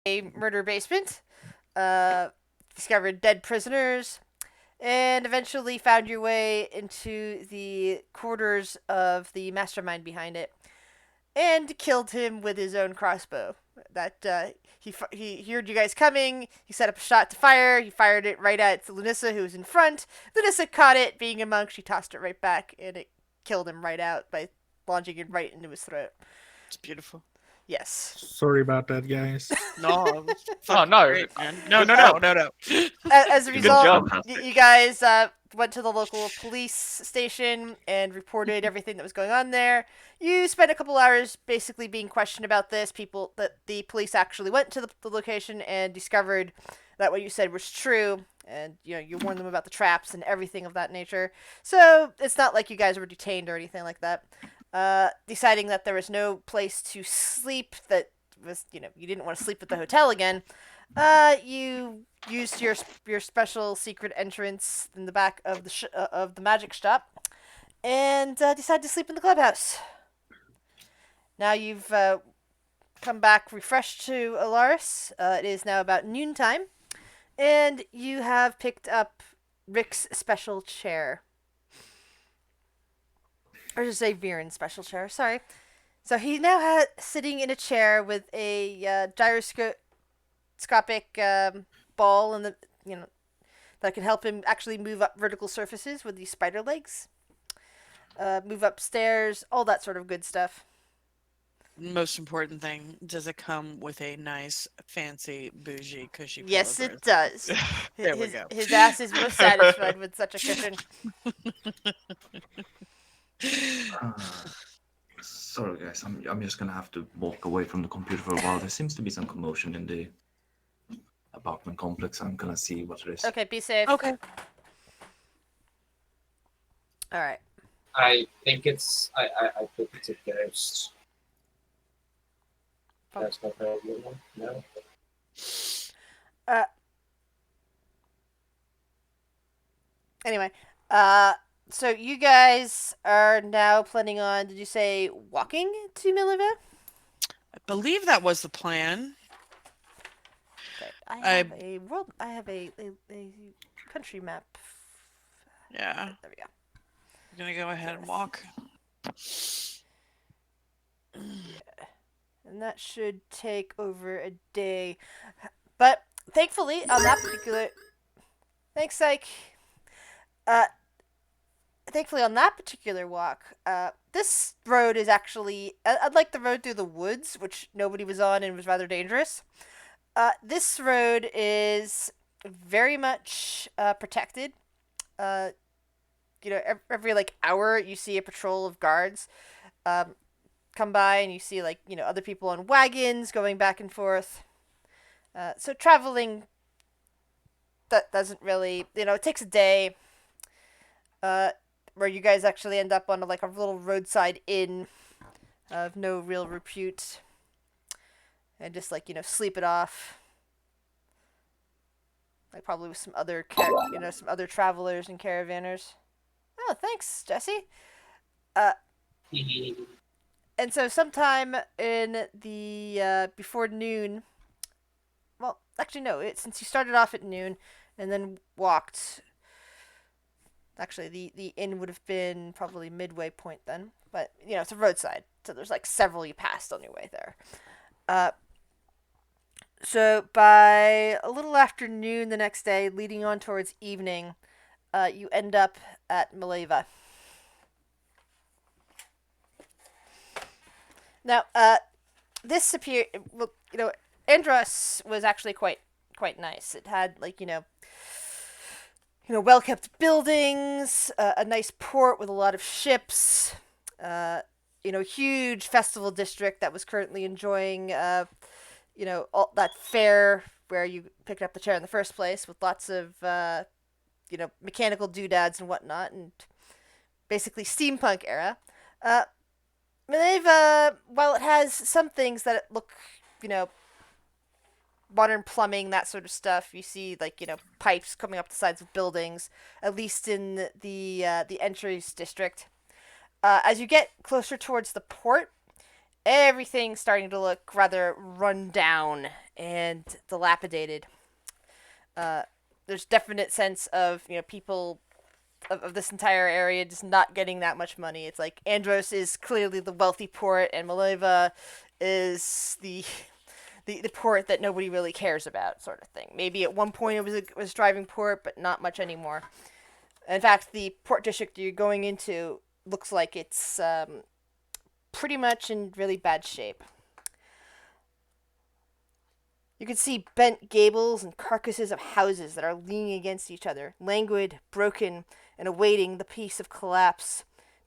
a murder basement, uh, discovered dead prisoners, and eventually found your way into the quarters of the mastermind behind it, and killed him with his own crossbow. That he heard you guys coming. He set up a shot to fire. He fired it right at Lunissa, who was in front. Lunissa caught it. Being a monk, she tossed it right back, and it killed him right out by launching it right into his throat. It's beautiful. Yes. Sorry about that, guys. No, it was Oh fucking no! great, man. No. As a Good result, job. you guys went to the local police station and reported everything that was going on there. You spent a couple hours basically being questioned about this. People that the police actually went to the location and discovered that what you said was true, and you warned them about the traps and everything of that nature. So it's not like you guys were detained or anything like that. Deciding that there was no place to sleep, that was you didn't want to sleep at the hotel again. You used your special secret entrance in the back of the magic shop, and decided to sleep in the clubhouse. Now you've come back refreshed to Alaris. It is now about noontime, and you have picked up Rick's special chair. Or just say Viren's special chair. Sorry. So he now has sitting in a chair with a gyroscopic ball and that can help him actually move up vertical surfaces with these spider legs. Move upstairs, all that sort of good stuff. Most important thing, does it come with a nice, fancy, bougie, cushy pillow? Yes, it does. There we go. His ass is most satisfied with such a cushion. Sorry, guys. I'm just gonna have to walk away from the computer for a while. There seems to be some commotion in the apartment complex. I'm gonna see what it is. Okay, be safe. Okay. All right. I think it's I think it's a ghost. That's not very good one. No. Anyway, so you guys are now planning on, did you say walking to Millerville? I believe that was the plan. Okay. I have a country map. Yeah. There we go. I'm gonna go ahead and walk. And that should take over a day. But thankfully, on that particular... Thanks, Psych. Thankfully, on that particular walk, this road is actually... unlike the road through the woods, which nobody was on and was rather dangerous, this road is very much protected. Every hour you see a patrol of guards come by, and you see other people on wagons going back and forth. So traveling that doesn't really, it takes a day. Where you guys actually end up on a little roadside inn of no real repute, and just sleep it off. Probably with some other some other travelers and caravanners. Oh, thanks, Jesse. And so sometime in the before noon. Well, actually no. Since you started off at noon and then walked. Actually, the inn would have been probably midway point then. But, it's a roadside. So there's several you passed on your way there. So by a little after noon the next day, leading on towards evening, you end up at Mileva. Now, this appear... Well, Andros was actually quite nice. It had, well-kept buildings, a nice port with a lot of ships, huge festival district that was currently enjoying, all that fair where you picked up the chair in the first place, with lots of, mechanical doodads and whatnot, and basically steampunk era. Mileva, while it has some things that look, modern plumbing, that sort of stuff. You see, pipes coming up the sides of buildings, at least in the entries district. As you get closer towards the port, everything's starting to look rather run down and dilapidated. There's definite sense of people of this entire area just not getting that much money. It's like Andros is clearly the wealthy port, and Maleva is the port that nobody really cares about, sort of thing. Maybe at one point it was driving port, but not much anymore. In fact, the port district you're going into looks like it's pretty much in really bad shape. You can see bent gables and carcasses of houses that are leaning against each other, languid, broken, and awaiting the peace of collapse.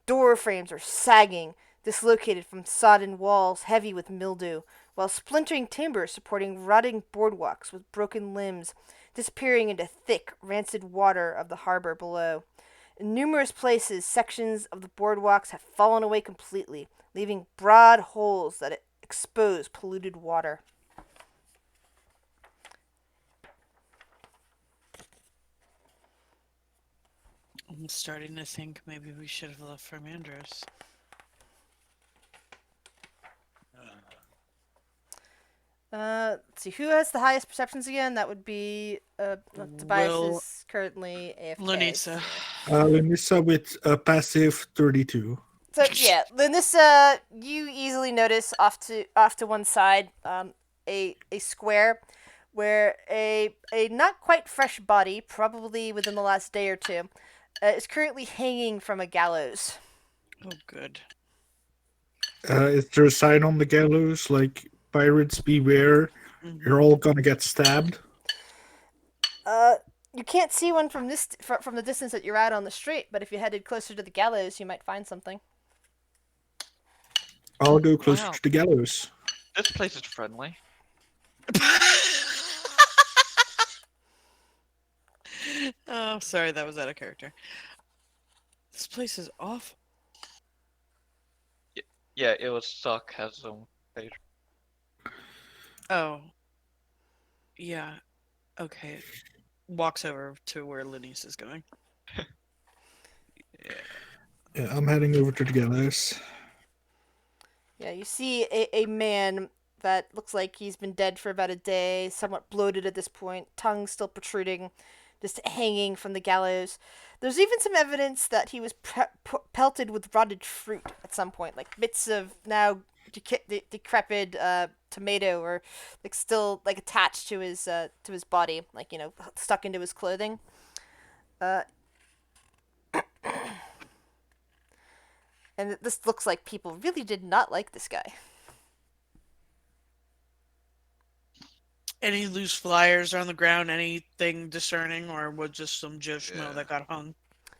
Door frames are sagging, dislocated from sodden walls heavy with mildew, while splintering timber supporting rotting boardwalks with broken limbs, disappearing into thick, rancid water of the harbor below. In numerous places, sections of the boardwalks have fallen away completely, leaving broad holes that expose polluted water. I'm starting to think maybe we should have left from Andros. Let's see, who has the highest perceptions again? That would be, Tobias Will is currently AFK. Lunisa. Lenissa with a passive 32. So yeah, Linissa, you easily notice off to one side, a square where a not quite fresh body, probably within the last day or two, is currently hanging from a gallows. Oh, good. Is there a sign on the gallows like "Pirates beware"? You're all gonna get stabbed. You can't see one from from the distance that you're at on the street, but if you headed closer to the gallows, you might find something. I'll go closer Wow. to the gallows. This place is friendly. Oh, sorry, that was out of character. This place is awful. Yeah, it was suck has some page. Oh. Yeah. Okay. Walks over to where Lunice is going. Yeah, I'm heading over to the gallows. Yeah, you see a man that looks like he's been dead for about a day, somewhat bloated at this point, tongue still protruding, just hanging from the gallows. There's even some evidence that he was pelted with rotted fruit at some point, like bits of now decrepit tomato, or like still like attached to his body, like stuck into his clothing. And this looks like people really did not like this guy. Any loose flyers on the ground? Anything discerning, or was just some Joe Schmo that got hung?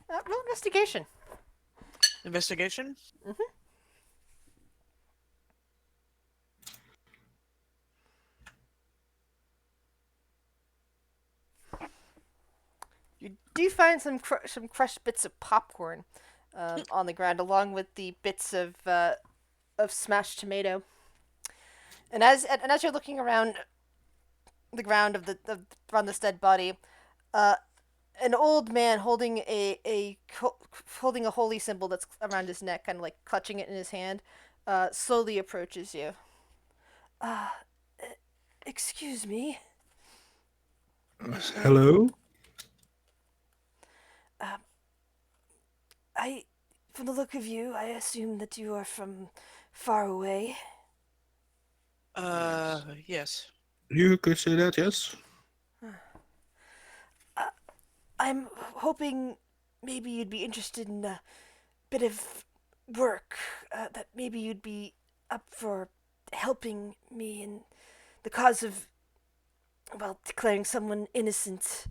Roll investigation. Investigation? You do find some crushed bits of popcorn on the ground, along with the bits of smashed tomato. And as you're looking around the ground around this dead body, an old man holding holding a holy symbol that's around his neck, kind of like clutching it in his hand, slowly approaches you. Excuse me. Hello? From the look of you, I assume that you are from far away. Yes. You could say that, yes? I'm hoping maybe you'd be interested in a bit of work, that maybe you'd be up for helping me in the cause of, well, declaring someone innocent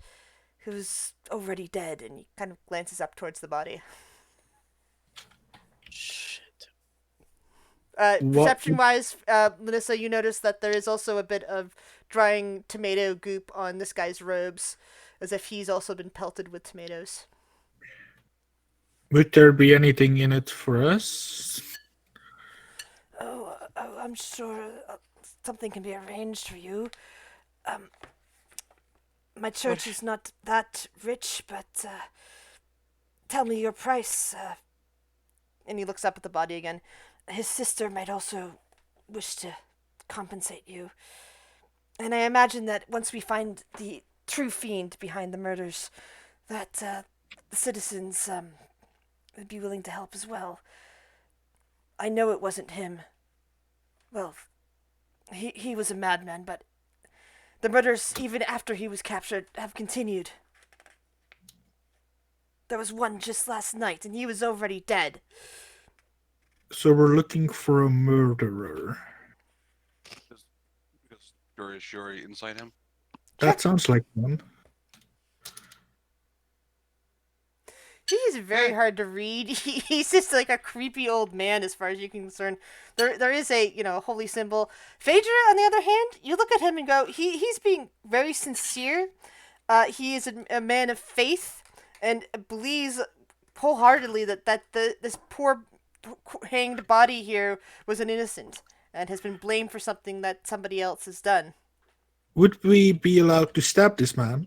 who's already dead. And he kind of glances up towards the body. Shit. Perception-wise, Melissa, you notice that there is also a bit of drying tomato goop on this guy's robes, as if he's also been pelted with tomatoes. Would there be anything in it for us? Oh, I'm sure something can be arranged for you. My church is not that rich, but tell me your price. And he looks up at the body again. His sister might also wish to compensate you. And I imagine that once we find the true fiend behind the murders, that the citizens would be willing to help as well. I know it wasn't him. Well, he was a madman, but the murders, even after he was captured, have continued. There was one just last night, and he was already dead. So we're looking for a murderer. Is Shuri Shuri inside him? That sounds like one. He is very hard to read. He's just like a creepy old man as far as you can concern. There is a, holy symbol. Phaedra, on the other hand, you look at him and go, he's being very sincere. He is a man of faith and believes wholeheartedly that this poor hanged body here was an innocent and has been blamed for something that somebody else has done. Would we be allowed to stab this man,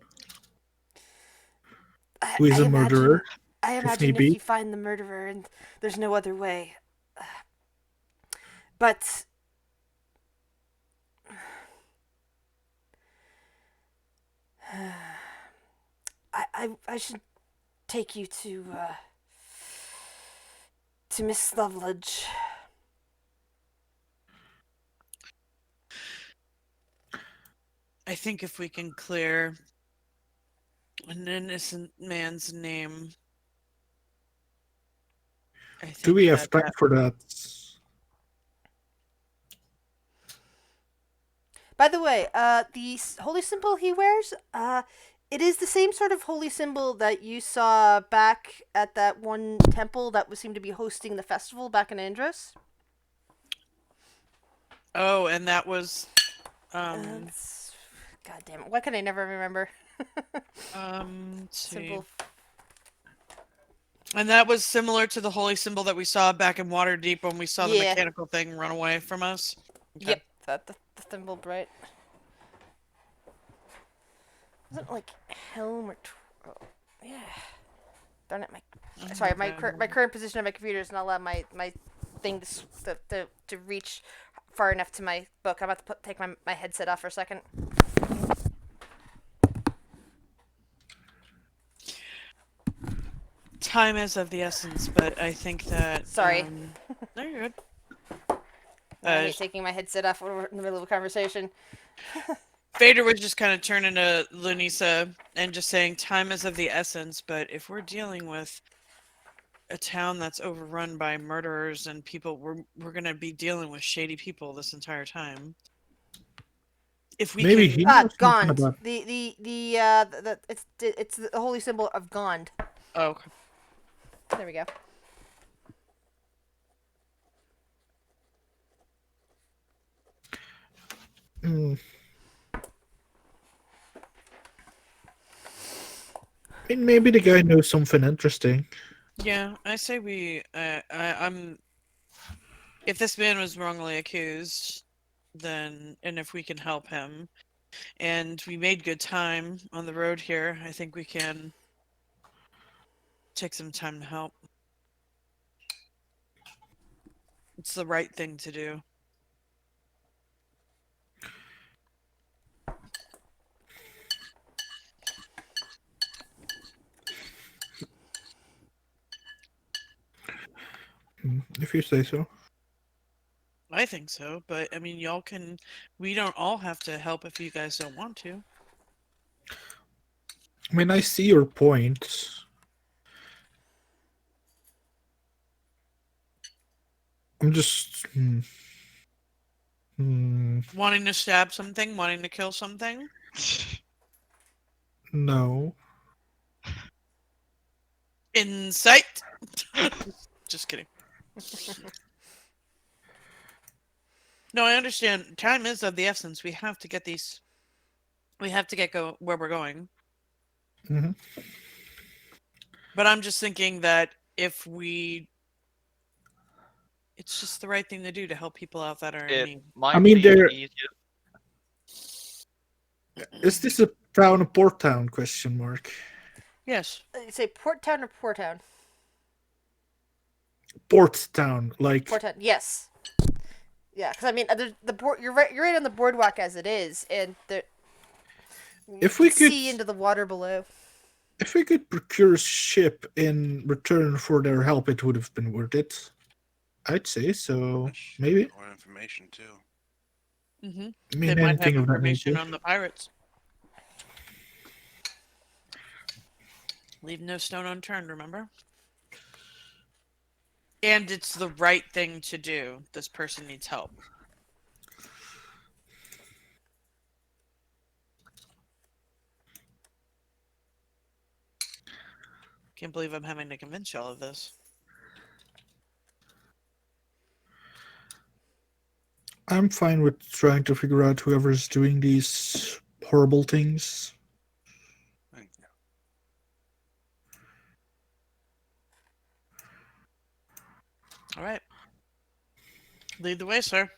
who is a murderer? I imagine if you find the murderer and there's no other way. But I should take you to Miss Loveledge. I think if we can clear an innocent man's name, I think Do we have time for that? By the way, the holy symbol he wears, it is the same sort of holy symbol that you saw back at that one temple that seemed to be hosting the festival back in Andros. Oh, and that was God damn it! Why can I never remember? let's see. Symbol. And that was similar to the holy symbol that we saw back in Waterdeep when we saw the mechanical thing run away from us. Okay. Yep, the symbol bright. Wasn't like helm or yeah. Darn it! Sorry, my current position on my computer is not allowing my thing to reach far enough to my book. I'm about to take my headset off for a second. Time is of the essence, but I think that... Sorry. No, you're good. I'm taking my headset off in the middle of a conversation. Vader was just kind of turning to Lunisa and just saying time is of the essence, but if we're dealing with a town that's overrun by murderers and people, we're going to be dealing with shady people this entire time. If we Maybe can... he knows something Gond. about... It's the holy symbol of Gond. Oh, okay. There we go. I mean, maybe the guy knows something interesting. Yeah, I say we... I'm... If this man was wrongly accused, then... And if we can help him, and we made good time on the road here, I think we can take some time to help. It's the right thing to do. If you say so. I think so, but I mean, y'all can... We don't all have to help if you guys don't want to. I mean, I see your point. I'm just... Wanting to stab something? Wanting to kill something? No. Insight? Just kidding. No, I understand. Time is of the essence. We have to get these... We have to get where we're going. Mm-hmm. But I'm just thinking that if we... It's just the right thing to do to help people out that are in need. I mean, there... easier. Is this a town, a port town, question mark? Yes. You say Port Town or Port Town? Port town, like... Port Town, yes. Yeah, because I mean, the board. You're right on the boardwalk as it is, and you If can we could- see into the water below. If we could procure a ship in return for their help, it would have been worth it. I'd say so. Maybe. More information too. Mm-hmm. I They mean, might anything have of that information nature. on the pirates. Leave no stone unturned, remember? And it's the right thing to do. This person needs help. Can't believe I'm having to convince y'all of this. I'm fine with trying to figure out whoever's doing these horrible things. Thank you. All right. Lead the way, sir.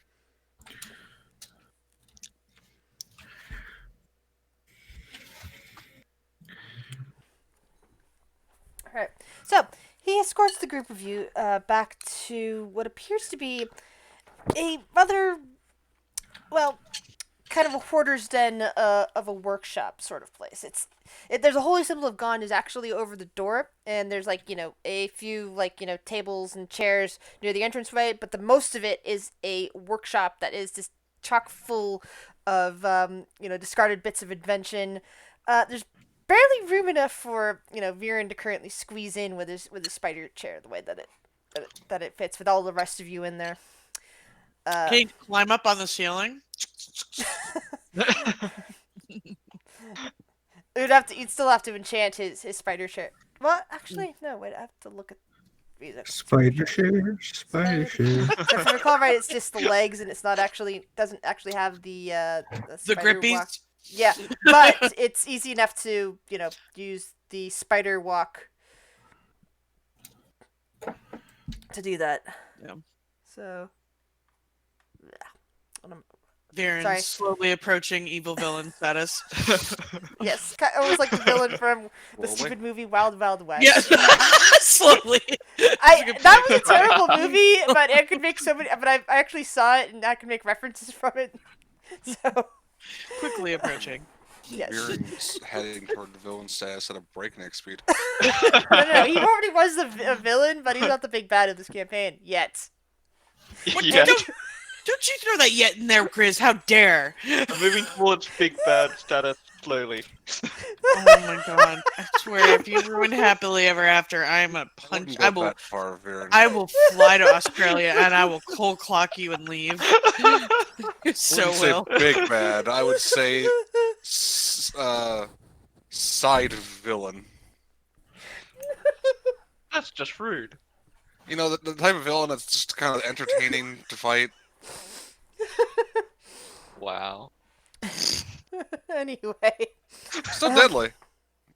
All right. So he escorts the group of you back to what appears to be a rather, well, kind of a hoarder's den of a workshop sort of place. There's a holy symbol of Gond is actually over the door, and there's like a few tables and chairs near the entranceway, but the most of it is a workshop that is just chock full of discarded bits of invention. There's barely room enough for Viren to currently squeeze in with his spider chair the way that it fits with all the rest of you in there. Can you climb up on the ceiling? You'd still have to enchant his spider chair. Well, actually, no. Wait, I have to look at music. Spider share, spider share. So if I recall right, it's just the legs, and it's not actually doesn't actually have the The spider grippies? walk. Yeah, but it's easy enough to use the spider walk to do that. Yeah. So, yeah. Viren Sorry. slowly approaching evil villain status. Yes, almost like the villain from the Slowly? stupid movie Wild Wild West. Yeah, slowly. That was a terrible movie, but it could make so many. But I actually saw it, and I can make references from it. So Quickly approaching. yes, Viren's heading toward the villain status at a breakneck speed. no, he already was a villain, but he's not the big bad of this campaign yet. What, Yeah. don't you throw that yet in there, Chris? How dare! I'm moving towards big bad status slowly. Oh my god! I swear, if you ruin happily ever after, I am a punch. Wouldn't go that far, Viren. I will fly to Australia and I will cold clock you and leave. So wouldn't say will. big bad. I would say side villain. That's just rude. You know, the type of villain that's just kind of entertaining to fight. Wow. Anyway, Still deadly.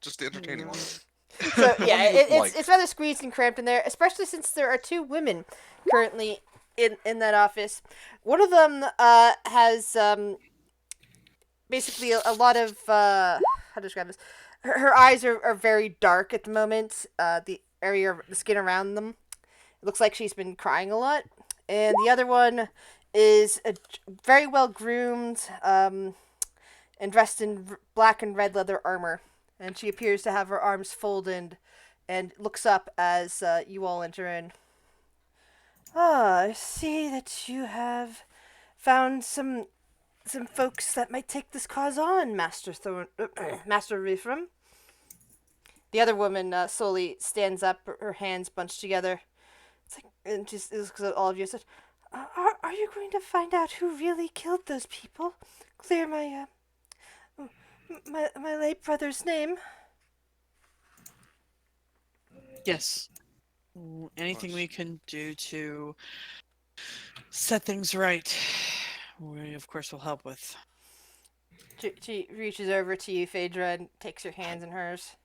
Just the entertaining one. so yeah, One you like. it's rather squeezed and cramped in there, especially since there are two women currently in that office. One of them has basically a lot of how to describe this. Her eyes are very dark at the moment. The area of the skin around them, it looks like she's been crying a lot. And the other one is very well groomed and dressed in black and red leather armor. And she appears to have her arms folded and looks up as you all enter in. Ah, I see that you have found some folks that might take this cause on, Master Master Rifram. The other woman slowly stands up, her hands bunched together. It's like, and just looks at all of you and says, "Are you going to find out who really killed those people? Clear my my late brother's name." Yes. Anything we can do to set things right, we of course will help with. She reaches over to you, Phaedra, and takes your hands in hers.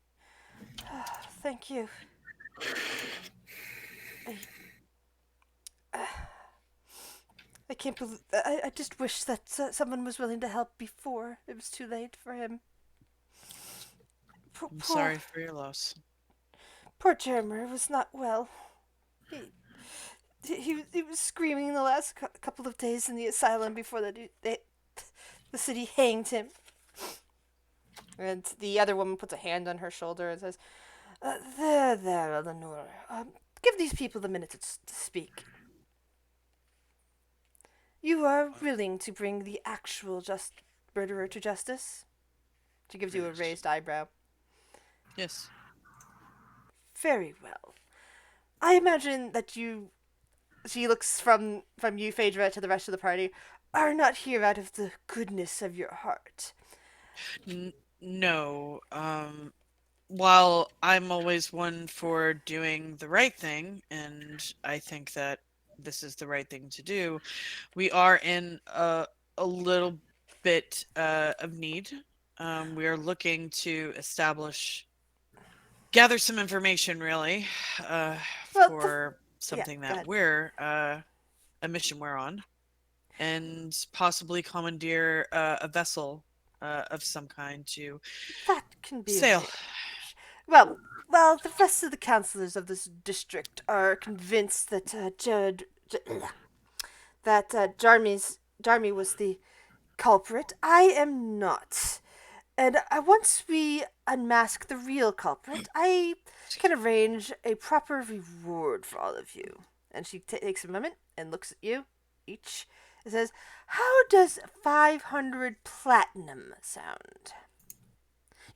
Thank you. I can't believe. I just wish that someone was willing to help before it was too late for him. I'm sorry for your loss. Poor Jermer was not well. he was screaming the last couple of days in the asylum before the city hanged him. And the other woman puts a hand on her shoulder and says, there, Eleanor. Give these people the minute to speak. You are willing to bring the actual murderer to justice? She gives you a Yes. raised eyebrow. Yes. Very well. I imagine that you... She looks from you, Phaedra, to the rest of the party. Are not here out of the goodness of your heart. No. While I'm always one for doing the right thing, and I think that this is the right thing to do, we are in a little bit of need. We are looking to gather some information, really, Well, for something go that ahead. we're a mission we're on, and possibly commandeer a vessel of some kind to That can be sail. arranged. Well, the rest of the councillors of this district are convinced that Jarmy was the culprit. I am not. And once we unmask the real culprit, I can arrange a proper reward for all of you. And she takes a moment and looks at you, each, and says, "How does 500 platinum sound?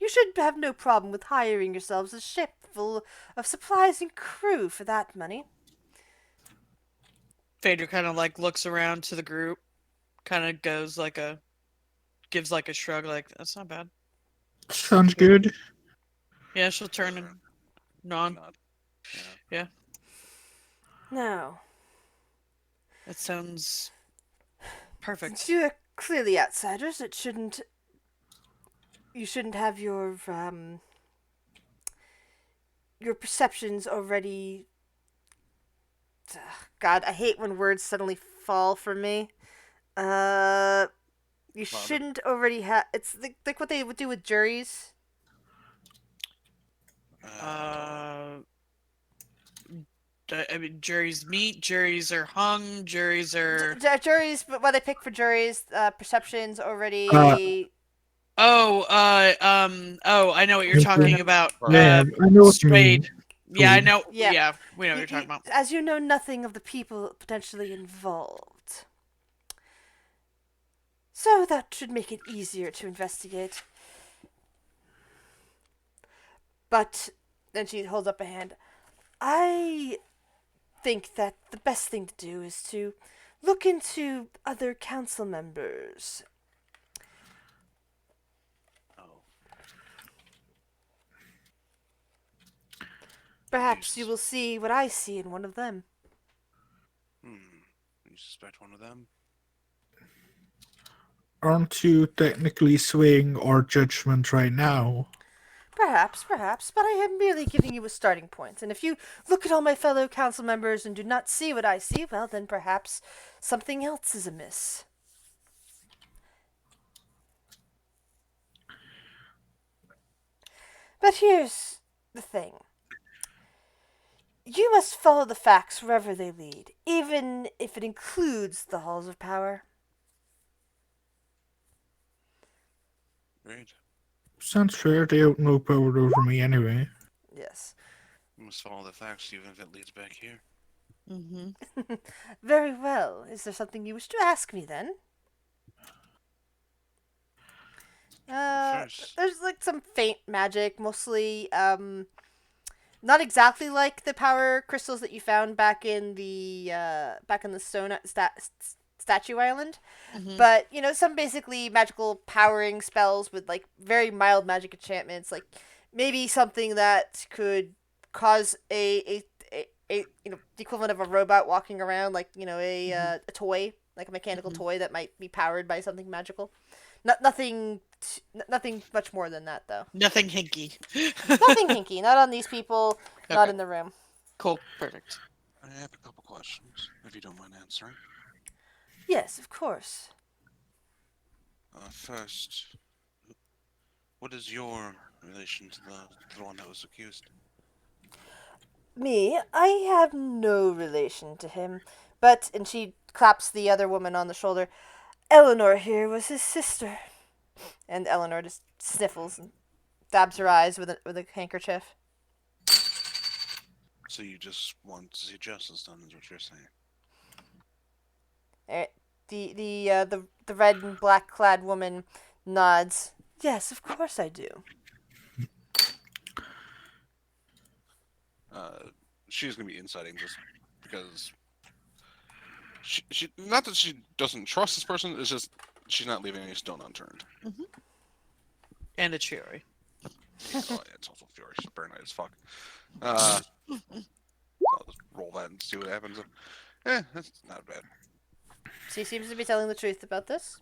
You should have no problem with hiring yourselves a ship full of supplies and crew for that money." Phaedra kind of like looks around to the group, kind of gives like a shrug, like that's not bad. Sounds good. Yeah, she'll turn and nod. Nod. Yeah, Now, that sounds perfect. since you are clearly outsiders, you shouldn't have your perceptions already. God, I hate when words suddenly fall from me. You shouldn't already have. It's like what they would do with juries. I mean, juries meet, juries are hung, juries are. Juries, but what they pick for juries, perceptions already. Oh, I know what you're Yeah, talking about. Yeah, I know what you mean. Strayed. Yeah, I know. Yeah. Yeah, we know what you're talking about. As you know nothing of the people potentially involved. So that should make it easier to investigate. But then she holds up a hand. I think that the best thing to do is to look into other council members. Oh. Perhaps you will see what I see in one of them. You suspect one of them? Aren't you technically swaying our judgment right now? Perhaps, but I am merely giving you a starting point. And if you look at all my fellow council members and do not see what I see, well, then perhaps something else is amiss. But here's the thing. You must follow the facts wherever they lead, even if it includes the halls of power. Great. Sounds fair. They have no power over me anyway. Yes. We must follow the facts even if it leads back here. Mm-hmm. Very well. Is there something you wish to ask me then? First. There's like some faint magic, mostly not exactly like the power crystals that you found back in the stone statue island, Mhm. but some basically magical powering spells with like very mild magic enchantments, like maybe something that could cause a the equivalent of a robot walking around, like a toy, like a mechanical toy that might be powered by something magical. Nothing much more than that, though. Nothing hinky. Nothing hinky. Not on these people. Not Okay. in the room. Cool. Perfect. I have a couple questions, if you don't mind answering. Yes, of course. First, what is your relation to the one that was accused? Me, I have no relation to him, but, and she claps the other woman on the shoulder, Eleanor here was his sister. And Eleanor just sniffles and dabs her eyes with a handkerchief. So you just want to see justice done, is what you're saying. The red and black clad woman nods. Yes, of course I do. She's gonna be inciting just because she not that she doesn't trust this person. It's just she's not leaving any stone unturned. And it's Fury. Oh, yeah, it's also Fury. She's paranoid as fuck. I'll just roll that and see what happens. That's not bad. She seems to be telling the truth about this.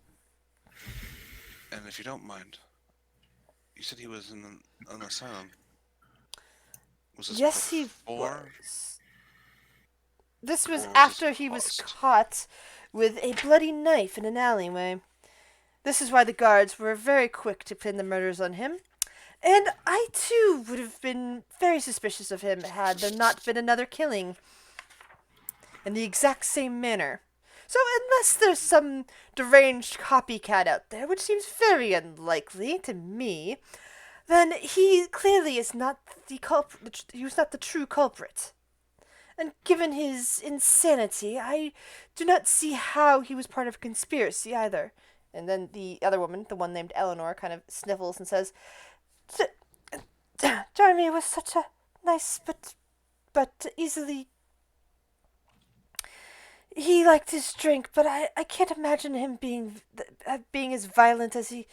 And if you don't mind, you said he was in an asylum. Was this Yes, he before? was. This was Or was after this he was post? caught with a bloody knife in an alleyway. This is why the guards were very quick to pin the murders on him. And I, too, would have been very suspicious of him had there not been another killing in the exact same manner. So unless there's some deranged copycat out there, which seems very unlikely to me, then he clearly is not the culprit. He was not the true culprit. And given his insanity, I do not see how he was part of a conspiracy either. And then the other woman, the one named Eleanor, kind of sniffles and says, Jeremy was such a nice but easily. He liked his drink, but I can't imagine him being as violent as he.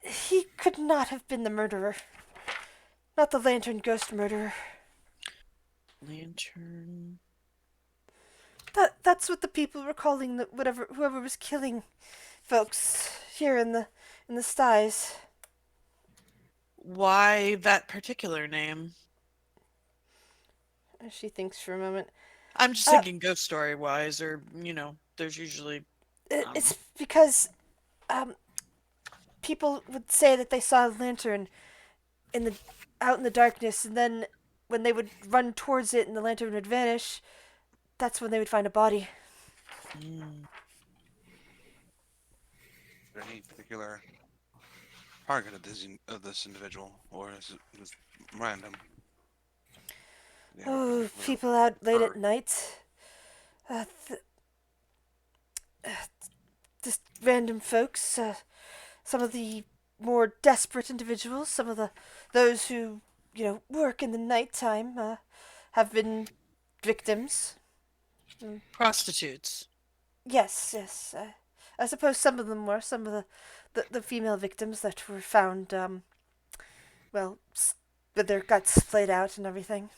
He could not have been the murderer. Not the lantern ghost murderer. Lantern. That's what the people were calling whoever was killing folks here in the styes. Why that particular name? She thinks for a moment. I'm just thinking ghost story wise, or there's usually. It's because people would say that they saw a lantern out in the darkness, and then when they would run towards it and the lantern would vanish, that's when they would find a body. Is there any particular target of this individual, or is it random? Yeah, Oh, people out late at or- night. Just random folks. Some of the more desperate individuals. Some of those who work in the nighttime have been victims. Prostitutes. Yes. I suppose some of them were. Some of the female victims that were found, with their guts splayed out and everything.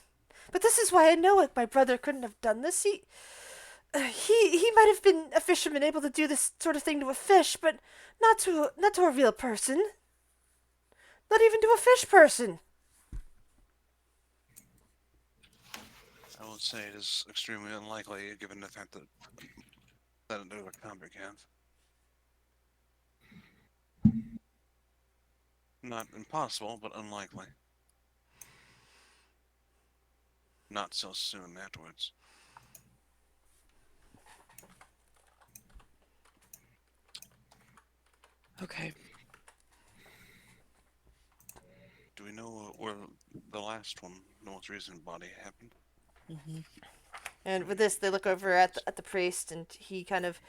But this is why I know it. My brother couldn't have done this. He might have been a fisherman able to do this sort of thing to a fish, but not to a real person. Not even to a fish person. I would say it is extremely unlikely, given the fact that it was a copycat. Not impossible, but unlikely. Not so soon afterwards. Okay. Do we know where the last one, the most recent body, happened? And with this, they look over at the priest, and he kind of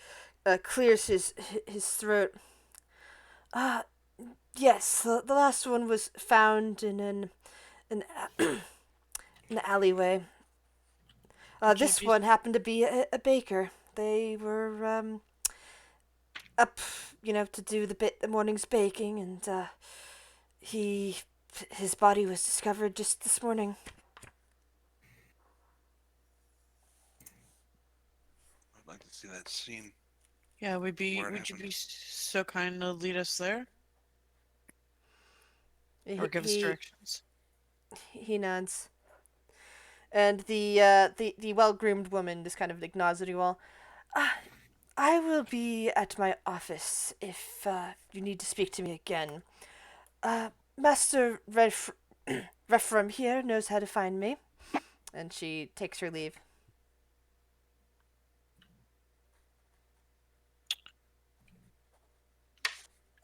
clears his throat. Yes, the last one was found in an alleyway. This one happened to be a baker. They were up, to do the morning's baking, and his body was discovered just this morning. I'd like to see that scene. Yeah, would you happened. be so kind to lead us there? Or give us directions? He nods. And the well-groomed woman just kind of nods at you all. I will be at my office if you need to speak to me again. Master Refram here knows how to find me. And she takes her leave.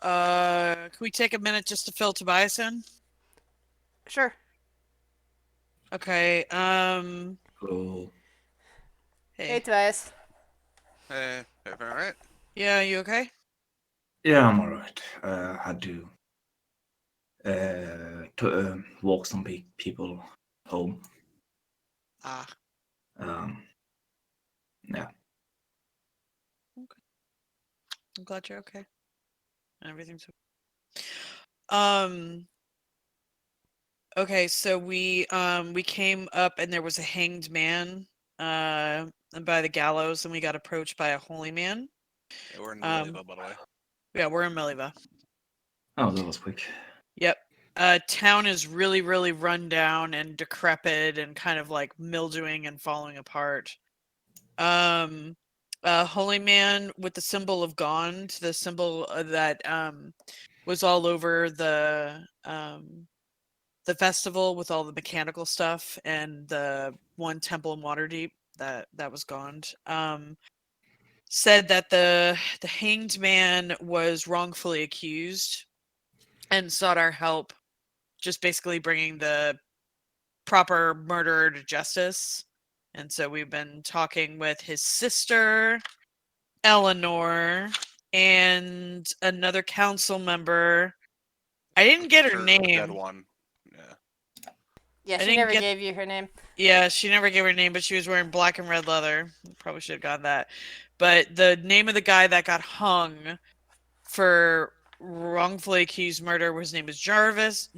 Can we take a minute just to fill Tobias in? Sure. Okay. Oh, Hey, Hey. Tobias. Everything all right? Yeah, you okay? yeah, I'm alright. Had to walk some people home. Ah. Yeah. I'm glad you're okay. Everything's okay. Okay, so we came up and there was a hanged man by the gallows, and we got approached by a holy man. Yeah, we're in Um, Milliville, by the way. Yeah, we're in Meliva. Oh, that was quick. Yep. Town is really, really run down and decrepit and kind of like mildewing and falling apart. Holy man with the symbol of Gond, the symbol that was all over the festival with all the mechanical stuff, and the one temple in Waterdeep that was Gond. Said that the hanged man was wrongfully accused and sought our help, just basically bringing the proper murderer to justice. And so we've been talking with his sister, Eleanor, and another council member. I didn't get her Sure, the dead name. one. Yeah. Yeah, I she didn't never get- gave you her name. Yeah, she never gave her name, but she was wearing black and red leather. Probably should have gotten that. But the name of the guy that got hung for wrongfully accused murder, his name is Jarmis.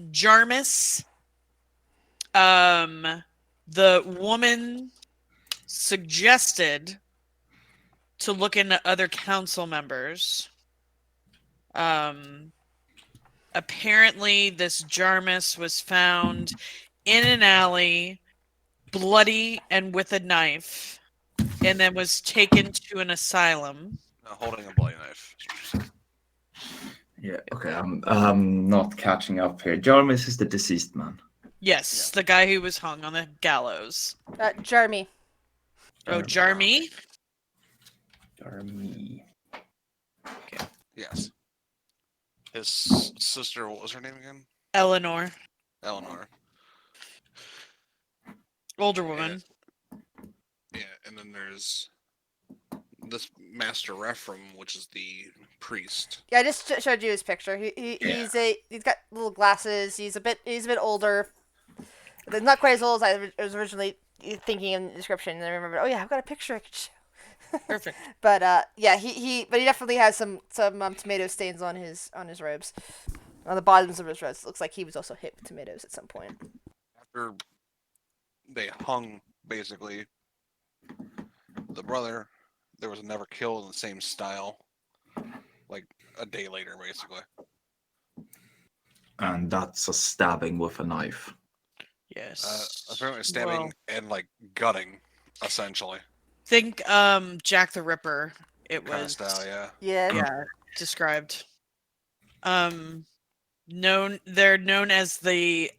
The woman suggested to look into other council members. Apparently this Jarmis was found in an alley, bloody and with a knife, and then was taken to an asylum. Holding a bloody knife. Yeah. Okay. I'm not catching up here. Jarmis is the deceased man. Yes, the guy who was hung on the gallows. Jarmy. Oh, Jarmy? Jarmy. Yes. His sister, what was her name again? Eleanor. Eleanor. Older woman. Yeah, and then there's this Master Rephraim, which is the priest. Yeah, I just showed you his picture. He's got little glasses. He's a bit older. He's not quite as old as I was originally thinking in the description. And I remembered, oh yeah, I've got a picture I could show. Perfect. But yeah, he definitely has some tomato stains on his robes, on the bottoms of his robes. It looks like he was also hit with tomatoes at some point. After they hung, basically, the brother, there was a never killed in the same style, like a day later, basically. And that's a stabbing with a knife. Yes. Apparently stabbing Well, and like gutting, essentially. think Jack the Ripper. It Kind of was style, yeah. Yeah. described. They're known as the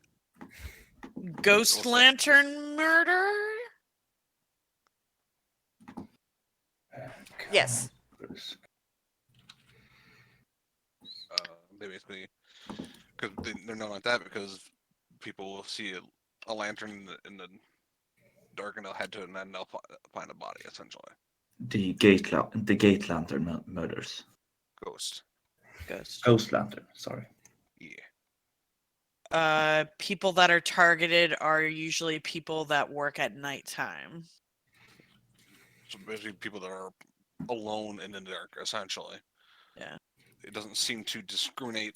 Ghost Lantern Murder. Yes. They basically, because they're known like that because people will see a lantern in the dark and they'll head to it and then they'll find a body, essentially. The gate lantern murders. Ghost. Ghost lantern. Sorry. Yeah. People that are targeted are usually people that work at nighttime. So basically people that are alone in the dark, essentially. Yeah. It doesn't seem to discriminate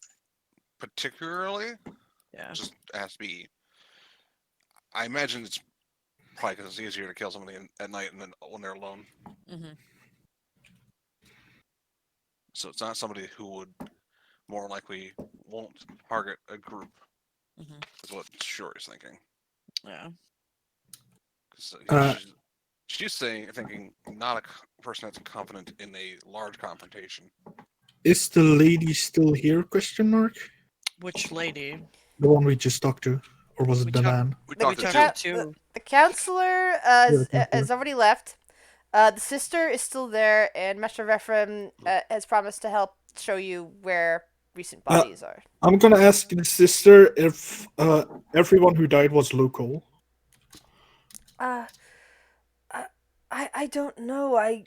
particularly. Yeah. It just has to be. I imagine it's probably because it's easier to kill somebody at night and then when they're alone. Mm-hmm. So it's not somebody who would more likely won't target a group. Mm-hmm. Is what Shore is thinking. Yeah. 'Cause she's thinking not a person that's confident in a large confrontation. Is the lady still here? Question mark. Which lady? The one we just talked to. or was We it the talked- man? We The, talked we the, to talked two. to two. the counselor Yeah, counselor. has already left. The sister is still there, and Master Rephraim has promised to help show you where recent bodies are. I'm gonna ask the sister if everyone who died was local. Uh, I don't know.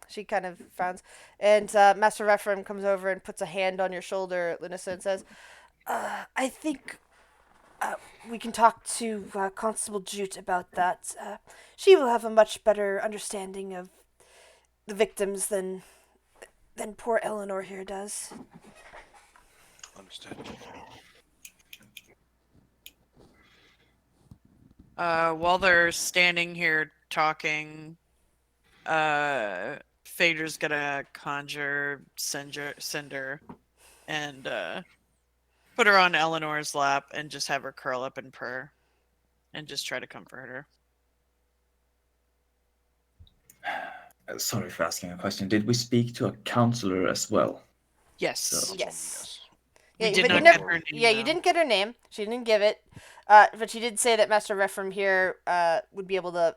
She kind of frowns, and Master Rephraim comes over and puts a hand on your shoulder, Lunissa, and says, I think we can talk to Constable Jute about that. She will have a much better understanding of the victims than poor Eleanor here does. Understood. While they're standing here talking, Phaedra's gonna conjure Cinder and put her on Eleanor's lap and just have her curl up in prayer and just try to comfort her. Sorry for asking a question. Did we speak to a counselor as well? Yes. So- Yes. We Yeah, did but you not never- get her name. Yeah, you though. didn't get her name. She didn't give it. But she did say that Master Rephraim here would be able to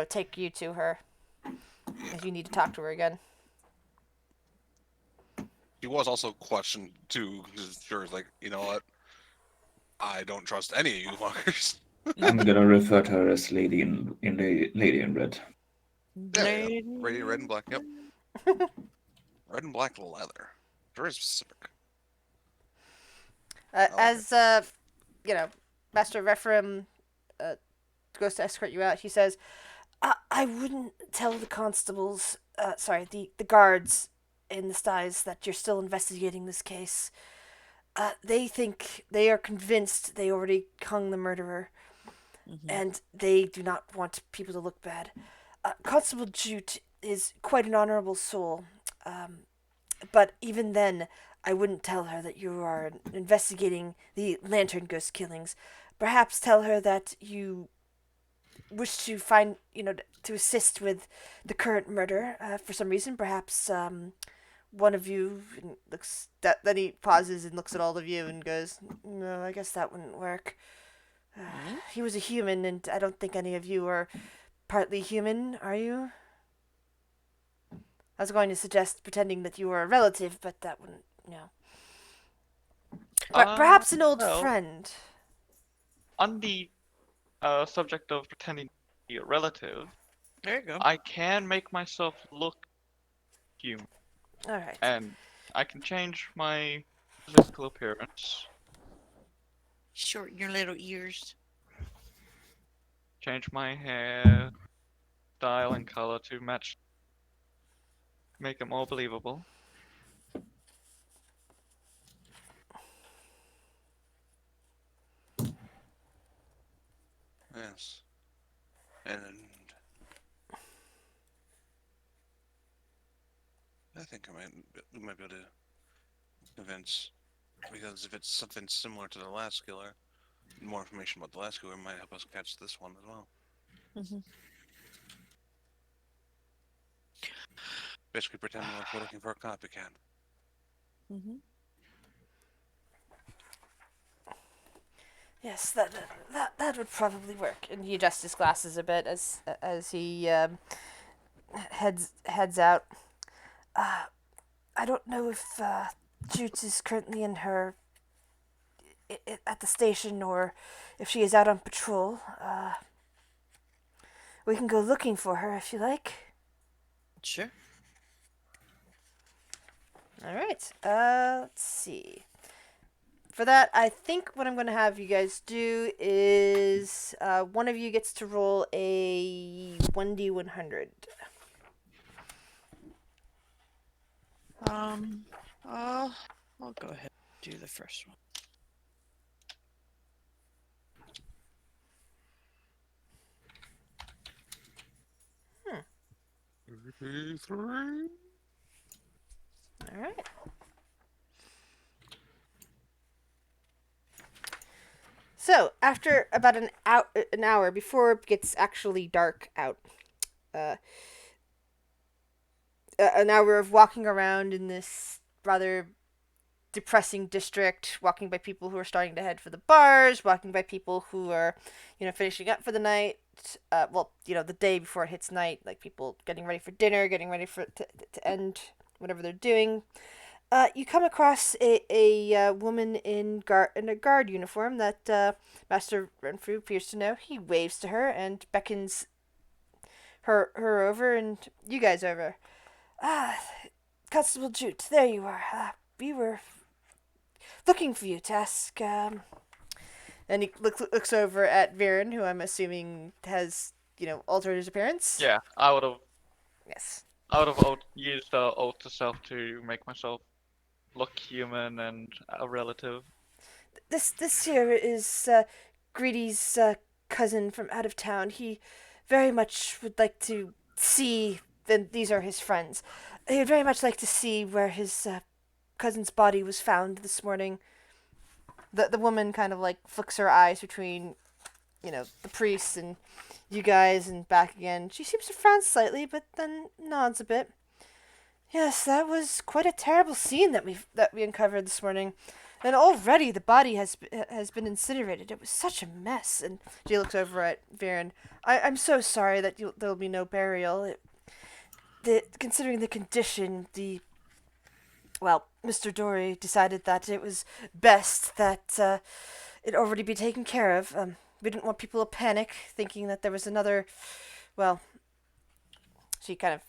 take you to her if you need to talk to her again. He was also questioned too, because sure, like, you know what? I don't trust any of you fuckers. I'm gonna refer to her as Lady in Red. Yeah, red and black. Yep. Red and black leather. Very specific. like As Master Rephraim goes to escort you out, he says, I wouldn't tell the constables, the guards in the sties that you're still investigating this case. They are convinced they already hung the murderer, and they do not want people to look bad. Constable Jute is quite an honorable soul, but even then, I wouldn't tell her that you are investigating the Lantern Ghost killings. Perhaps tell her that you wish to find, to assist with the current murder for some reason. Perhaps one of you looks. Then he pauses and looks at all of you and goes, "No, I guess that wouldn't work. He was a human, and I don't think any of you are partly human, are you?" I was going to suggest pretending that you were a relative, but that wouldn't, Perhaps an old well. friend. On the subject of pretending to be a relative, There you go. I can make myself look human, All right. and I can change my physical appearance, Shorten your little ears. change my hair style and color to match, make it more believable. Yes. And I think we might be able to convince, because if it's something similar to the last killer, more information about the last killer might help us catch this one as well. Basically pretending like we're looking for a copycat. Yes, that would probably work. And he adjusts his glasses a bit as he heads out. I don't know if Jutes is currently in her at the station or if she is out on patrol. We can go looking for her if you like. Sure. All right. Let's see. For that, I think what I'm going to have you guys do is one of you gets to roll a 1d100. I'll go ahead and do the first one. All right. So, after about an hour before it gets actually dark out, an hour of walking around in this rather depressing district, walking by people who are starting to head for the bars, walking by people who are, finishing up for the night. The day before it hits night, like people getting ready for dinner, getting ready for to end whatever they're doing. You come across a woman in a guard uniform that Master Renfrew appears to know. He waves to her and beckons her over, and you guys over. Ah, Constable Jute, there you are. We were looking for you to ask. And he looks over at Viren, who I'm assuming has, altered his appearance. Yeah, Yes. used the alter self to make myself look human and a relative. This here is Greedy's cousin from out of town. He very much would like to see. Then these are his friends. He would very much like to see where his cousin's body was found this morning. The woman kind of like flicks her eyes between, the priest and you guys and back again. She seems to frown slightly, but then nods a bit. Yes, that was quite a terrible scene that we uncovered this morning, and already the body has been incinerated. It was such a mess. And she looks over at Viren. I'm so sorry that there'll be no burial. Considering the condition, Mr. Dory decided that it was best that it already be taken care of. We didn't want people to panic, thinking that there was another. She kind of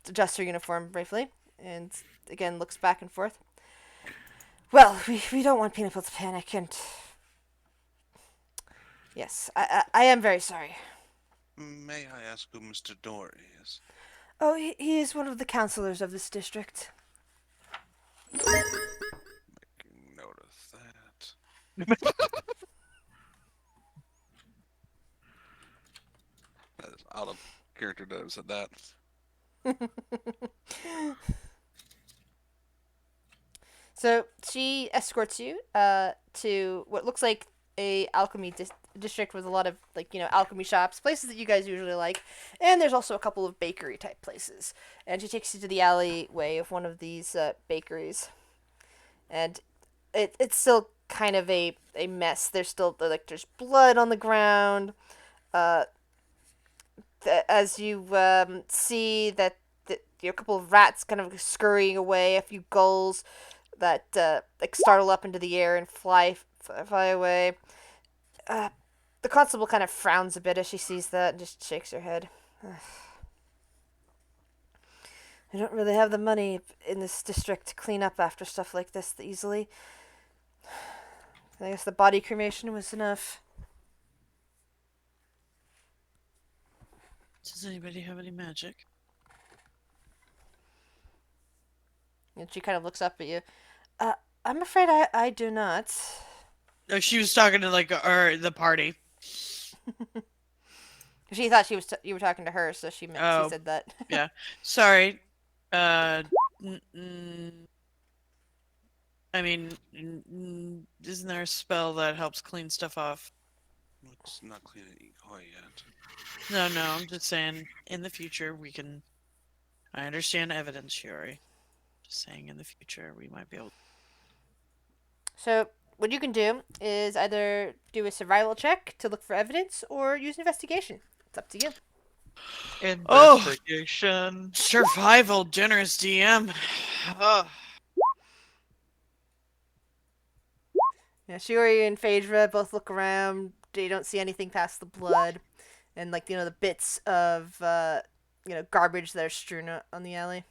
adjusts her uniform briefly, and again looks back and forth. Well, we don't want people to panic, and yes, I am very sorry. May I ask who Mr. Dory is? Oh, he is one of the counselors of this district. Making note of that. That is out of character to have said that. So she escorts you to what looks like a alchemy district with a lot of alchemy shops, places that you guys usually like, and there's also a couple of bakery type places. And she takes you to the alleyway of one of these bakeries, and it's still kind of a mess. There's still there's blood on the ground. As you see that a couple of rats kind of scurrying away, a few gulls that startle up into the air and fly away. The constable kind of frowns a bit as she sees that and just shakes her head. I don't really have the money in this district to clean up after stuff like this easily. I guess the body cremation was enough. Does anybody have any magic? And she kind of looks up at you. I'm afraid I do not. No, she was talking to the party. She thought you were talking to her, so she said that. Yeah, sorry. I mean, isn't there a spell that helps clean stuff off? Let's not clean it quite yet. No, I'm just saying, in the future, we can... I understand evidence, Shiori. Just saying, in the future, we might be able... So, what you can do is either do a survival check to look for evidence, or use investigation. It's up to you. Investigation. Survival, generous DM. Ugh. Yeah, Shiori and Phaedra both look around. They don't see anything past the blood and the bits of garbage that are strewn on the alley.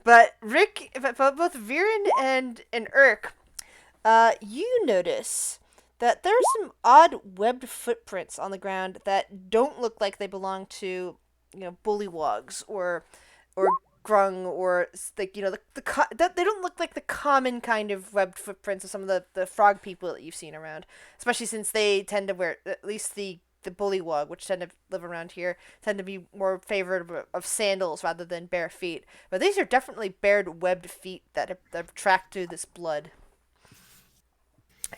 But both Viren and Urk, you notice that there are some odd webbed footprints on the ground that don't look like they belong to bullywogs or grung, or they don't look like the common kind of webbed footprints of some of the frog people that you've seen around, especially since they tend to wear, at least the bullywog, which tend to live around here, tend to be more favored of sandals rather than bare feet. But these are definitely bared webbed feet that have tracked through this blood.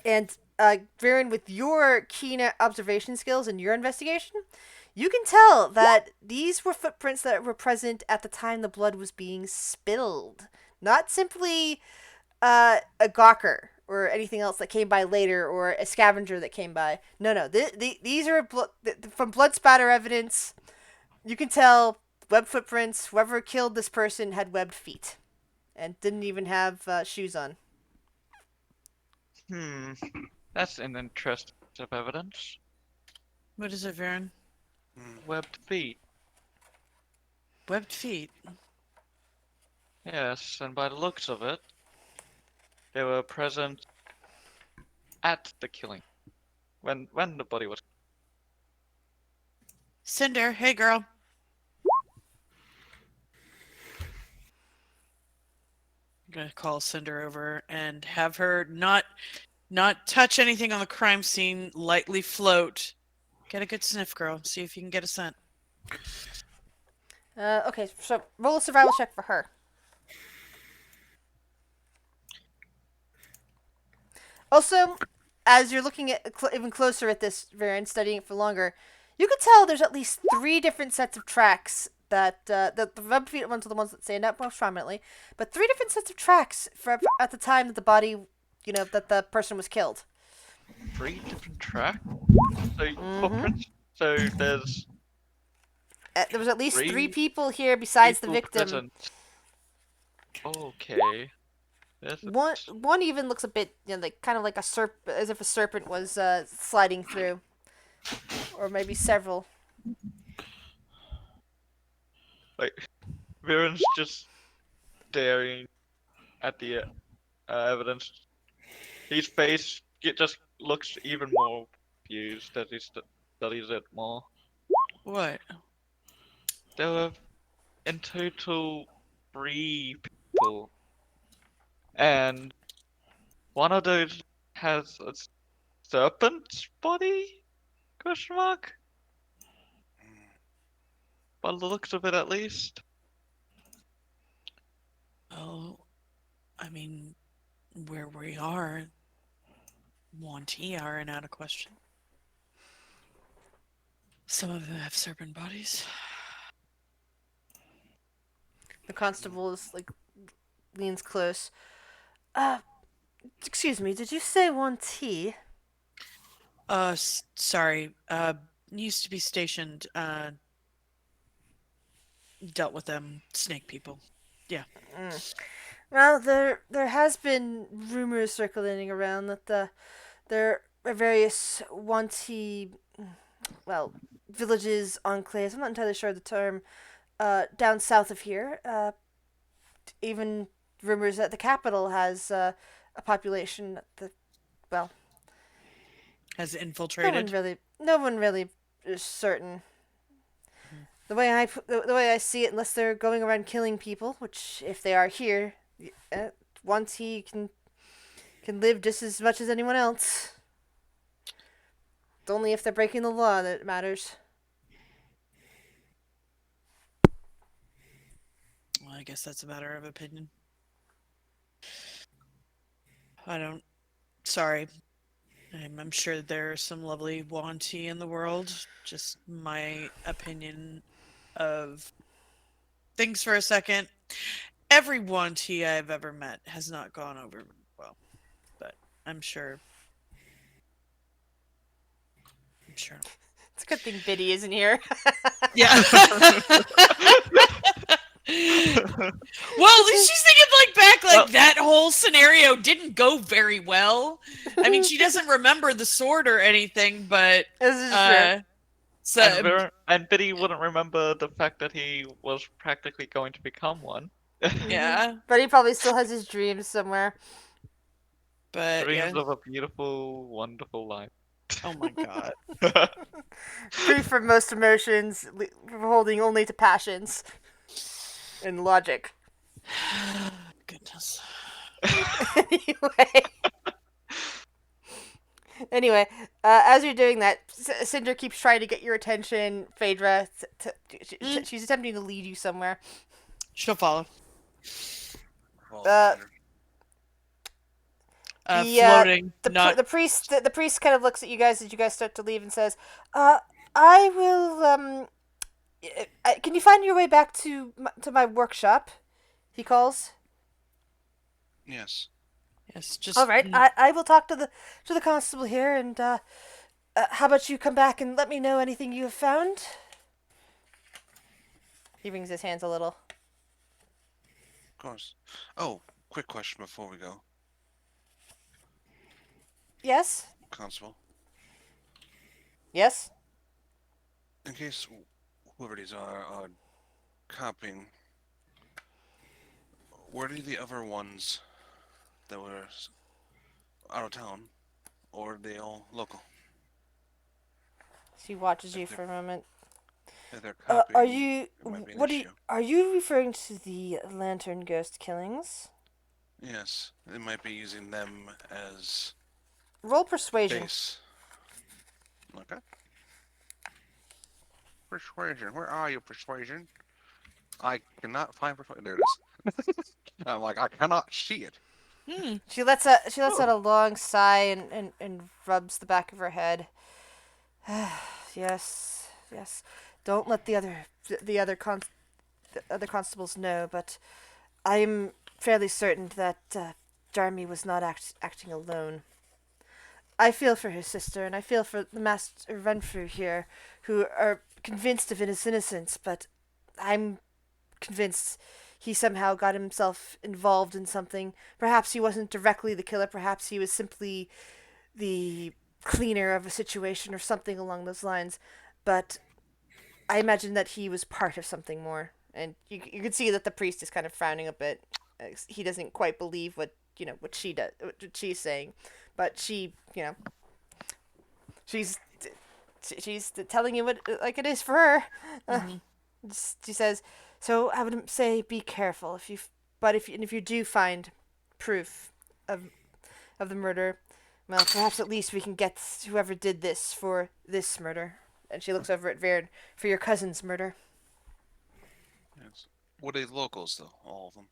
And Viren, with your keen observation skills and your investigation, You can tell that these were footprints that were present at the time the blood was being spilled. Not simply a gawker or anything else that came by later or a scavenger that came by. No. These are from blood spatter evidence. You can tell web footprints. Whoever killed this person had webbed feet and didn't even have shoes on. That's an interesting bit of evidence. What is it, Varen? Webbed feet. Webbed feet. Yes, and by the looks of it, they were present at the killing. When the body was. Cinder, hey girl. I'm gonna call Cinder over and have her not touch anything on the crime scene, lightly float. Get a good sniff, girl. See if you can get a scent. Okay, so roll a survival check for her. Also, as you're looking at even closer at this, Varen, studying it for longer, you can tell there's at least 3 different sets of tracks that the web feet ones are the ones that stand out most prominently, but 3 different sets of tracks for at the time that the body, that the person was killed. 3 different tracks? So, footprints? So, there's There was at least 3 3 people here besides the people victim. present. Okay. One even looks a bit, like kind of like as if a serpent was sliding through, or maybe several. Like, Viren's just staring at the evidence. His face just looks even more confused as he studies it more. What? There were in total 3 people, and one of those has a serpent's body? Question mark? By the looks of it, at least. Oh, I mean, where we are, Wanty aren't out of question. Some of them have serpent bodies. The constable is leans close. Excuse me, did you say 1T? Sorry. Used to be stationed, dealt with them snake people. Yeah. Well, there has been rumors circulating around that there are various 1T, villages, enclaves. I'm not entirely sure of the term. Down south of here. Even rumors that the capital has a population Has infiltrated. no one really is certain. The way I see it, unless they're going around killing people, which if they are here, once he can live just as much as anyone else. It's only if they're breaking the law that it matters. Well, I guess that's a matter of opinion. Sorry. I'm sure there are some lovely Wanty in the world. Just my opinion of things for a second. Every Wanty I've ever met has not gone over well. But I'm sure. It's a good thing Biddy isn't here. Yeah. Well, at least she's thinking back that whole scenario didn't go very well. I mean, she doesn't remember the sword or anything, but This is true. so And Biddy wouldn't remember the fact that he was practically going to become one. yeah. But he probably still has his dreams somewhere. But Dreams yeah. of a beautiful, wonderful life. Oh my god. Free from most emotions, holding only to passions and logic. Goodness. Anyway, as you're doing that, Cinder keeps trying to get your attention. Phaedra, she's attempting to lead you somewhere. She'll follow. The Floating. the priest kind of looks at you guys as you guys start to leave and says, I will. Can you find your way back to my workshop? He calls. Yes. Yes, just All right. I will talk to the constable here, and how about you come back and let me know anything you have found? He wrings his hands a little. Of course. Oh, quick question before we go, Yes. Constable. Yes. In case whoever these are copying, were they the other ones that were out of town, or are they all local? She watches you If they're, for a moment. if they're Are copying, you? it might be an What are you? issue. Are you referring to the lantern ghost killings? Yes, it might be using them as Roll persuasion. base. Okay. Persuasion. Where are you, persuasion? I cannot find persuasion. There it is. I'm like, I cannot see it. She lets out a long sigh and rubs the back of her head. Yes, yes. Don't let the other constables know, but I'm fairly certain that Jarmy was not acting alone. I feel for his sister, and I feel for the Master Renfrew here, who are convinced of his innocence, but I'm convinced he somehow got himself involved in something. Perhaps he wasn't directly the killer, perhaps he was simply the cleaner of a situation or something along those lines. But I imagine that he was part of something more. And you can see that the priest is kind of frowning a bit. He doesn't quite believe what she does, what she's saying, but she's she's telling you what like it is for her. She says, "So I would say be careful if you do find proof of the murder, well, perhaps at least we can get whoever did this for this murder." And she looks over at Vern for your cousin's murder. Yes. Were they locals, though? All of them?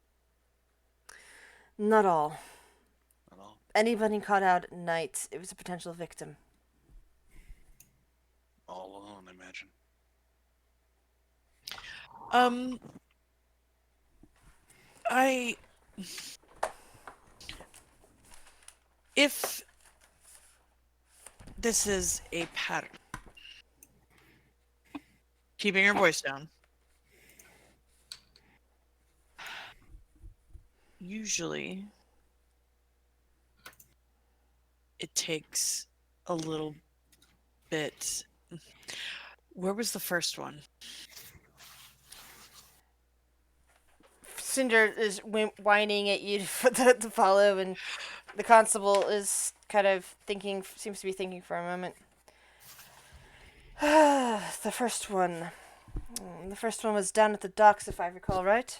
Not all. At all? Anybody caught out at night, it was a potential victim. All alone, I imagine. I if this is a pattern, keeping your voice down. Usually, it takes a little bit. Where was the first one? Cinder is whining at you to follow, and the constable is kind of seems to be thinking for a moment. The first one. The first one was down at the docks, if I recall right.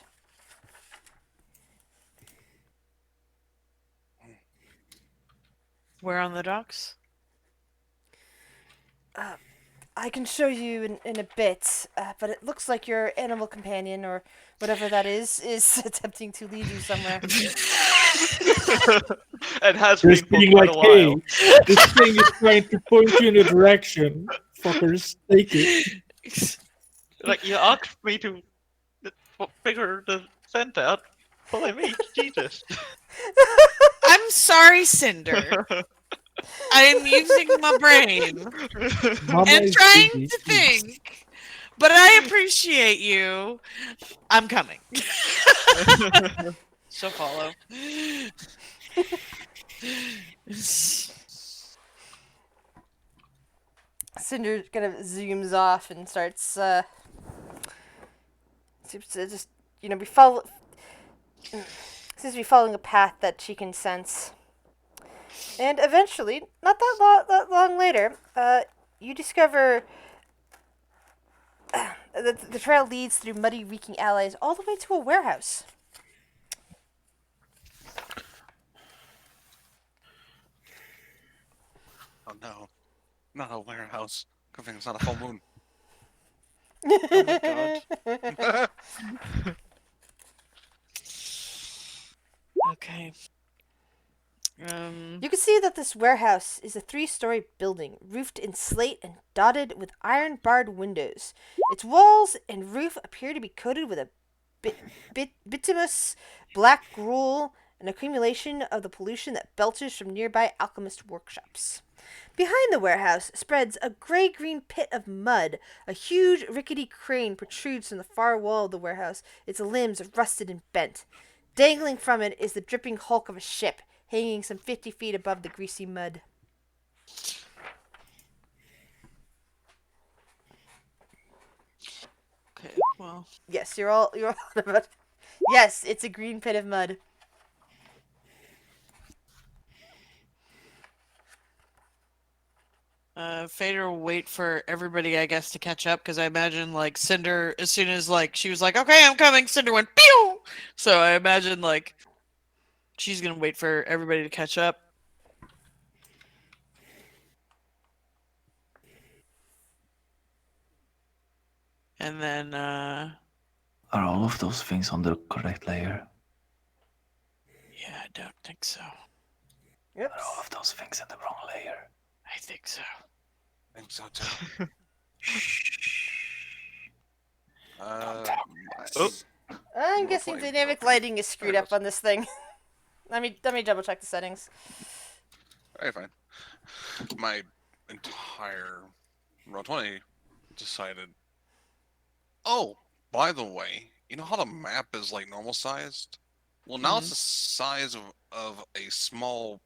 Where on the docks? I can show you in a bit, but it looks like your animal companion, or whatever that is attempting to lead you somewhere. It has Just been for being quite like, a hey, while. this thing is trying to point you in a direction. Fuckers, take it. Like, you asked me to figure the scent out. Follow me, Jesus. I'm sorry, Cinder. I'm using my brain Mama and is trying busy. to think, but I appreciate you. I'm coming. So follow. Cinder kind of zooms off and starts seems to just be seems to be following a path that she can sense. And eventually, not that long later, you discover the trail leads through muddy, reeking alleys all the way to a warehouse. Oh no. Not a warehouse. Good thing it's not a full moon. Oh my god. Okay. You can see that this warehouse is a 3-story building, roofed in slate and dotted with iron-barred windows. Its walls and roof appear to be coated with a bituminous black gruel, an accumulation of the pollution that belches from nearby alchemist workshops. Behind the warehouse spreads a gray-green pit of mud. A huge, rickety crane protrudes from the far wall of the warehouse, its limbs rusted and bent. Dangling from it is the dripping hulk of a ship, hanging some 50 feet above the greasy mud. Okay, well, Yes, you're all about. Yes, it's a green pit of mud. Fader will wait for everybody, I guess, to catch up because I imagine like Cinder, as soon as like she was like, "Okay, I'm coming," Cinder went pew. So I imagine like she's gonna wait for everybody to catch up. And then Are all of those things on the correct layer? yeah, I don't think so. Are all of those things in the wrong layer? I think so. I think so too. Oops. I'm guessing dynamic lighting is screwed up on this thing. let me double check the settings. Alright, fine. My entire Roll20 decided. Oh, by the way, you know how the map is like normal sized? Well, now it's the size of a small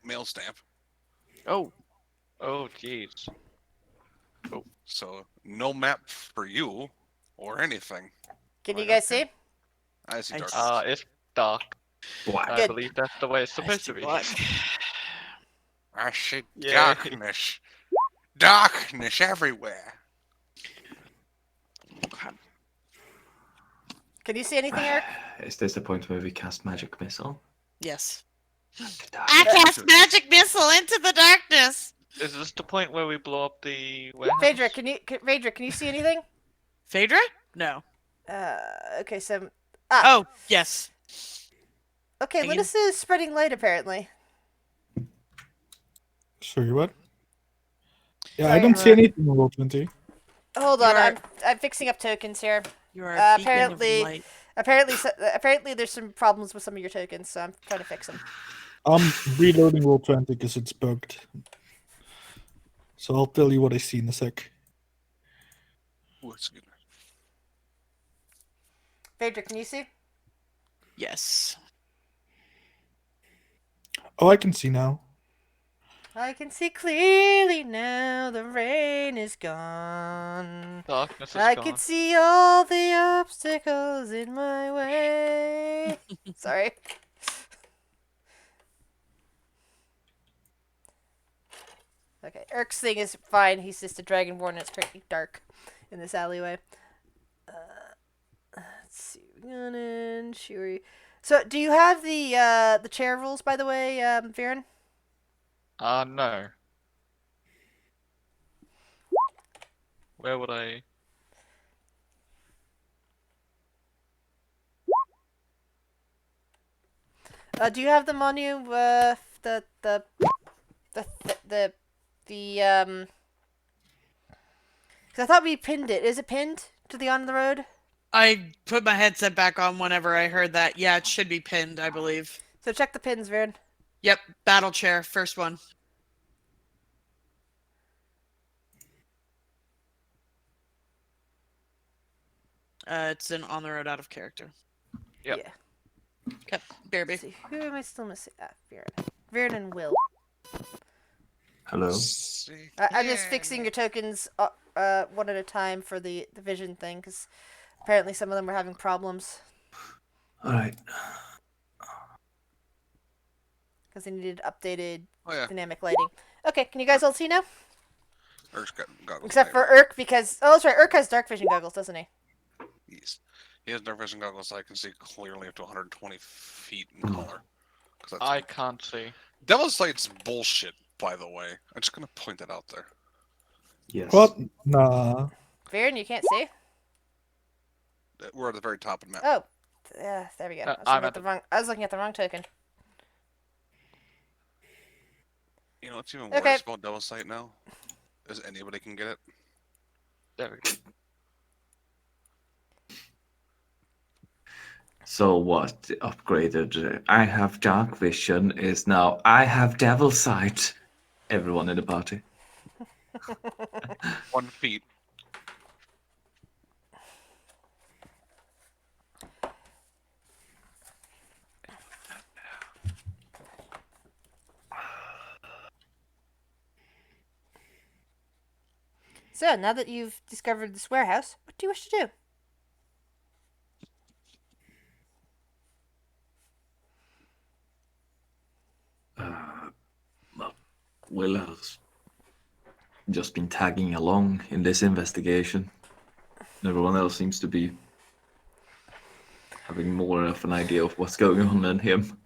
mail stamp. Oh, Oh, jeez. So no map for you or anything. Can you Right, guys okay. see? I see I dark. It's dark. Black. I Good. believe that's the way it's I supposed see to be. black. I see Yay. darkness. Darkness everywhere. Can you see anything, Eric? Is this the point where we cast magic missile? Yes. I cast magic missile into the darkness. Is this the point where we blow up the warehouse? Phaedra, can you see anything? Phaedra? No. Okay, so Oh, yes. okay, hang in. Linus is spreading light apparently. Sorry, what? Yeah, I Sorry, don't see anything on Roll20. Hold You on, are- I'm fixing up tokens here. You are a beacon apparently- of light. Apparently there's some problems with some of your tokens, so I'm trying to fix them. I'm reloading Roll20 because it's bugged. So I'll tell you what I see in a sec. Ooh, excuse me. Phaedra, can you see? Yes. Oh, I can see now. I can see clearly now. The rain is gone. Darkness is I gone. can see all the obstacles in my way. Sorry. Okay, Erk's thing is fine. He's just a dragonborn and it's pretty dark in this alleyway. Let's see. Gunnin, Shuri. So, do you have the chair rules, by the way, Viren? No. Where would I? Do you have them on you? Because I thought we pinned it. Is it pinned to the on the road? I put my headset back on whenever I heard that. Yeah, it should be pinned, I believe. So check the pins, Viren. Yep, battle chair, first one. It's an on the road out of character. Yep. Yeah. Okay, Bearby. Let's see. Who am I still missing? Viren. Viren and Will. Hello? See? I'm just fixing your tokens one at a time for the vision thing, because apparently some of them were having problems. Alright. Because they needed updated Oh yeah. dynamic lighting. Okay, can you guys all see now? Erk's got goggles. Except for Erk, because... Oh, that's right, Erk has dark vision goggles, doesn't he? Yes. He has dark vision goggles, so I can see clearly up to 120 feet in color. 'Cause that's I can't see. Devil's Sight's bullshit, by the way. I'm just gonna point that out there. Yes. What? Nah. Viren, you can't see? We're at the very top of the map. Oh, yeah, there we go. I'm I was looking at the wrong token. You know what's even Okay. worse about Devil's Sight now? Is anybody can get it. There we go. So what? Upgraded. I have dark vision is now I have devil sight. Everyone in the party. 1 feet. So, now that you've discovered this warehouse, what do you wish to do? Will has just been tagging along in this investigation. Everyone else seems to be having more of an idea of what's going on than him.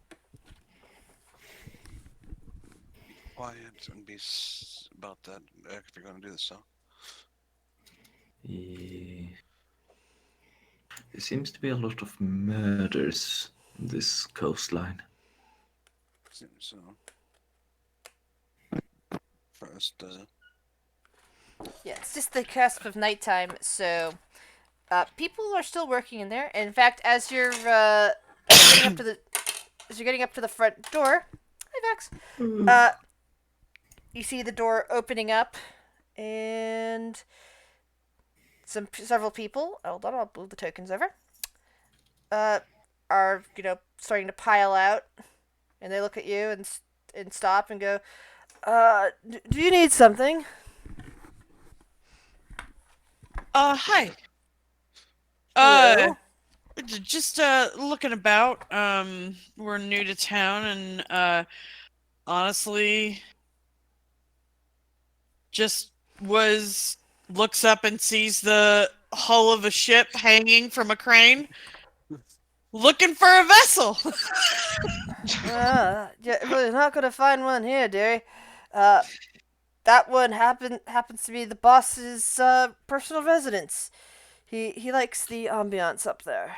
Quiet and be about that if you're going to do this. So There seems to be a lot of murders on this coastline. seems so. First, Yeah, it's just the cusp of nighttime, so people are still working in there. And in fact, as you're getting up to the front door, hi Vax, you see the door opening up, and several people. Hold on, I'll move the tokens over. Are starting to pile out, and they look at you and stop and go, do you need something? Hi. Hello? Just looking about. We're new to town, and honestly, just looks up and sees the hull of a ship hanging from a crane, looking for a vessel. Yeah, well, you're not gonna find one here, dearie. That one happens to be the boss's personal residence. He likes the ambiance up there.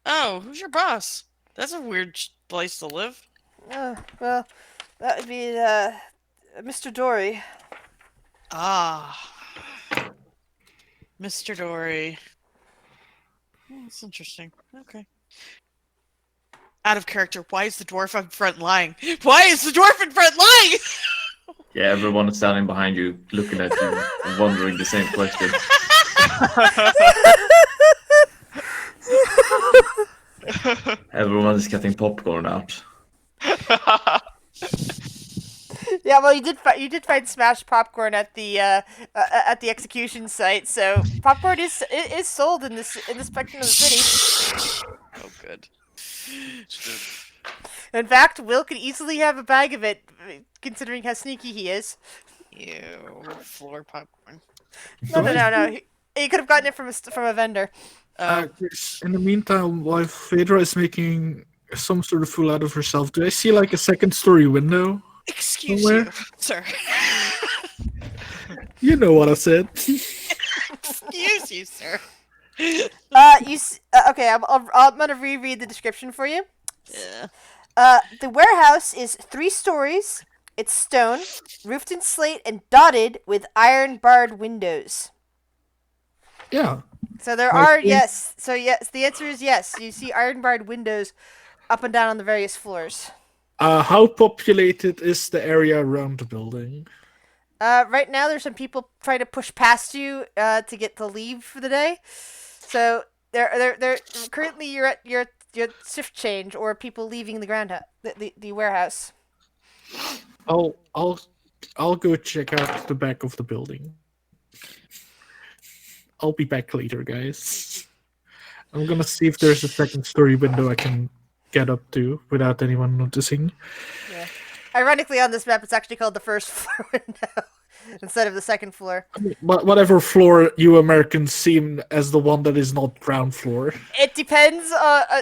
Oh, who's your boss? That's a weird place to live. Well, that would be Mr. Dory. Ah, Mr. Dory. That's interesting. Okay. Out of character. Why is the dwarf up front lying? Why is the dwarf in front lying? Yeah, everyone is standing behind you, looking at you, and wondering the same question. Everyone is getting popcorn out. Yeah, well, you did find smashed popcorn at the execution site, so popcorn is sold in this section of the city. Oh, good. In fact, Will could easily have a bag of it, considering how sneaky he is. Ew. Floor popcorn. No. He could have gotten it from a vendor. Chris, in the meantime, while Phaedra is making some sort of fool out of herself, do I see like a second-story window? Excuse somewhere? you, sir. You know what I said. Excuse you, sir. Okay, I'm gonna reread the description for you. Yeah. The warehouse is 3 stories. It's stone, roofed in slate, and dotted with iron barred windows. Yeah. So there I are think- yes. So yes, the answer is yes. You see iron barred windows up and down on the various floors. How populated is the area around the building? Right now there's some people trying to push past you to get to leave for the day. So they're currently you're at your shift change or people leaving the the warehouse. I'll go check out the back of the building. I'll be back later, guys. I'm gonna see if there's a second-story window I can get up to without anyone noticing. Yeah. Ironically, on this map, it's actually called the first floor window instead of the second floor. But whatever floor you Americans seem as the one that is not ground floor. It depends.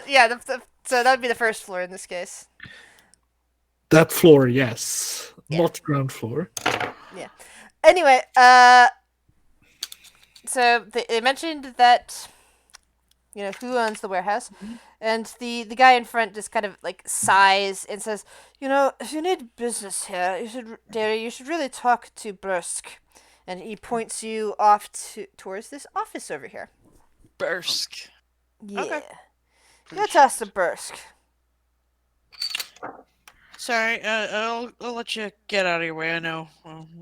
Yeah. So that would be the first floor in this case. That floor, yes, Yeah. not ground floor. Yeah. Anyway, so they mentioned that who owns the warehouse, And the guy in front just kind of like sighs and says, "You know, if you need business here, you should really talk to Bursk." And he points you off towards this office over here. Bursk. Yeah. Okay. Go toss to Bursk. Sorry, I'll let you get out of your way. I know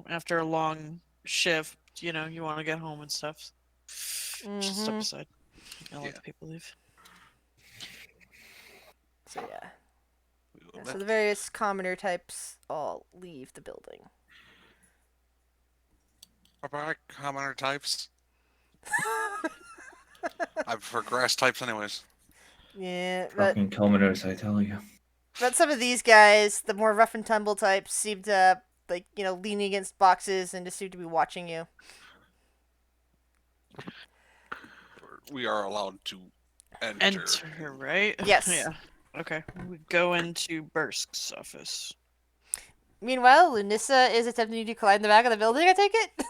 after a long shift, you know, you want to get home and stuff. Just step aside. I'll let the people leave. So yeah. We go Yeah, back. so the various commoner types all leave the building. Bye-bye, commoner types. I prefer grass types anyways. Yeah, but Fucking commoners, I tell you. some of these guys, the more rough and tumble types, seem to like leaning against boxes and just seem to be watching you. We are allowed to enter. Enter, right? Yes. Yeah. Okay. We go into Bursk's office. Meanwhile, Lunissa is attempting to climb the back of the building. I take it.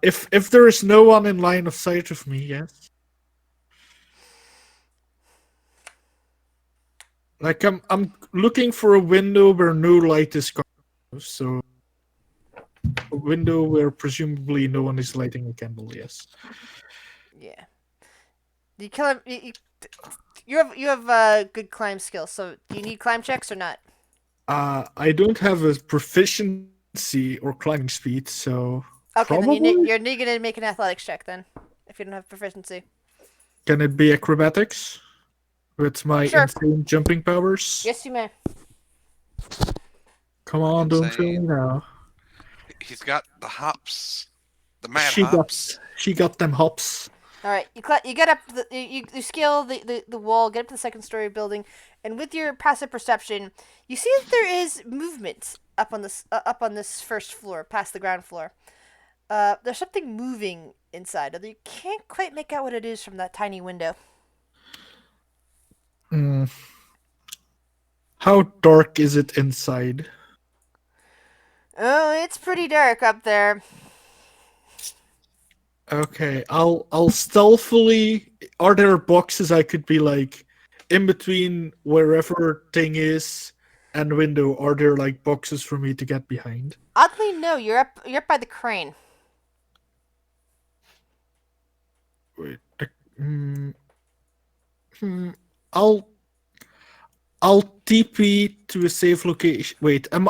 If there is no one in line of sight of me, yes. Like I'm looking for a window where no light is coming, so a window where presumably no one is lighting a candle. Yes. Yeah. You kill him. You have good climb skills. So do you need climb checks or not? I don't have a proficiency or climbing speed, so Okay, probably. then you're gonna make an athletics check then, if you don't have proficiency. Can it be acrobatics with my Sure. insane jumping powers? Yes, you may. Come on, don't kill me Insane. now. He's got the hops. The mad She hops. got them hops. All right, you get up you scale the wall, get up to the second story building, and with your passive perception, you see that there is movement up on this first floor, past the ground floor. There's something moving inside, although you can't quite make out what it is from that tiny window. How dark is it inside? Oh, it's pretty dark up there. Okay, I'll stealthily. Are there boxes I could be like in between wherever thing is and window? Are there like boxes for me to get behind? Oddly, no. You're up by the crane. Wait. I'll TP to a safe location. Wait, am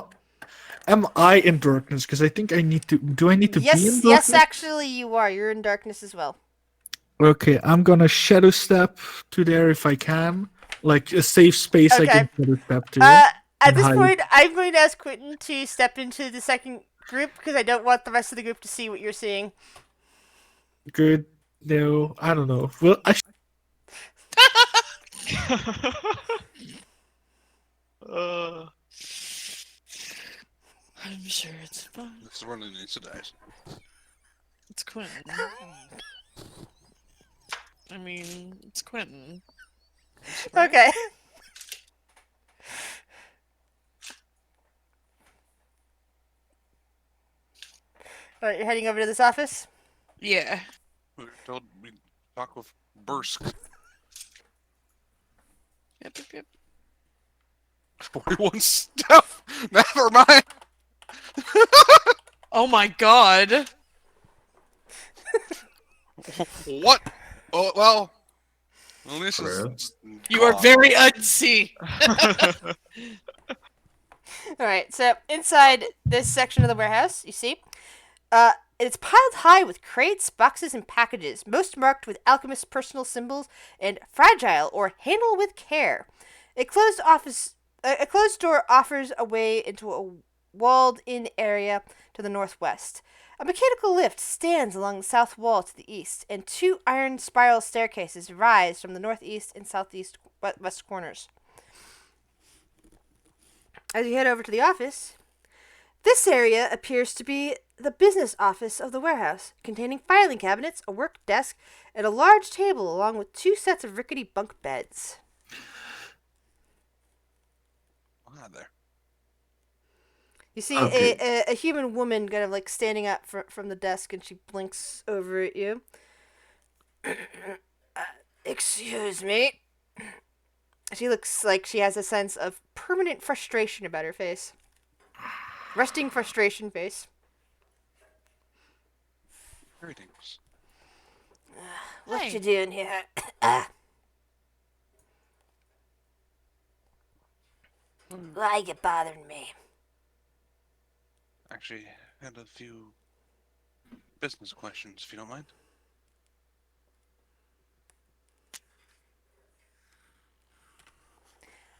I in darkness? Because I think I need to. Do I need to be in darkness? Yes, actually, you are. You're in darkness as well. Okay, I'm gonna shadow step to there if I can, like a safe space I Okay. can shadow step to. At and this hide. point, I'm going to ask Quentin to step into the second group because I don't want the rest of the group to see what you're seeing. Good. No, I don't know. Well, I'm sure it's fine. This is when it needs to die. It's Quentin. I mean, it's Quentin. Okay. Alright, you're heading over to this office? Yeah. We were told we talk with Bursk. Yep. 41 stuff. Never mind. Oh my god. What? Oh well. Well, this is. You are very unseen. Alright, so inside this section of the warehouse, you see, it's piled high with crates, boxes, and packages, most marked with alchemist's personal symbols and fragile or handle with care. A closed door offers a way into a walled-in area to the northwest. A mechanical lift stands along the south wall to the east, and two iron spiral staircases rise from the northeast and southeast west corners. As you head over to the office, this area appears to be the business office of the warehouse, containing filing cabinets, a work desk, and a large table along with two sets of rickety bunk beds. Ah, there. You see Okay. a human woman kind of like standing up from the desk, and she blinks over at you. Excuse me. She looks like she has a sense of permanent frustration about her face. Resting frustration face. Greetings. What Hey. you doing here? Why you bothering me? Actually, had a few business questions, if you don't mind.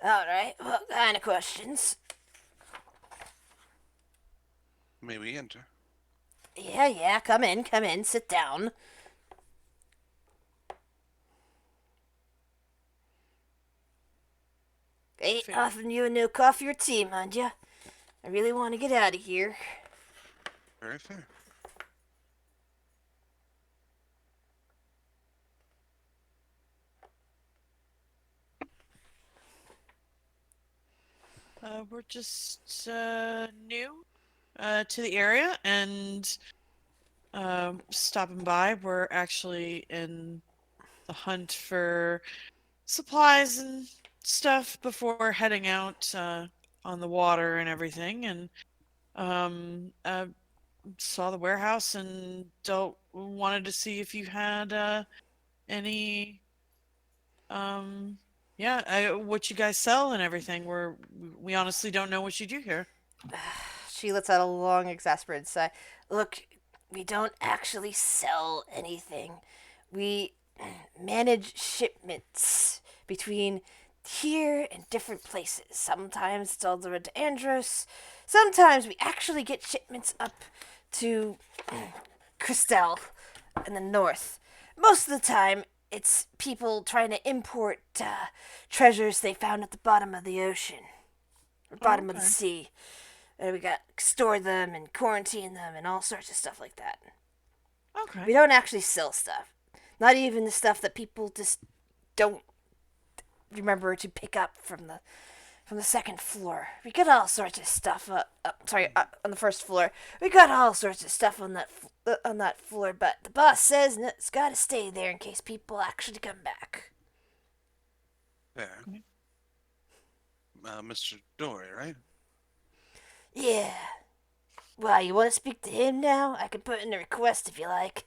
All right. What kind of questions? May we enter? Yeah. Come in. Sit down. Ain't Fair. offering you a no coffee or tea, mind ya. I really want to get out of here. Very fair. We're just new to the area and stopping by. We're actually in the hunt for supplies and stuff before heading out on the water and everything. And saw the warehouse and don't wanted to see if you had any yeah, what you guys sell and everything. We honestly don't know what you do here. She lets out a long, exasperated sigh. Look, we don't actually sell anything. We manage shipments between here and different places. Sometimes it's all the way to Andros. Sometimes we actually get shipments up to Christelle in the north. Most of the time, it's people trying to import treasures they found at the bottom of the ocean, or bottom of the Okay. sea. And we got store them and quarantine them and all sorts of stuff like that. We Okay. don't actually sell stuff. Not even the stuff that people just don't remember to pick up from the second floor. We got all sorts of stuff on the first floor. We got all sorts of stuff on that floor, but the boss says it's got to stay there in case people actually come back. Fair. Mr. Dory, right? Yeah. Why, you want to speak to him now? I can put in a request if you like.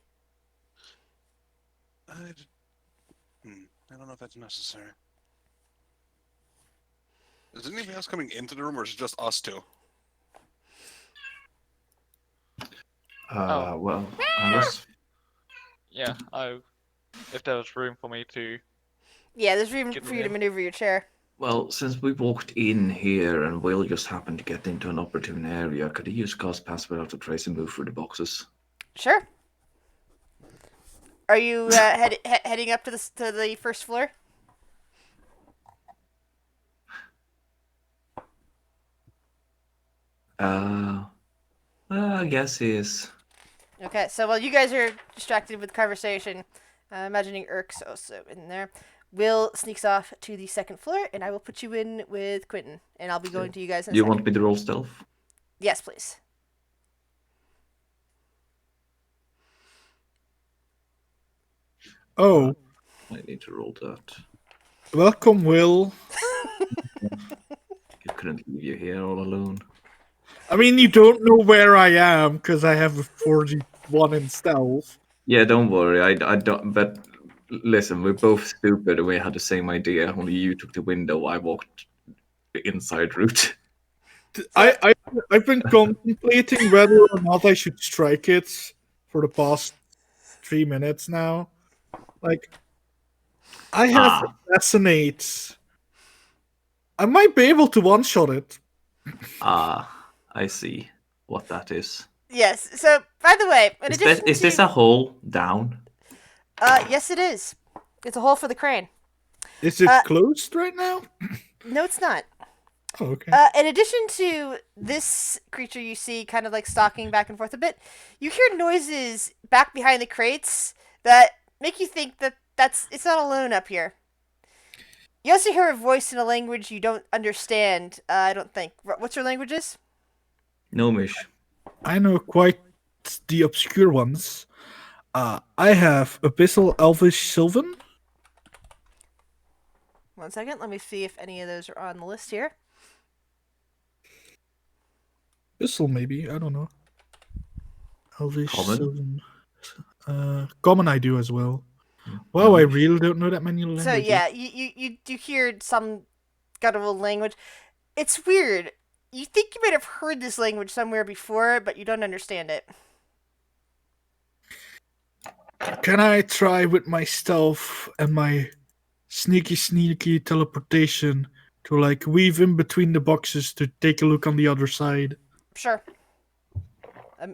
I don't know if that's necessary. Is anybody else coming into the room, or is it just us two? Oh. Well, unless Yeah, if there was room for me to. Yeah, there's room Get for you to in. maneuver your chair. well, since we walked in here and Will just happened to get into an opportune area, could he use cast pass without a trace and move through the boxes? Sure. Are you heading up to the first floor? I guess he is. Okay, so while you guys are distracted with conversation, imagining Irk's also in there, Will sneaks off to the second floor, and I will put you in with Quentin, and I'll be going to you guys in a You second. want me to roll stealth? Yes, please. Oh, I need to roll that. welcome, Will. I couldn't leave you here all alone. I mean, you don't know where I am because I have a 41 in stealth. Yeah, don't worry. I don't. But listen, we're both stupid and we had the same idea. Only you took the window. I walked the inside route. I've been contemplating whether or not I should strike it for the past 3 minutes now. Like, I have assassinate. I might be able to one-shot it. I see what that is. Yes. So, by the way, in addition Is this to a hole down? yes, it is. It's a hole for the crane. Is it closed right now? No, it's not. Oh, okay. In addition to this creature you see kind of like stalking back and forth a bit, you hear noises back behind the crates that make you think that it's not alone up here. You also hear a voice in a language you don't understand, I don't think. What's your languages? Gnomish. I know quite the obscure ones. I have Abyssal, Elvish, Sylvan. 1 second. Let me see if any of those are on the list here. Pistol, maybe. I don't know. Elvish, Common? Sylvan. Common I do as well. Wow, I really don't know that many languages. So yeah, you hear some guttural language. It's weird. You think you might have heard this language somewhere before, but you don't understand it. Can I try with my stealth and my sneaky teleportation to like weave in between the boxes to take a look on the other side? Sure.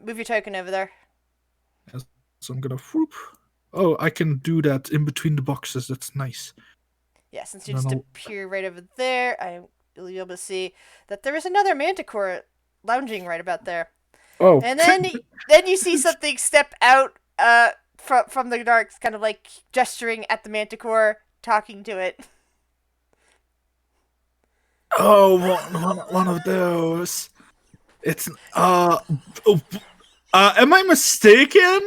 Move your token over there. So I'm gonna whoop. Oh, I can do that in between the boxes. That's nice. Yeah, since you No, just no. appear right over there, you'll be able to see that there is another manticore lounging right about there. Oh, And then you see something step out from the dark, kind of like gesturing at the manticore, talking to it. oh, one of those. It's am I mistaken,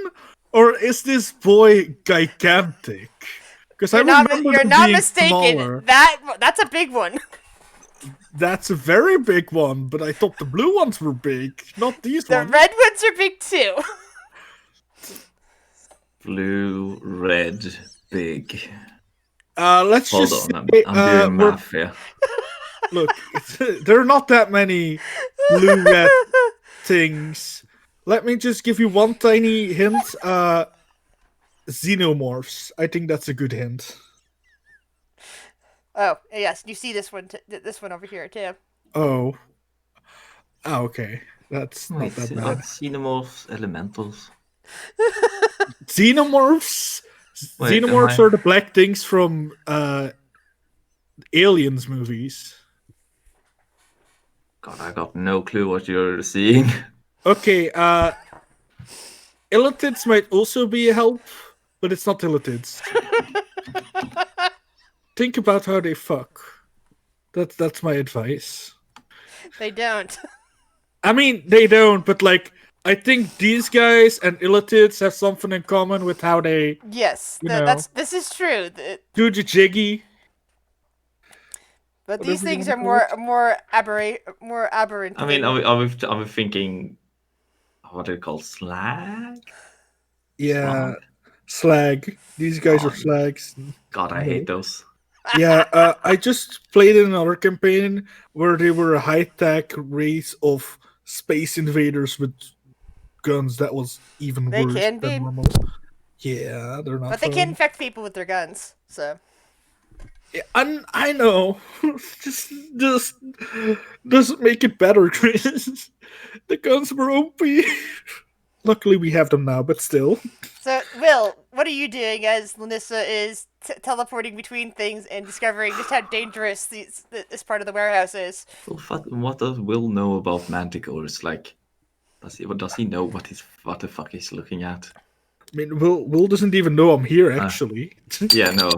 or is this boy gigantic? Because I remember You're them not being mistaken. smaller. That's a big one. That's a very big one, but I thought the blue ones were big, not these The ones. red ones are big too. Blue, red, big. Let's Hold just on, say, I'm doing we're- math here. Look, there are not that many blue red things. Let me just give you one tiny hint. Xenomorphs. I think that's a good hint. Oh yes, you see this one. This one over here too. Oh. Ah, okay. That's not Wait, that bad. xenomorphs, elementals. Xenomorphs? Wait, Xenomorphs are the black things from Aliens movies. God, I got no clue what you're seeing. Okay, Illitids might also be a help, but it's not Illitids. Think about how they fuck. That's my advice. They don't. I mean, they don't, but like, I think these guys and Illitids have something in common with how they Yes, You know. this is true. do the jiggy. But Whatever these you things wanna are call more aberrant. I mean, than- I was thinking, what are they called? Slag? Yeah, slag. These guys are God. slags. God, I hate those. Yeah, I just played in another campaign where they were a high-tech race of space invaders with guns that was even They worse can than be. normal. Yeah, they're not but they fun. can infect people with their guns. So Yeah, I know. just doesn't make it better, Chris. The guns were OP. Luckily, we have them now, but still. So, Will, what are you doing as Lanissa is teleporting between things and discovering just how dangerous this part of the warehouse is? Well, what does Will know about manticores? Like, does he know what the fuck he's looking at? I mean, Will doesn't even know I'm here, actually. Yeah, no.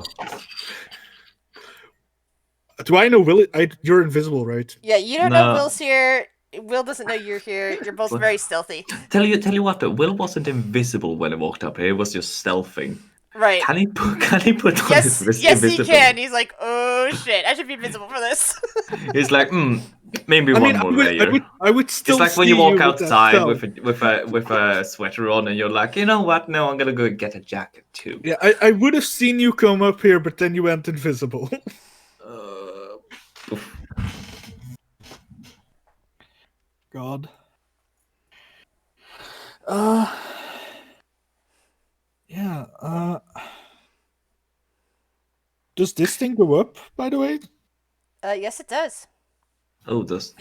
Do I know Will? You're invisible, right? Yeah, you don't know No. Will's here. Will doesn't know you're here. You're both What? very stealthy. Tell you what, though, Will wasn't invisible when he walked up here. He was just stealthing. Right. Can he put on Yes, his yes, he invisible? can. He's like, oh shit, I should be invisible for this. He's like, maybe I one mean, more layer. I would still. It's like when see you walk with that outside spell. with a sweater on, and you're like, you know what? No, I'm gonna go get a jacket too. Yeah, I would have seen you come up here, but then you went invisible. Oof. God. Yeah. Does this thing go up? By the way. Yes, it does. Oh, does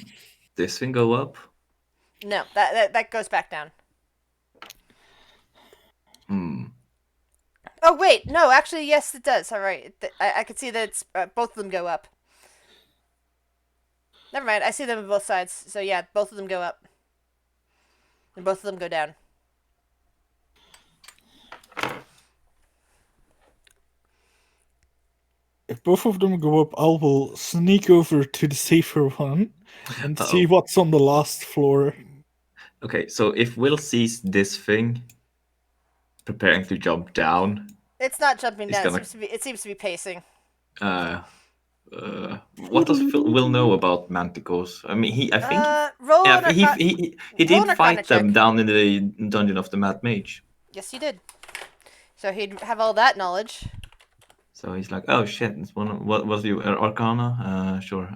this thing go up? No, that goes back down. Hmm. Oh wait, no, actually, yes, it does. All right, I can see that it's both of them go up. Never mind, I see them on both sides. So yeah, both of them go up, and both of them go down. If both of them go up, I will sneak over to the safer one and see what's on the last floor. Okay, so if Will sees this thing preparing to jump down, It's not jumping He's down. gonna- It seems to be pacing. What does Will know about manticores? I mean, I think roll yeah, an arcana. he Roll did an arcana fight them check. down in the dungeon of the Mad Mage. Yes, he did. So he'd have all that knowledge. So he's like, oh shit, it's what was your arcana? Sure.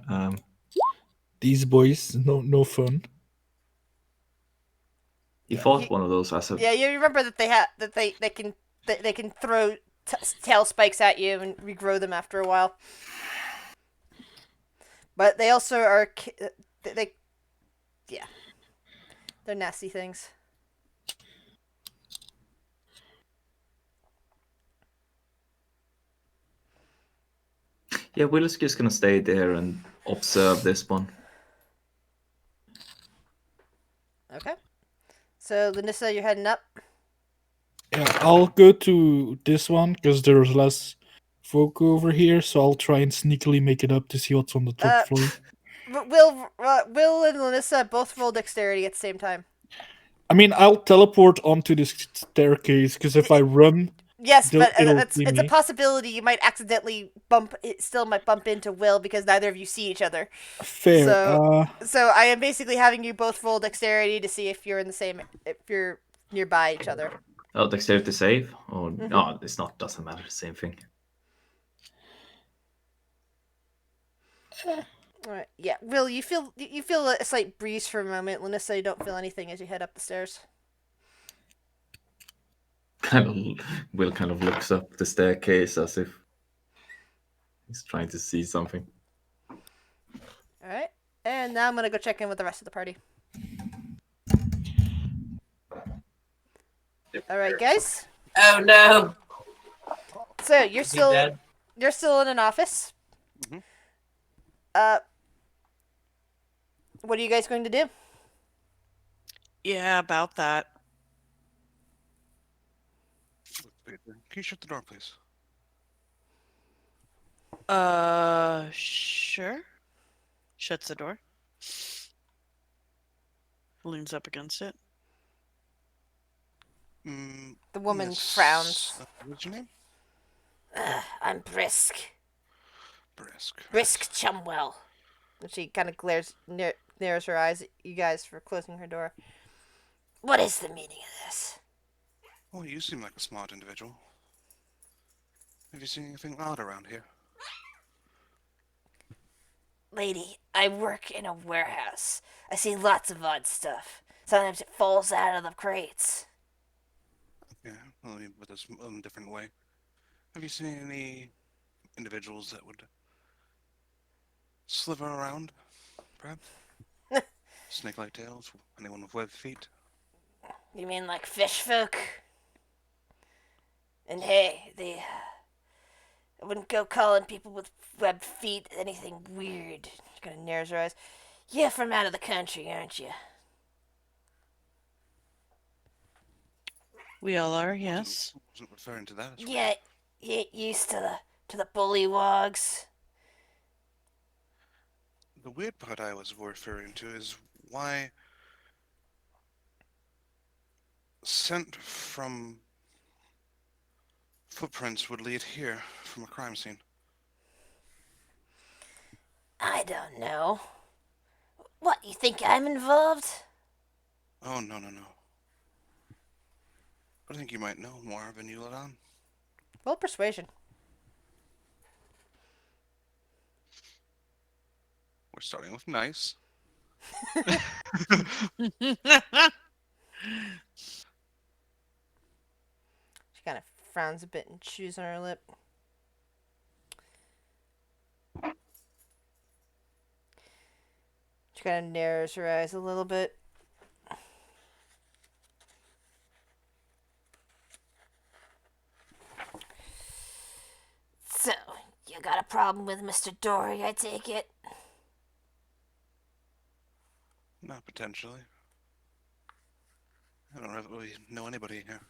These boys, no fun. He fought one of those as a Yeah, you remember that they can throw tail spikes at you and regrow them after a while. But they also are yeah, they're nasty things. Yeah, Will's just gonna stay there and observe this one. Okay. So, Lanissa, you're heading up. Yeah, I'll go to this one because there's less folk over here, so I'll try and sneakily make it up to see what's on the top floor. Will and Lanissa both roll dexterity at the same time. I mean, I'll teleport onto this staircase because if I run, Yes, but it'll it's see a me. possibility you might accidentally might bump into Will because neither of you see each other. Fair. So I am basically having you both roll dexterity to see if you're if you're nearby each other. Oh, dexterity save? Or no, it's not. Doesn't matter. Same thing. All right. Yeah. Will, you feel a slight breeze for a moment. Lanissa, you don't feel anything as you head up the stairs. Will kind of looks up the staircase as if he's trying to see something. All right. And now I'm gonna go check in with the rest of the party. All right, guys. Oh no! So you're Is he dead? still in an office. Mhm. What are you guys going to do? Yeah, about that. Can you shut the door, please? Sure. Shuts the door. Leans up against it. The woman Miss- frowns. What's your name? I'm Brisk. Brisk. Brisk Chumwell. And she kind of narrows her eyes at you guys for closing her door. What is the meaning of this? Well, you seem like a smart individual. Have you seen anything odd around here? Lady, I work in a warehouse. I see lots of odd stuff. Sometimes it falls out of the crates. Yeah, well, but it's in a different way. Have you seen any individuals that would sliver around, perhaps? Snake-like tails? Anyone with webbed feet? You mean like fish folk? And hey, I wouldn't go calling people with webbed feet anything weird. She kind of narrows her eyes. You're from out of the country, aren't you? We all are, yes. Wasn't referring to that as well. Yeah, you used to the bullywogs. The weird part I was referring to is why scent from footprints would lead here from a crime scene. I don't know. What, you think I'm involved? Oh, no. I think you might know more than you let on. Roll persuasion. We're starting with nice. She kind of frowns a bit and chews on her lip. She kind of narrows her eyes a little bit. So, you got a problem with Mr. Dory, I take it? Not potentially. I don't really know anybody here.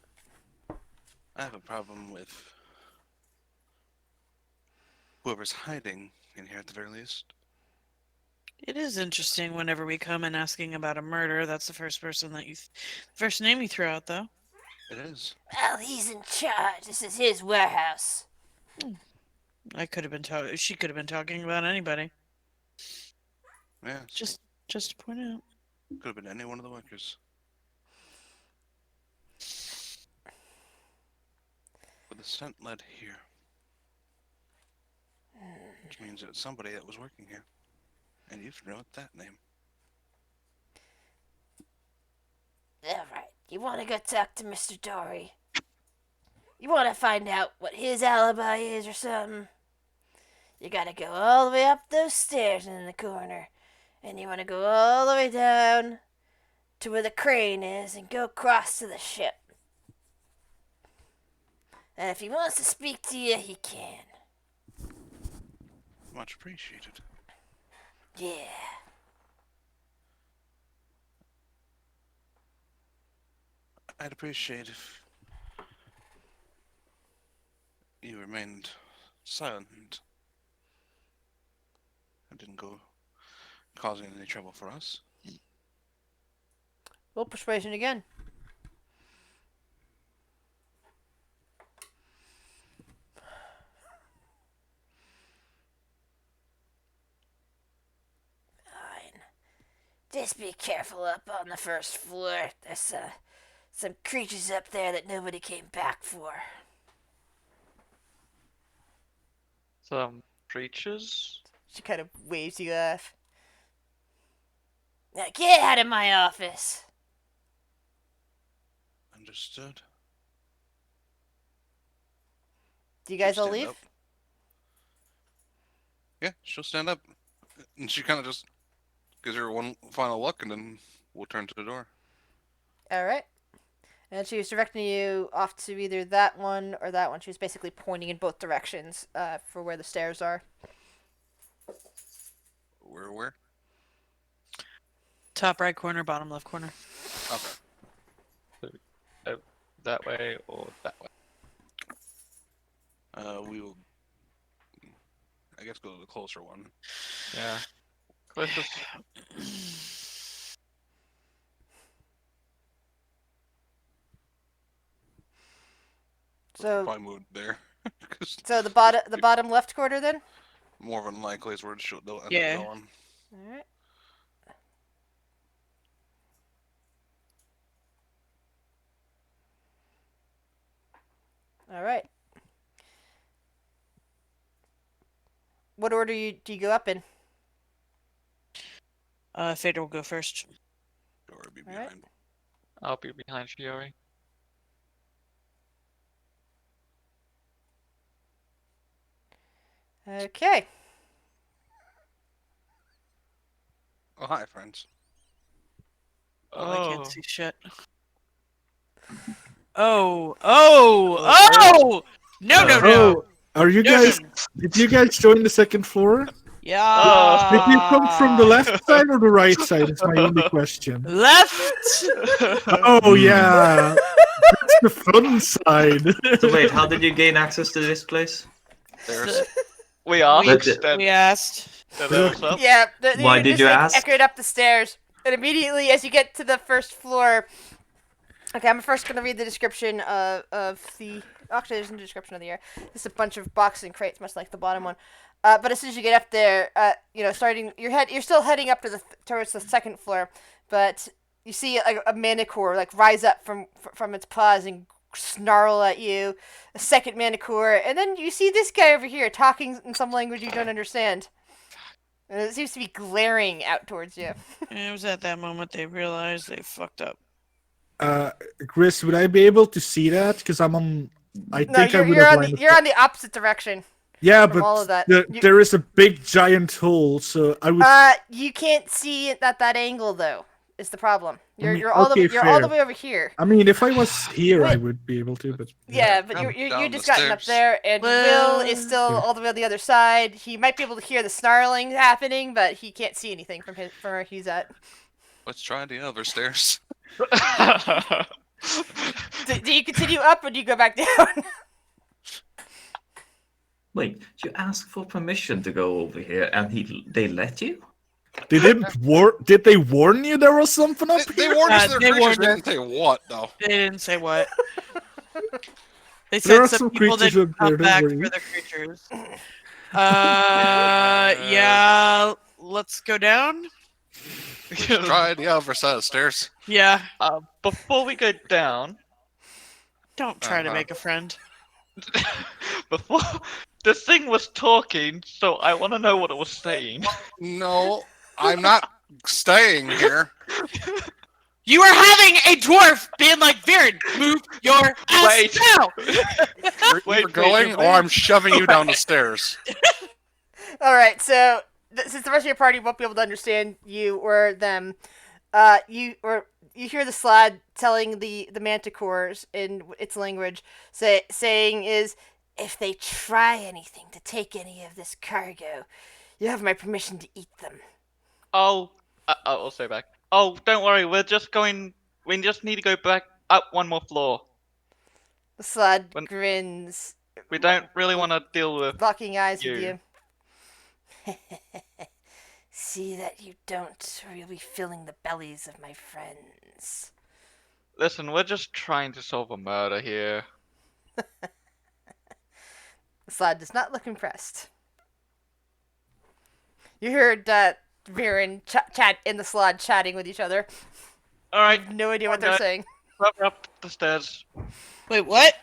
I have a problem with whoever's hiding in here at the very least. It is interesting whenever we come and asking about a murder. That's the first person that first name you throw out, though. It is. Well, he's in charge. This is his warehouse. I could have been talking. She could have been talking about anybody. Yeah, Just to point out. could have been any one of the workers. But the scent led here. Which means it's somebody that was working here. And you've known that name. Alright, you want to go talk to Mr. Dory? You want to find out what his alibi is or something? You gotta go all the way up those stairs in the corner. And you want to go all the way down to where the crane is and go across to the ship. And if he wants to speak to you, he can. Much appreciated. Yeah. I'd appreciate if you remained silent. And didn't go causing any trouble for us. Roll persuasion again. Fine. Just be careful up on the first floor. There's some creatures up there that nobody came back for. Some creatures. She kind of waves you off. Now get out of my office. Understood. Do you guys She'll all stand leave? up. Yeah, she'll stand up. And she kind of just gives her one final look, and then we'll turn to the door. Alright. And she was directing you off to either that one or that one. She was basically pointing in both directions for where the stairs are. Where? Top right corner, bottom left corner. Okay. That way or that way. We will, I guess, go to the closer one. Yeah. Closest. So, Probably moved there. 'Cause so the bottom left corner then? more than likely is where they'll end Yeah. up going. Alright. Alright. What order do you go up in? Fader will go first. Door will be Alright. behind. I'll be behind Shiori. Okay. Oh, hi, friends. Oh, I Oh. can't see shit. Oh! No! Oh, are you No, guys? no. Did you guys join the second floor? Yeah. Did you come from the left side or the right side? Is my only question. Left. Oh yeah, that's the fun side. So wait, how did you gain access to this place? There's We asked. But, Then We asked. then that was up. Yeah. Why did just, you like, ask? Echoed up the stairs, and immediately as you get to the first floor. Okay, I'm first going to read the description of the. Actually, there's no description of the area. It's a bunch of boxes and crates, much like the bottom one. But as soon as you get up there, starting you're still heading up to towards the second floor, but you see a manticore rise up from its paws and snarl at you. A second manticore, and then you see this guy over here talking in some language you don't understand, and it seems to be glaring out towards you. And it was at that moment they realized they fucked up. Chris, would I be able to see that? Because I'm on. I No, think I would you're have on lined you're on the opposite direction. Yeah, from all but of that. there is a big giant hole, so I would. You can't see it at that angle though. Is the problem? You're mean, you're all okay, the all the fair. way over here. I mean, if I was here, I Wait. would be able to. But Yeah, but Down- you down just the gotten up stairs. there, and Well- Will is still Yeah. all the way on the other side. He might be able to hear the snarling happening, but he can't see anything from where he's at. Let's try the other stairs. Do you continue up or do you go back down? Wait, you asked for permission to go over here, and they let you? they didn't Did they warn you there was something up They here? warned us there they creatures. warned They us. didn't say what though. They didn't say what. They There said are some some people creatures didn't up there, come don't back worry. for the creatures. Yeah, let's go down. We should try the other side of stairs. Yeah, Before we go down, don't try to Uh-huh. make a friend. before this thing was talking, so I want to know what it was saying. No, I'm not staying here. You are having a dwarf being like, Viren, move your ass Wait. now! You're Wait, either going wait, or I'm shoving you down the stairs. All right, so since the rest of your party won't be able to understand you or them, you hear the slide telling the manticores in its language, saying is, if they try anything to take any of this cargo, you have my permission to eat them. Oh, I'll say back. Oh, don't worry, we're just going. We just need to go back up one more floor. The slide When- grins, We don't really want to deal with. locking eyes with You. you. See that you don't, or you'll be filling the bellies of my friends. Listen, we're just trying to solve a murder here. The slide does not look impressed. You heard Viren chat in the slide chatting with each other. All I right, have no idea what they're Okay. saying. cover up the stairs. Wait, what?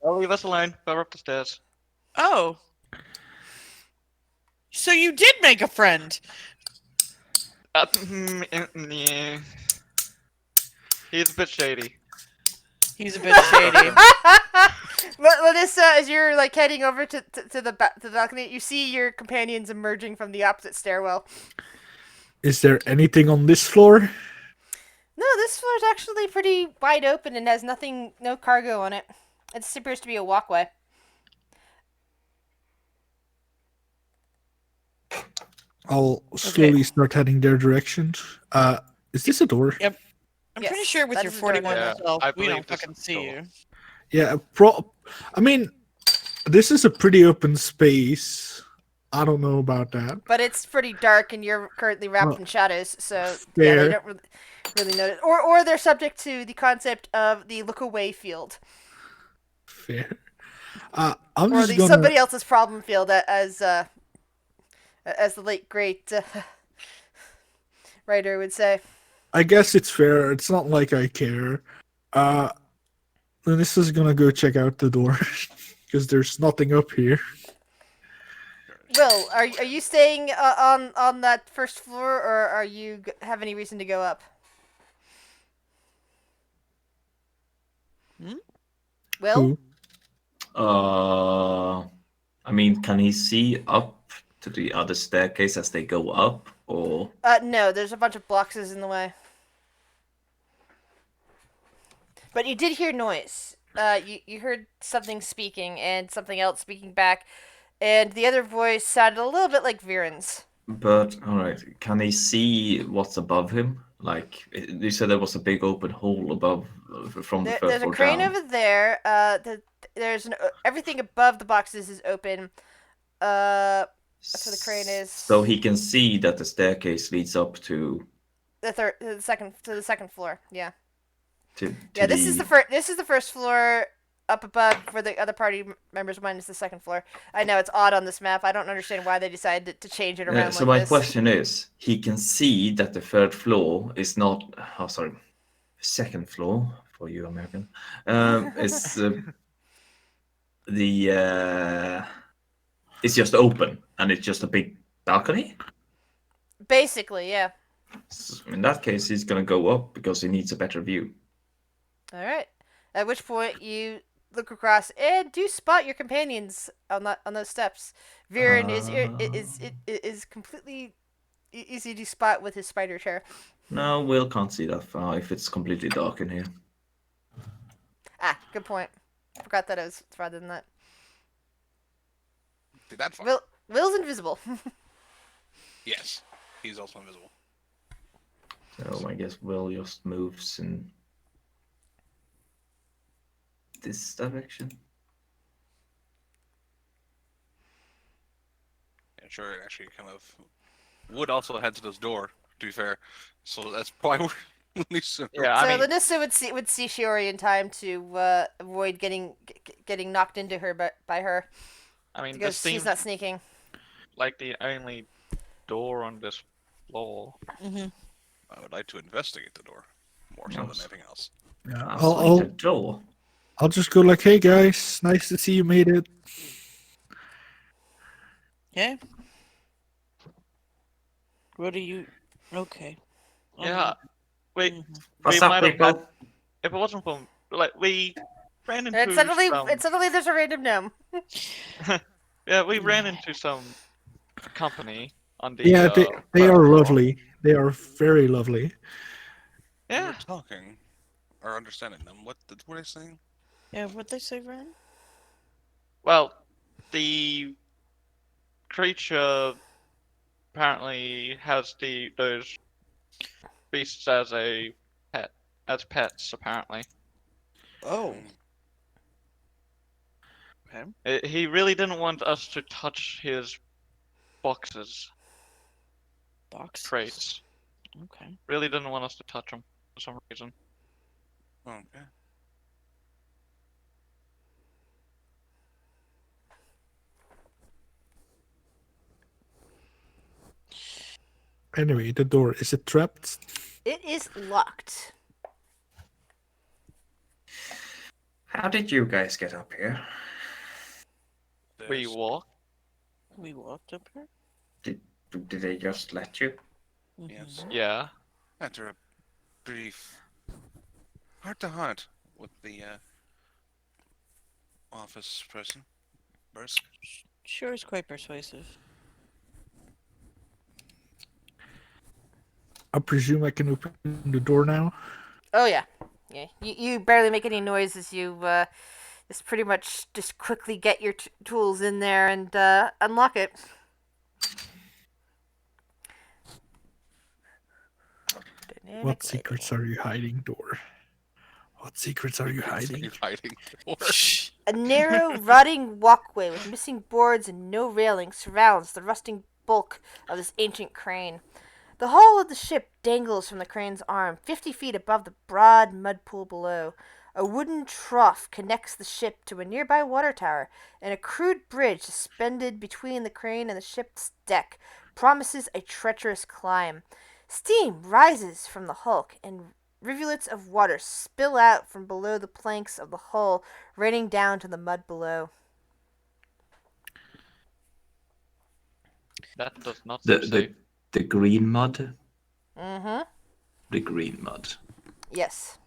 Don't leave us alone. Cover up the stairs. Oh. So you did make a friend. Yeah. He's a bit shady. He's a bit shady. Melissa, as you're like heading over to the balcony, you see your companions emerging from the opposite stairwell. Is there anything on this floor? No, this floor is actually pretty wide open and has no cargo on it. It appears to be a walkway. I'll slowly start heading their direction. Is this a door? Yep. I'm pretty Yes, sure with that your is the door. 41 Yeah, self, I we believe don't this fucking is see the you. Yeah, I mean, this is a pretty open space. I don't know about that. But it's pretty dark and you're currently wrapped Well, in shadows, so yeah, fair. they don't really notice. Or they're subject to the concept of the look away field. Fair. I'm Or just the gonna. somebody else's problem field, as the late great writer would say. I guess it's fair. It's not like I care. This is gonna go check out the door because there's nothing up here. Will, are you staying on that first floor, or are you have any reason to go up? Hmm? Will? Who? I mean, can he see up to the other staircase as they go up, or No, there's a bunch of boxes in the way. But you did hear noise. You heard something speaking and something else speaking back, and the other voice sounded a little bit like Viren's. but all right, can he see what's above him? Like you said, there was a big open hole above from the first There's a floor crane down. over there. There's everything above the boxes is open. That's where the crane is. So he can see that the staircase leads up to The second floor. Yeah. to Yeah, this is the first floor up above where the other party members went is the second floor. I know it's odd on this map. I don't understand why they decided to change it around So like my this. question is, he can see that the third floor is not. Oh, sorry, second floor for you American. Is it's just open and it's just a big balcony. Basically, yeah. So in that case, he's gonna go up because he needs a better view. All right. At which point you look across and do spot your companions on those steps. Viren is completely easy to spot with his spider chair. No, Will can't see that far if it's completely dark in here. Ah, good point. Forgot that it was farther than that. See, that's fine. Will's invisible. Yes, he's also invisible. So I guess Will just moves in this direction. Yeah, sure. It actually kind of would also head to this door. To be fair, so that's probably Lisa, Yeah, I So mean, Lanissa would see Shiori in time to avoid getting knocked into her by her this because she's seems not sneaking. like the only door on this floor. Mm-hmm. I would like to investigate the door more so than Yes. anything else. Yeah, I'll I'll, find the I'll door. I'll just go like, hey guys, nice to see you made it. Yeah. What are you? Okay. Yeah, we mhm. What's we up, might have got, people? if it wasn't for like we ran And into suddenly there's a random gnome. yeah, we ran into some company on the Yeah, they first are floor. lovely. They are very lovely. We were Yeah, talking or understanding them. What were they saying? Yeah. What they say, Ryan? well, the creature apparently has those beasts as a as pets apparently. Oh. Mm, Okay. He really didn't want us to touch his boxes, Box. crates. Okay. Really didn't want us to touch them for some reason. okay. Anyway, the door, is it trapped? It is locked. How did you guys get up here? We There's- walk. We walked up here. Did they just let you? Yes. Mhm. Yeah. After a brief heart-to-heart with the office person. Sure is quite persuasive. I presume I can open the door now. Oh yeah, yeah. You barely make any noise as you just pretty much just quickly get your tools in there and unlock it. Dynamic What secrets lighting. are you hiding, door? What secrets are you hiding? You're hiding the door. A narrow, rotting walkway with missing boards and no railing surrounds the rusting bulk of this ancient crane. The hull of the ship dangles from the crane's arm, 50 feet above the broad mud pool below. A wooden trough connects the ship to a nearby water tower, and a crude bridge suspended between the crane and the ship's deck promises a treacherous climb. Steam rises from the hulk, and rivulets of water spill out from below the planks of the hull, raining down to the mud below. That does not The seem safe. the green mud. Mm-hmm. The green mud. Yes.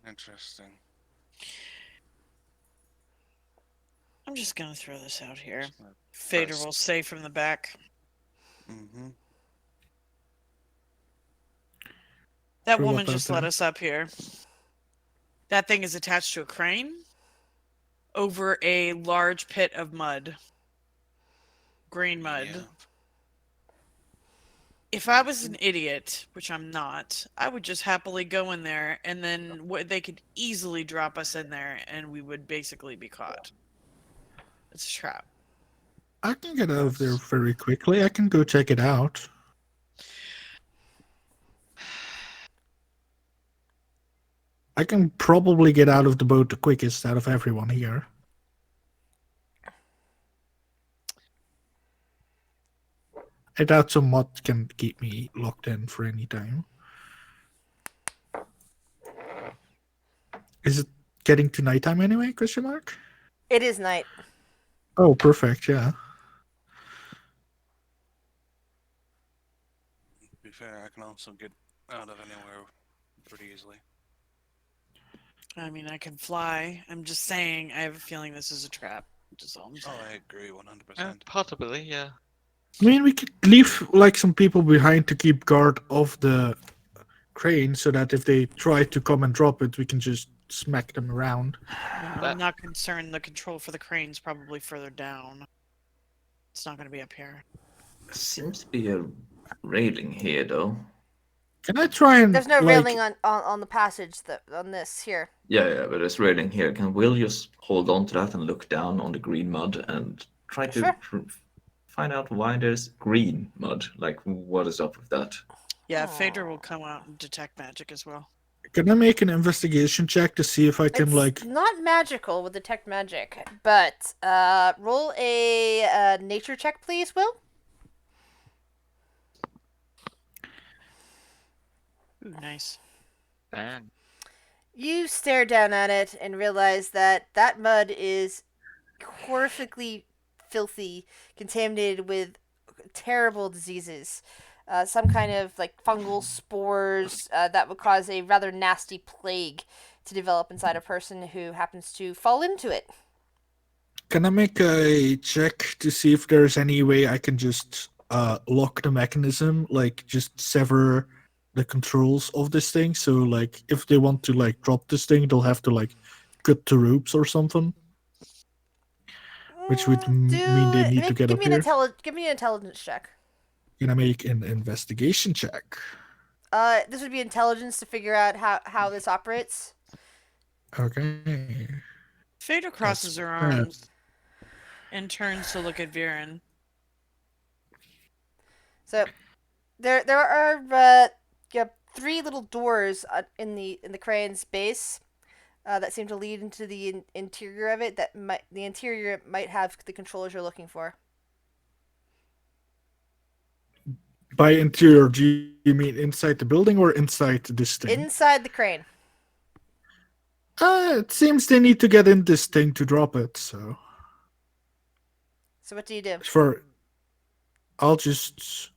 Interesting. I'm just gonna throw this out here. Just gonna Fader press- will say from the back. Mm-hmm. That For what woman out just let there? us up here. That thing is attached to a crane over a large pit of mud. Green mud. Yeah. If I was an idiot, which I'm not, I would just happily go in there and then they could easily drop us in there and we would basically be caught. It's a trap. I can get out of there very quickly. I can go check it out. I can probably get out of the boat the quickest out of everyone here. I doubt some mod can keep me locked in for any time. Is it getting to nighttime anyway, question mark? It is night. Oh, perfect, yeah. To be fair, I can also get out of anywhere pretty easily. I mean, I can fly. I'm just saying, I have a feeling this is a trap. Just all I'm saying. Oh, I agree 100%. Possibly, yeah. I mean, we could leave like some people behind to keep guard of the crane so that if they try to come and drop it, we can just smack them around. I'm That- not concerned. The control for the crane's probably further down. It's not going to be up here. Seems to be a railing here, though. Can I try and There's no like, railing on the passage on this here. Yeah, but there's railing here. Can Will just hold on to that and look down on the green mud and try to Sure. find out why there's green mud? Like, what is up with that? Yeah, Phaedra will come out and detect magic as well. Can I make an investigation check to see if I can It's like? not magical with detect magic, but roll a nature check, please, Will. Ooh, nice. Dang. You stare down at it and realize that that mud is horrifically filthy, contaminated with terrible diseases. Some kind of like fungal spores that would cause a rather nasty plague to develop inside a person who happens to fall into it. Can I make a check to see if there's any way I can just lock the mechanism, like just sever the controls of this thing? So like if they want to like drop this thing, they'll have to like cut the ropes or something, which would mean they need to get Give up me an here. give me an intelligence check. Can I make an investigation check? This would be intelligence to figure out how this operates. Okay. Phaedra crosses her bad. arms and turns to look at Viren. So there are three little doors in the crane's base that seem to lead into the interior of it. The interior might have the controls you're looking for. By interior, do you mean inside the building or inside this thing? Inside the crane. It seems they need to get in this thing to drop it, so So what do you do? I'll just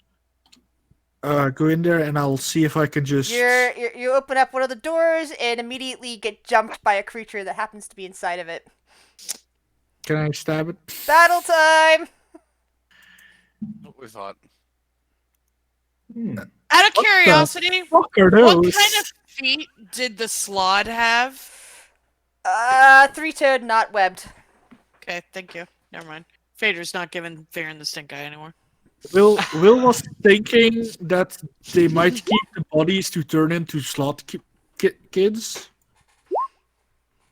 go in there and I'll see if I can just. You open up one of the doors and immediately get jumped by a creature that happens to be inside of it. Can I stab it? Battle time! What we thought. Out of curiosity, Fuck are what those? kind of feet did the slod have? Three-toed, not webbed. Okay, thank you. Never mind. Phaedra's not giving Viren the stink eye anymore. Will was thinking that they might keep the bodies to turn into slot kids.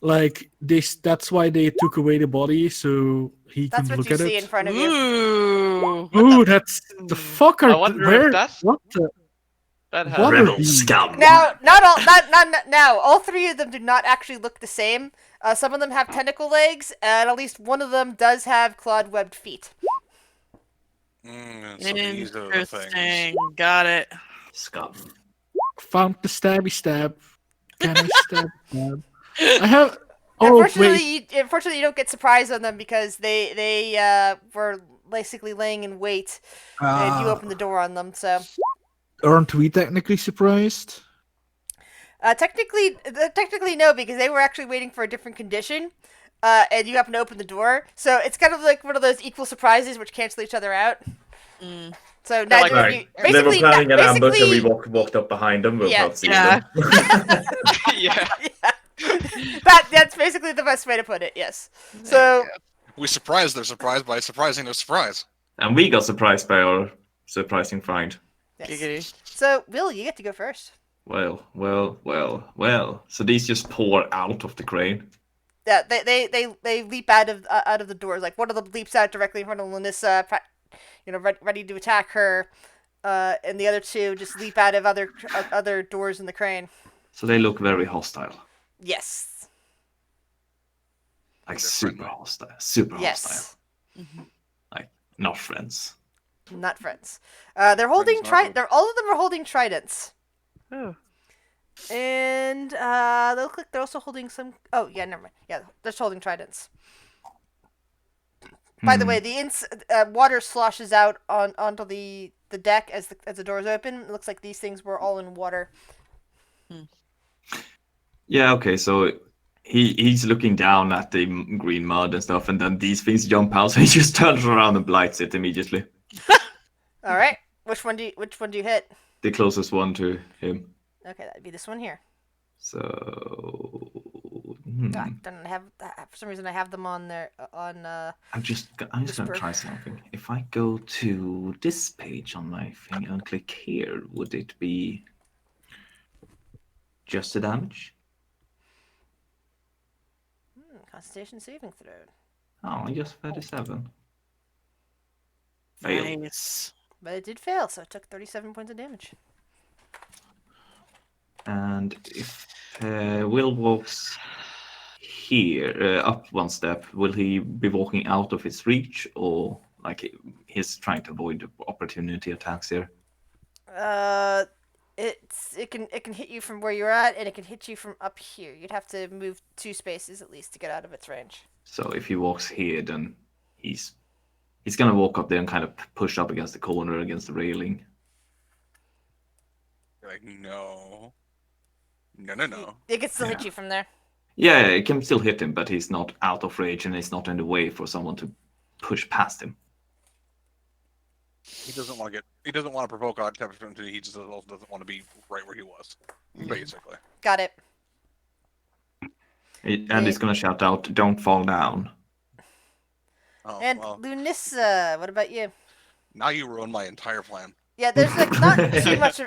Like that's why they took away the body so he That's can what look you at see it. in front of you. Ooh. Ooh, that's the fuck I are wonder where? if that's What the? that has What are Rebel these? scum. Now, not now. All three of them do not actually look the same. Some of them have tentacle legs, and at least one of them does have clawed webbed feet. So these are the things. Interesting. Got it. Scum. Found the stabby stab. Can I stab? I have. Oh wait. Unfortunately, you don't get surprised on them because they were basically laying in wait, and you open the door on them. So Aren't we technically surprised? technically no, because they were actually waiting for a different condition, and you happen to open the door. So it's kind of like one of those equal surprises which cancel each other out. Mm. So neither of you, They were basically, planning an ambush and we basically, walked up behind them Yeah. without seeing Yeah. them. yeah. that's basically the best way to put it. Yes. So We surprised their surprise by surprising their surprise. And we got surprised by our surprising find. yes. Giggity. So Will, you get to go first. Well. So these just pour out of the crane. Yeah, they leap out of the doors. Like one of them leaps out directly in front of Lanissa, ready to attack her, and the other two just leap out of other doors in the crane. So they look very hostile. Yes. Like They're super friendly. hostile. Super hostile. Yes. Like not friends. Not friends. They're holding Friends, not all of them are holding tridents, Oh. and they look like they're also holding some. Oh yeah, never mind. Yeah, they're just holding tridents. By the way, the water sloshes out onto the deck as the doors open. It looks like these things were all in water. Yeah, okay, so he's looking down at the green mud and stuff, and then these things jump out, so he just turns around and blights it immediately. All right, which one do you hit? The closest one to him. Okay, that'd be this one here. So I don't have for some reason I have them on there on. I'm just gonna Whisper. try something. If I go to this page on my thing and click here, would it be just the damage? Constitution saving throw. Oh, just 37. Fail. Nice. But it did fail, so it took 37 points of damage. And if Will walks here, up one step, will he be walking out of his reach, or like he's trying to avoid opportunity attacks here? It can hit you from where you're at, and it can hit you from up here. You'd have to move 2 spaces at least to get out of its range. So if he walks here, then he's gonna walk up there and kind of push up against the corner, against the railing. You're like, no. No. It can still hit Yeah. you from there. Yeah, it can still hit him, but he's not out of range and he's not in the way for someone to push past him. He doesn't want to provoke odd opportunity. He just also doesn't want to be right where he was, basically. Got it. And he's gonna shout out, "Don't fall down." Oh, And well, Lunissa, what about you? now you ruined my entire plan. Yeah, there's like not too much.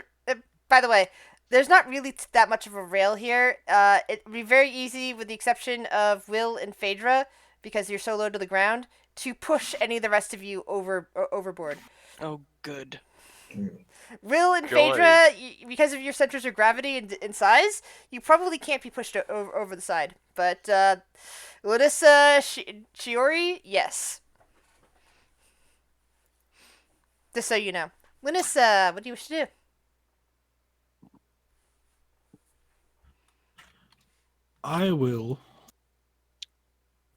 By the way, there's not really that much of a rail here. It'd be very easy, with the exception of Will and Phaedra, because you're so low to the ground, to push any of the rest of you overboard. Oh, good. Will and Joy. Phaedra, because of your centers of gravity and size, you probably can't be pushed over the side. But Larissa, Shiori, yes. Just so you know. Lunissa, what do you wish to do? I will.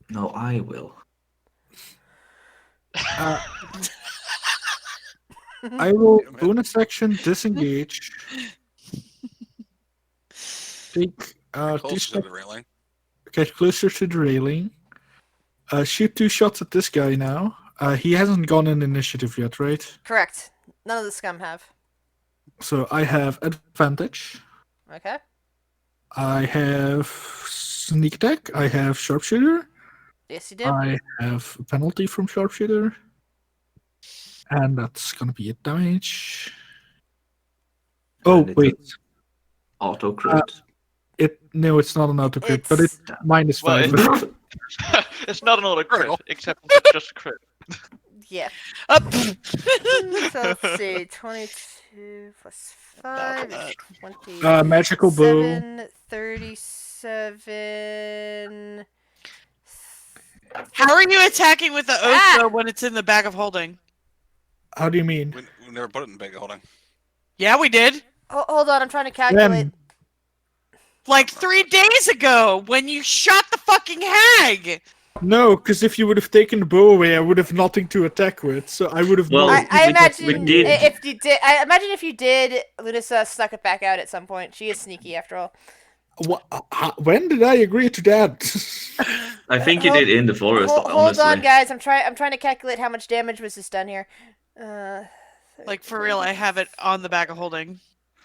No, I will. I will Damn it. bonus action disengage. Take two Close to steps, the railing. get closer to the railing. Shoot 2 shots at this guy now. He hasn't gone in initiative yet, right? Correct. None of the scum have. So I have advantage. Okay. I have sneak attack. I have sharpshooter. Yes, you do. I have a penalty from sharpshooter. And that's gonna be a damage. Oh And it's wait, Auto crit. no, it's not an auto crit, but it's It's- minus Well, 5. It's not an auto crit, Critical. except it's just a crit. Yeah. Up. So let's see. 22 plus 5 is 20. Magical bow. 37. How are you attacking with the Ah! Oath when it's in the bag of holding? How do you mean? We never put it in bag of holding. Yeah, we did. Hold on, I'm trying to calculate. Like 3 days ago when you shot the fucking hag. No, because if you would have taken the bow away, I would have nothing to attack with. So I would have. Well, known. I we imagine did. if you did. I imagine if you did, Lunissa snuck it back out at some point. She is sneaky after all. When did I agree to that? I think you did in the forest, Hold honestly. on, guys. I'm trying to calculate how much damage was just done here. Like for real, I have it on the bag of holding.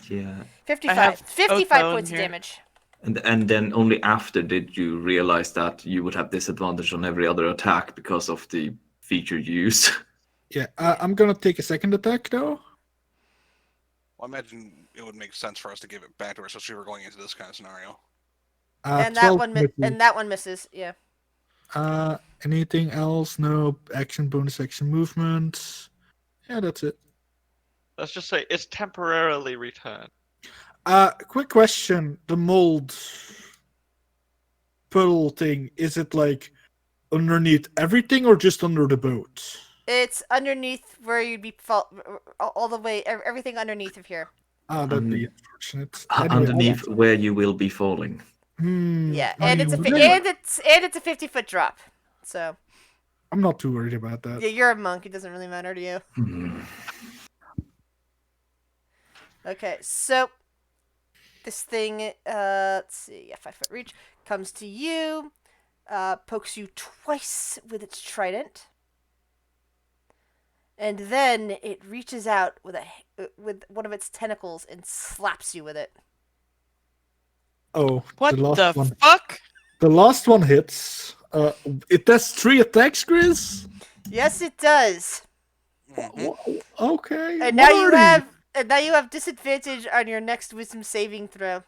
Yeah. 55 Oath points of here. damage. And then only after did you realize that you would have disadvantage on every other attack because of the feature you use. Yeah, I'm gonna take a second attack though. Well, I imagine it would make sense for us to give it back to her, especially if we're going into this kind of scenario. And that 12 one misses. and that one misses. Yeah. Anything else? No action, bonus action, movement. Yeah, that's it. Let's just say it's temporarily returned. Quick question: the mold puddle thing, is it like underneath everything or just under the boat? It's underneath where you'd be all the way, everything underneath of here. That'd be unfortunate. Anyway, Underneath where you will be falling. Yeah, I and it's mean, it's a 50-foot drop. So I'm not too worried about that. yeah, you're a monk. It doesn't really matter to you. Hmm. Okay, so this thing, let's see, 5-foot reach, comes to you, pokes you twice with its trident, and then it reaches out with one of its tentacles and slaps you with it. Oh, What the last the one. fuck? The last one hits. It does 3 attacks, Chris. Yes, it does. Okay. And now you Marty. have disadvantage on your next wisdom saving throw.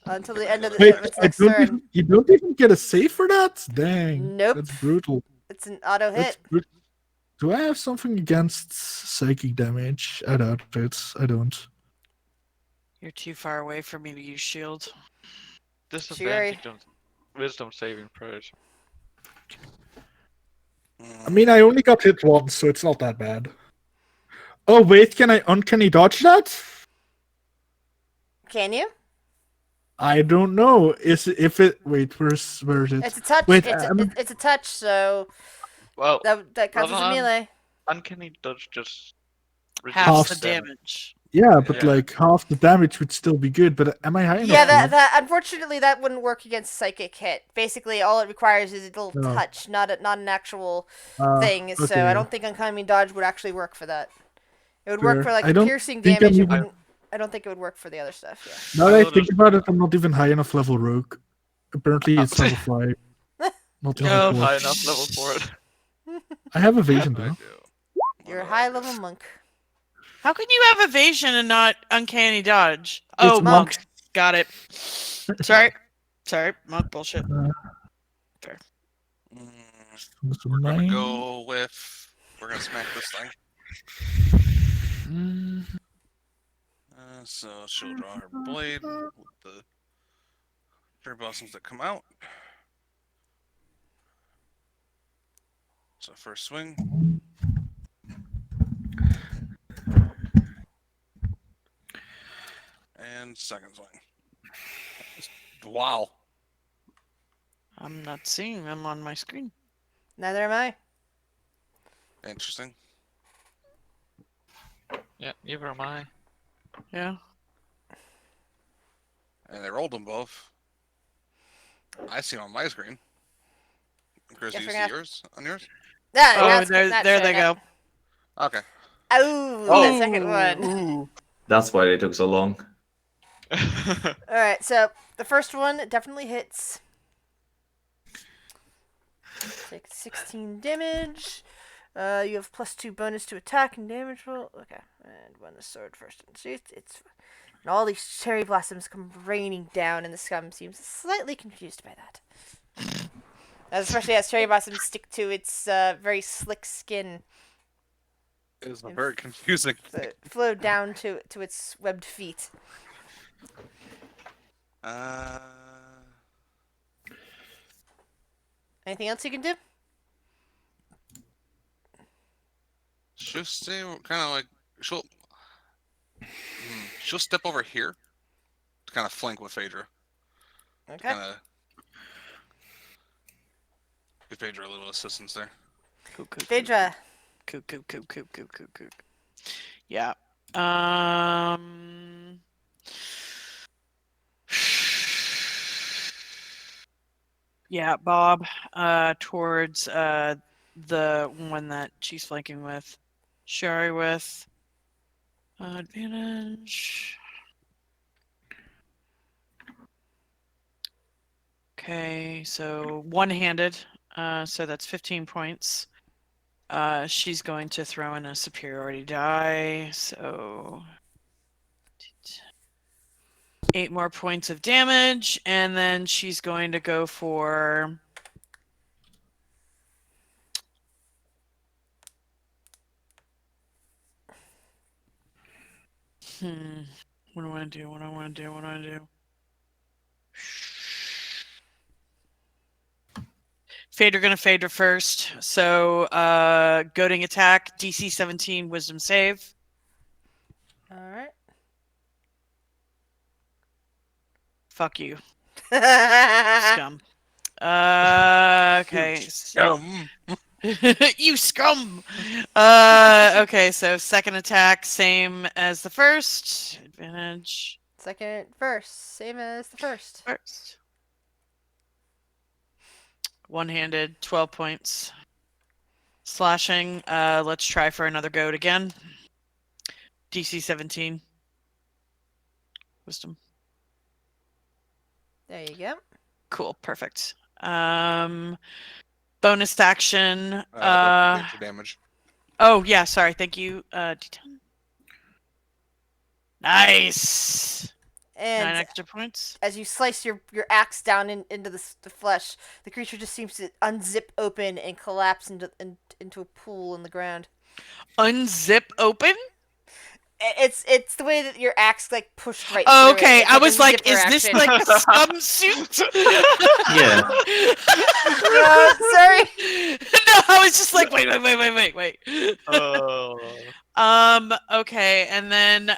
Until the end of Wait, its next turn. you don't even get a save for that? Dang. Nope. That's brutal. It's an auto That's hit. brutal. Do I have something against psychic damage? I doubt it. I don't. You're too far away for me to use shield. Disadvantage on wisdom saving throws. I mean, I only got hit once, so it's not that bad. Oh wait, can I uncanny dodge that? Can you? I don't know. Is it, if it wait? Where is it? It's a touch. Wait, It's a touch, so Well, that counts as a Well, melee. uncanny dodge just Half reduces the damage. yeah, but Yeah. like half the damage would still be good. But am I high enough? Yeah, for that unfortunately that wouldn't work against psychic hit. Basically, all it requires is a little No. touch, not an actual thing. So okay. I don't think uncanny dodge would actually work for that. It would work Sure. for like I don't piercing think damage. I'm It even- wouldn't. I don't think it would work for the other stuff. Yeah. Now that I I will think just- about it, I'm not even high enough level rogue. Apparently, it's level 5. Not You're level Oh, not 4. high enough level for it. I have evasion I though. do. You're a What do I high do? level monk. How can you have evasion and not uncanny dodge? Oh, It's monk. monk. Got it. Sorry. Sorry. Monk bullshit. Mm, So We're gonna 9. go with. We're gonna smack this thing. Mm, So she'll draw her blade with the cherry blossoms that come out. So first swing. And second swing. Wow. I'm not seeing them on my screen. Neither am I. Interesting. Yeah, neither am I. Yeah. And they rolled them both. I see them on my screen. Chris, Guess do you we're see gonna- yours on yours? Yeah, Oh, that's there not they showing go. up. Okay. Oh, that second one. Ooh. That's why it took so long. All right, so the first one definitely hits. Take 16 damage. You have +2 bonus to attack and damage roll. Okay, and when the sword first ensues, it's and all these cherry blossoms come raining down, and the scum seems slightly confused by that. Especially as cherry blossoms stick to its very slick skin, It is a very confusing. flow down to its webbed feet. Uh, Anything else you can do? she'll stay kind of like she'll step over here to kind of flank with Phaedra. Okay. Kind of give Phaedra a little assistance there. Phaedra. Coop. Yeah. Yeah, Bob. Towards the one that she's flanking with, Sherry with advantage. Okay, so one-handed. So that's 15 points. She's going to throw in a superiority die, so 8 more points of damage, and then she's going to go for what do I want to do? Phaedra gonna Phaedra first. So goading attack, DC 17 wisdom save. Alright. Fuck you, Scum. scum. Okay. Scum. You scum! Okay, so second attack, same as the first. Advantage. Second verse, same as the first. First. One-handed, 12 points. Slashing. Let's try for another goat again. DC 17. Wisdom. There you go. Cool, perfect. Bonus action. Don't forget your damage. Oh yeah, sorry. Thank you. D10. Nice. 9 And extra points. as you slice your axe down into the flesh, the creature just seems to unzip open and collapse into a pool in the ground. Unzip open. It's the way that your axe like pushed right Oh, through okay, it. It's I like was a like, zipper is this action. like a scum suit? Yeah. Sorry. No, I was just like, wait. Oh. Okay, and then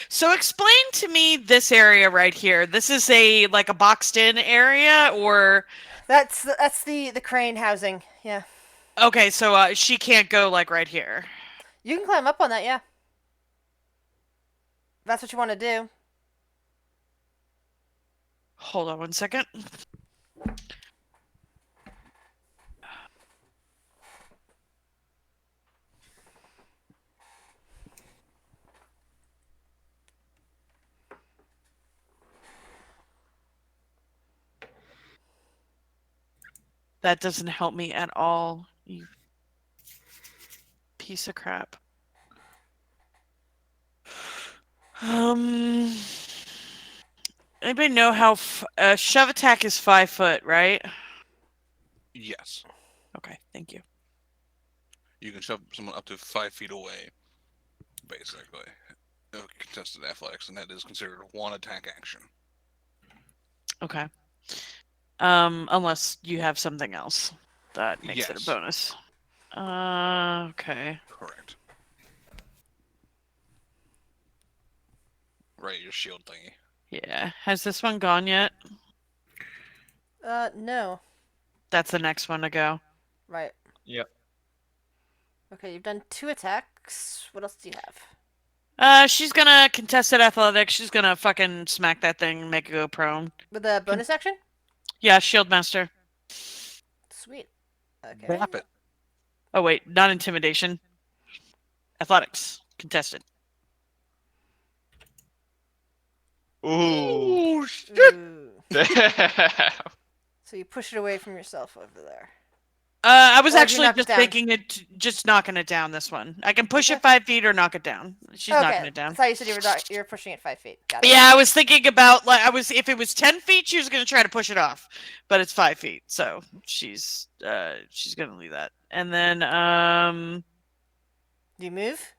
so explain to me this area right here. This is a like a boxed in area, or That's the crane housing. Yeah. okay, so she can't go like right here. You can climb up on that. Yeah. If that's what you want to do. Hold on one second. That doesn't help me at all, you piece of crap. Anybody know how shove attack is 5 foot, right? Yes. Okay, thank you. You can shove someone up to 5 feet away, basically. Contested athletics, and that is considered one attack action. Okay. Unless you have something else that makes it a Yes. bonus. Okay. Correct. Right, your shield thingy. Yeah. Has this one gone yet? No. That's the next one to go. Right. Yep. Okay, you've done 2 attacks. What else do you have? She's gonna contested athletics. She's gonna fucking smack that thing and make it go prone. With the bonus action? Yeah, shield master. Sweet. Okay. Drop it. Oh wait, not intimidation. Athletics. Contested. Ooh. Ooh. Damn. So you push it away from yourself over there. I was Or do you actually knock it just down? thinking it, just knocking it down. This one, I can push Okay. it 5 feet or knock it down. She's knocking Okay. it I down. thought you said you were pushing it 5 feet. Got it. Yeah, I was thinking about like if it was 10 feet, she was gonna try to push it off, but it's 5 feet, so she's gonna leave that. And then Do you move?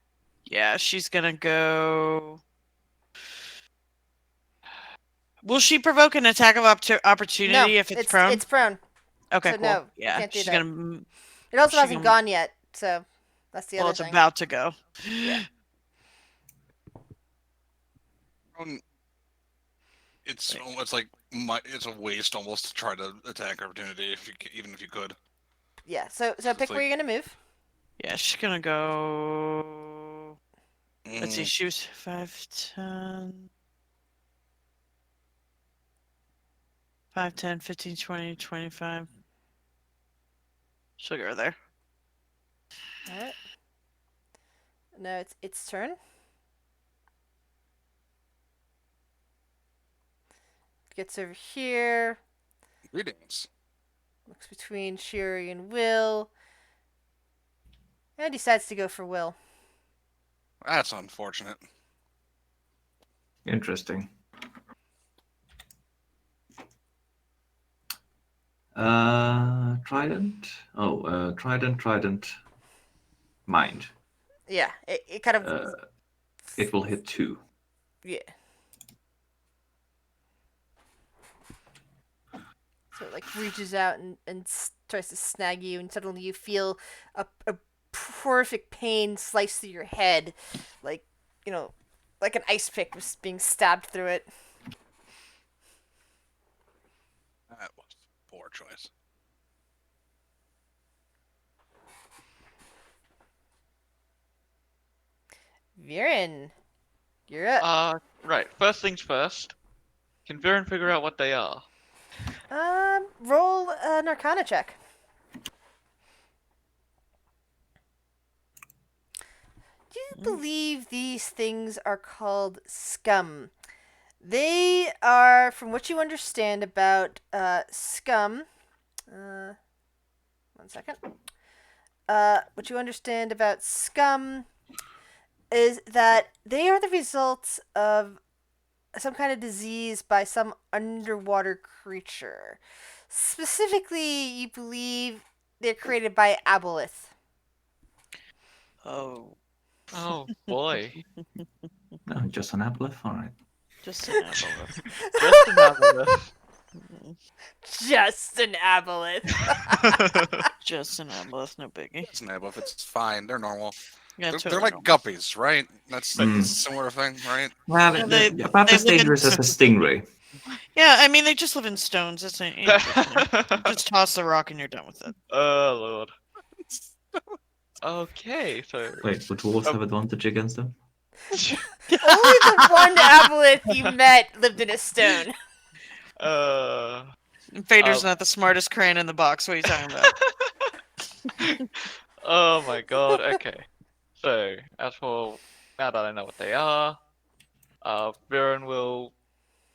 yeah, she's gonna go. Will she provoke an attack of opportunity No, if it's prone? it's prone. Okay, so cool. no, you Yeah, can't do she's that. gonna. It also She hasn't can- gone yet, so that's the Well, other it's thing. about to go. Yeah. It's like it's a waste almost to try to attack opportunity even if you could. Yeah. So pick where like- you're gonna move. Yeah, she's gonna go. Let's see, Mm, she was 5, 10. 5, 10, 15, 20, 25. She'll go there. All right. No, it's its turn. Gets over here. Greetings. Looks between Sherry and Will. And decides to go for Will. That's unfortunate. Interesting. Trident. Oh, trident. Mind. Yeah. It kind of. It will hit 2. Yeah. So it like reaches out and tries to snag you, and suddenly you feel a horrific pain slice through your head, like like an ice pick was being stabbed through it. That was a poor choice. Viren, you're up. Right. First things first. Can Viren figure out what they are? Roll an Arcana check. Do you believe these things are called scum? They are, from what you understand about scum. One second. What you understand about scum is that they are the results of some kind of disease by some underwater creature. Specifically, you believe they're created by aboleth. Oh, Oh boy. No, just an aboleth. All right. just an apple. Just another. Just an aboleth. Just an apple. No biggie. It's an if it's fine. They're normal. Yeah, They're totally like normal. guppies, right? That's like Mm. a similar thing, right? Well, Yeah, about they as live in- dangerous as a stingray. Yeah, I mean they just live in stones. It's ain't just toss the rock and you're done with it. Oh lord. Okay, so Wait, would dwarves have advantage against them? Only the one aboleth you met lived in a stone. Vader's Um, not the smartest crane in the box. What are you talking about? oh my god, okay. So, as for now that I know what they are, Viren will,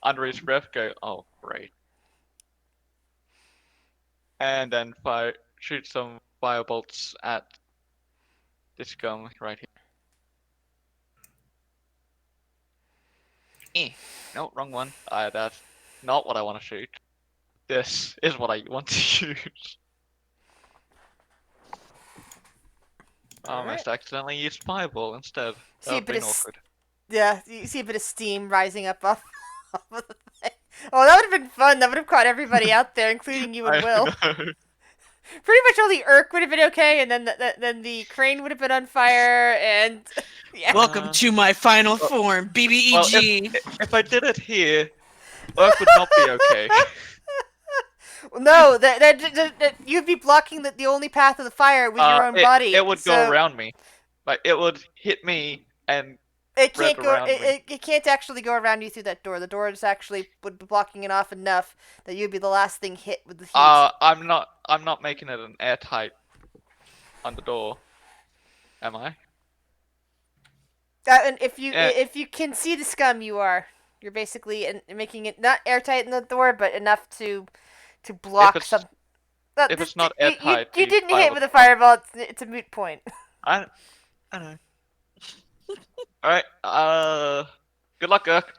under his breath, go, oh, great. And then shoot some firebolts at this gun right here. No, wrong one. That's not what I want to shoot. This is what I want to shoot. I almost accidentally used fireball instead. See, That would but been it's- awkward. Yeah, you see a bit of steam rising up off of the thing. Oh, that would have been fun. That would have caught everybody out there, including you and I Will. know. Pretty much only Urk would have been okay, and then the crane would have been on fire, and yeah. Welcome to my final well- form, well, BBEG. If I did it here, Urk would not be okay. No, that you'd be blocking the only path of the fire with your own body. It would so go around me. Like, it would hit me and It wrap can't go. around me. It can't actually go around you through that door. The door is actually would be blocking it off enough that you'd be the last thing hit with the heat. I'm not making it an airtight on the door. Am I? And if you eh. if you can see the scum, you are. You're basically making it not airtight in the door, but enough to block it's- some. if it's not airtight, you the didn't fire hit would with a fall. fireball. It's a moot point. I know. Alright, good luck, Urk.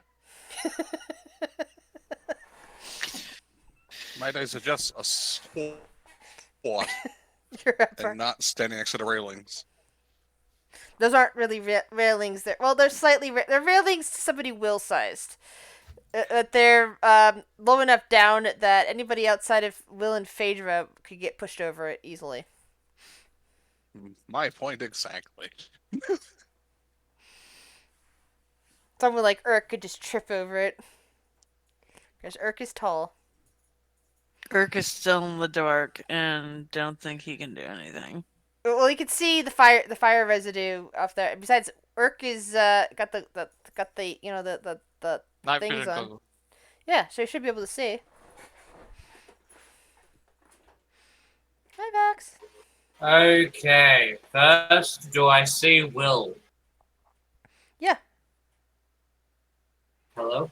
Might I suggest a squat You're up. and not standing next to the railings? Those aren't really railings. Well, they're slightly they're railings to somebody will sized. They're low enough down that anybody outside of Will and Phaedra could get pushed over it easily. My point exactly. Someone like Urk could just trip over it. Because Urk is tall. Urk is still in the dark and don't think he can do anything. Well, you can see the fire residue off there. Besides, Urk is got the the Night things vision on. goggles. Yeah, so you should be able to see. Hi, Vax. Okay, first, do I see Will? Yeah. Hello?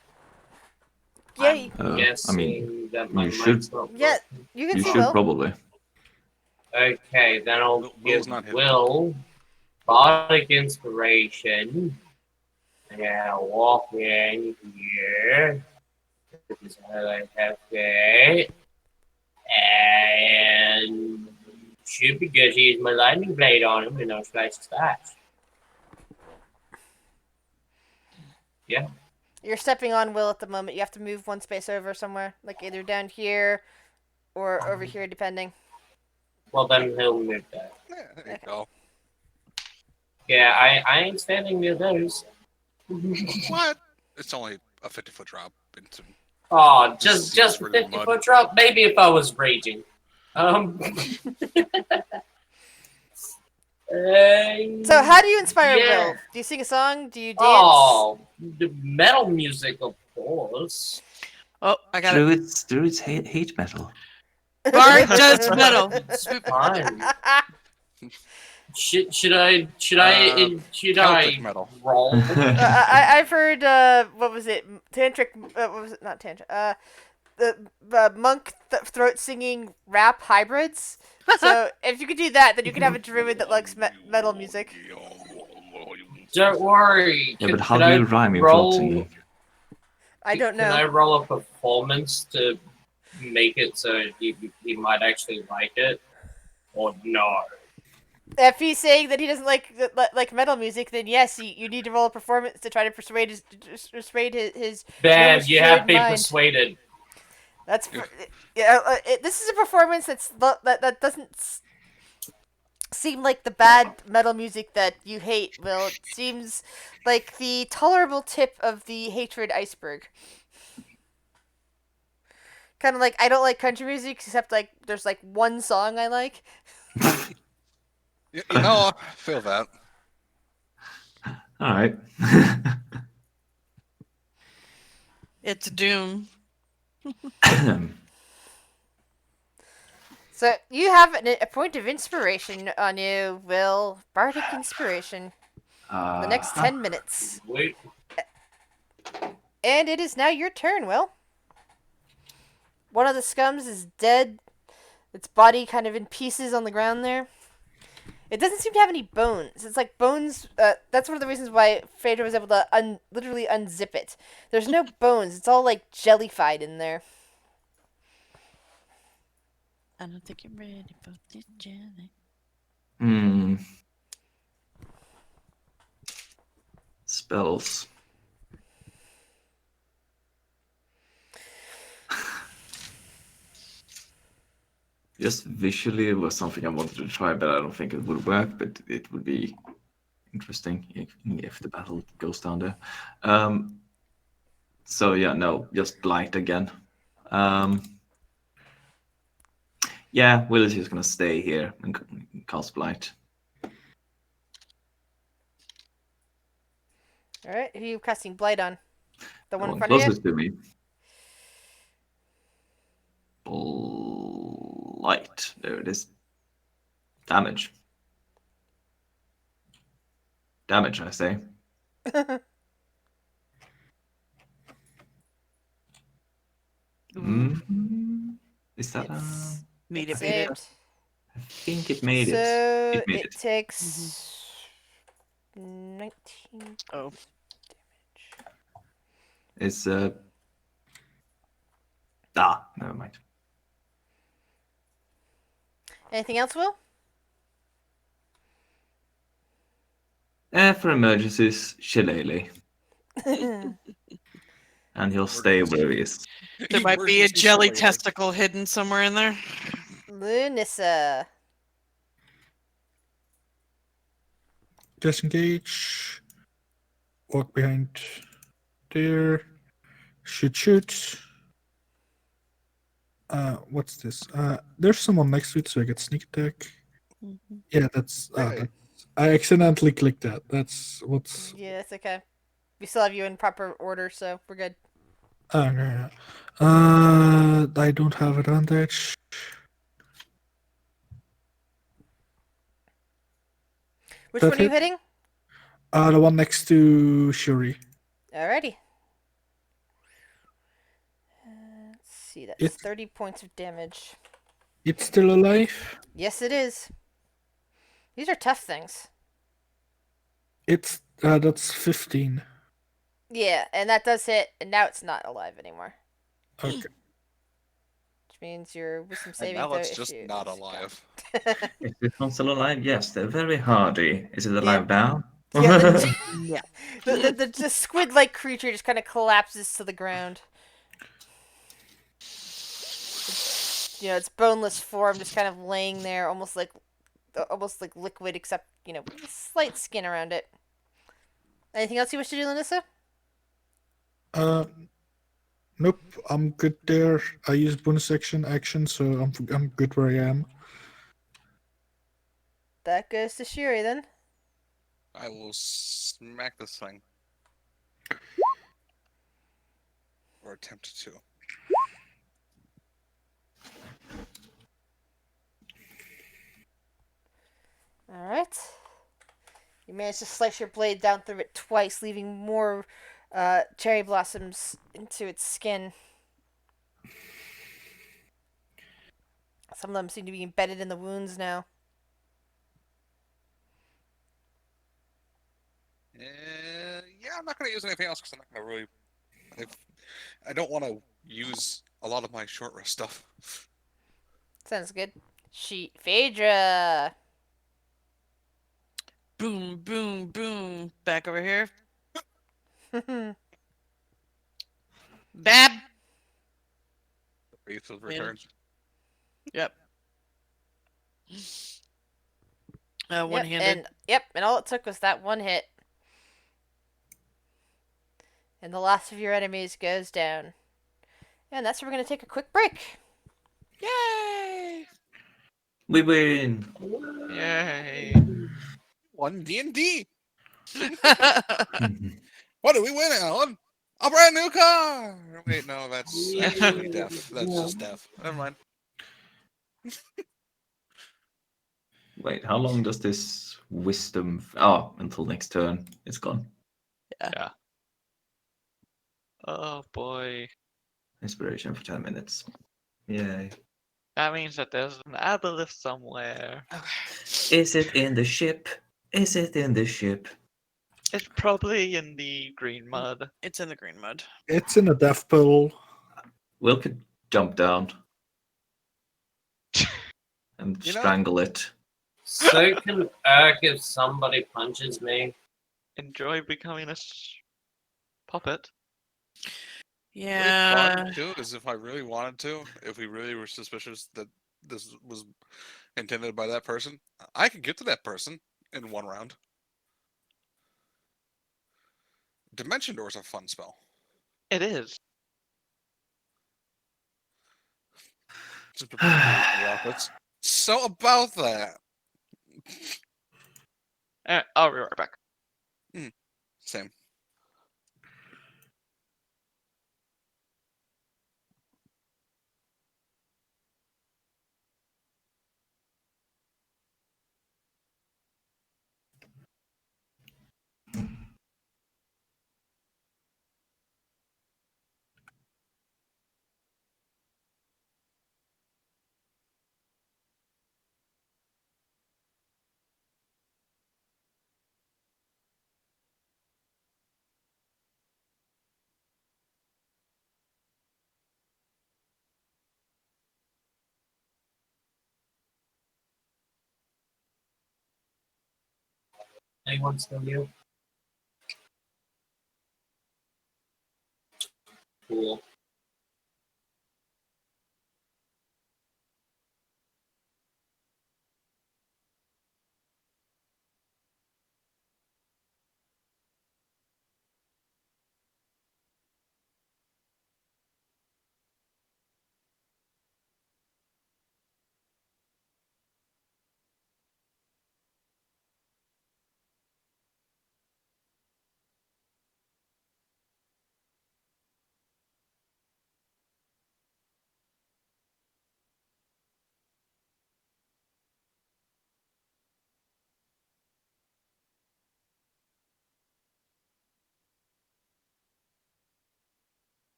Yeah, you, Guessing I mean, that my you should- mic's not yeah, working. you can You see should Will. probably. Okay, then I'll Will's give not hidden. Will bardic inspiration. Yeah, walk in here. This is how I have it. And should be good to use my lightning blade on him and I'll slice his thatch. Yeah. You're stepping on Will at the moment. You have to move one space over somewhere, like either down here or over here, depending. Well, then he'll move that. Yeah, there you go. Yeah, I ain't standing near those. What? It's only a 50-foot drop into. Oh, Just just seems really 50-foot drop? Maybe if I was raging. So, how do you inspire yeah. Will? Do you sing a song? Do you dance? Oh, the metal music, of course. Oh, I got it. Druids hate metal. Bard does metal. It's fine. Should I Celtic metal. roll? I've heard what was it? Tantric. What was it? Not tantric. The monk throat singing rap hybrids. So if you could do that, then you could have a druid that likes metal music. Don't worry. Yeah, Can- but how can do I you rhyme in roll- float singing? I don't Can I know. roll a performance to make it so he might actually like it, or no? If he's saying that he doesn't like metal music, then yes, you need to roll a performance to try to persuade his no Bam! You have destroyed been mind. persuaded. That's yeah. This is a performance that doesn't seem like the bad metal music that you hate. Will, it seems like the tolerable tip of the hatred iceberg. Kind of like I don't like country music except like there's like one song I like. You know, I feel that. All right. It's Doom. So you have a point of inspiration on you, Will. Bardic inspiration. The next 10 minutes. Wait. And it is now your turn, Will. One of the scums is dead. Its body kind of in pieces on the ground there. It doesn't seem to have any bones. It's like bones. That's one of the reasons why Phaedra was able to literally unzip it. There's no bones. It's all like jellified in there. I don't think I'm ready for this jelly. Hmm. Spells. Just visually, it was something I wanted to try, but I don't think it would work. But it would be interesting if the battle goes down there. So yeah, no, just blight again. Yeah, Will is just gonna stay here and cast blight. All right, who are you casting blight on? The one in One front of you. closest to me. Blight. There it is. Damage. Damage, I say. Is that It's Meet it, beat it. saved. I think it made it. So It made it it. takes 19 Oh. damage. It's never mind. Anything else, Will? For emergencies, shillelagh. And he'll stay where he is. There might be a Emergency jelly shillelagh. testicle hidden somewhere in there. Lunissa. Disengage. Walk behind there. Shoot. What's this? There's someone next to it, so I get sneak attack. Yeah, that's. Hey. I accidentally clicked that. That's what's. Yeah, it's okay. We still have you in proper order, so we're good. No. I don't have advantage. Which That one are you hit? hitting? The one next to Shuri. Alrighty. Let's see, that's It's 30 points of damage. it's still alive. Yes, it is. These are tough things. It's that's 15. Yeah, and that does hit, and now it's not alive anymore. Okay. Which means your wisdom And saving now throw it's just issue not is alive. gone. Is this one still alive? Yes, they're very hardy. Is it alive now? Yeah, Yeah. the squid-like creature just kind of collapses to the ground. Its boneless form just kind of laying there, almost like liquid, except with slight skin around it. Anything else you wish to do, Lanissa? Nope. I'm good there. I use bonus action, so I'm good where I am. That goes to Shuri then. I will smack this thing. Or attempt to. All right. You manage to slice your blade down through it twice, leaving more cherry blossoms into its skin. Some of them seem to be embedded in the wounds now. Yeah, I'm not going to use anything else because I'm not going to really. I don't want to use a lot of my short rest stuff. Sounds good. Phaedra. Boom, boom, boom. Back over here. Bab. Faith of Manage. return. Yep. One-handed. And all it took was that one hit. And the last of your enemies goes down. And that's where we're going to take a quick break. Yay! We win. Yay. One D&D. What do we win, Alan? A brand new car. Wait, no, that's actually deaf. That's just deaf. Never mind. Wait, how long does this wisdom? Oh, until next turn. It's gone. Yeah. Oh boy. Inspiration for 10 minutes. Yay. That means that there's an aboleth somewhere. Is it in the ship? Is it in the ship? It's probably in the green mud. It's in the green mud. It's in a death pool. Will could jump down and You know- strangle it. So can Urk if somebody punches me. Enjoy becoming a puppet. Yeah. What I could do is if I really wanted to, if we really were suspicious that this was intended by that person, I could get to that person in one round. Dimension Door is a fun spell. It is. Just prepare for the office. So about that. I'll be right back. Same. Anyone still you? Cool.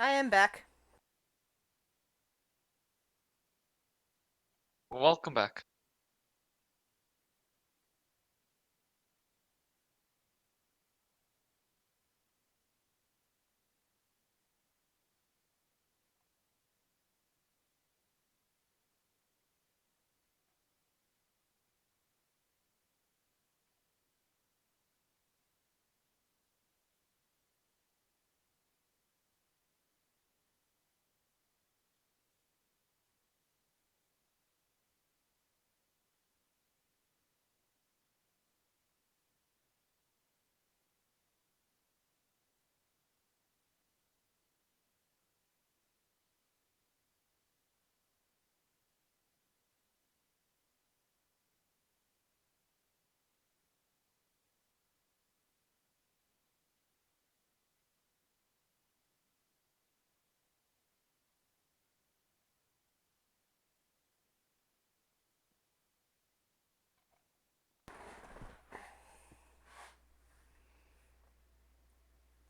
I am back. Welcome back.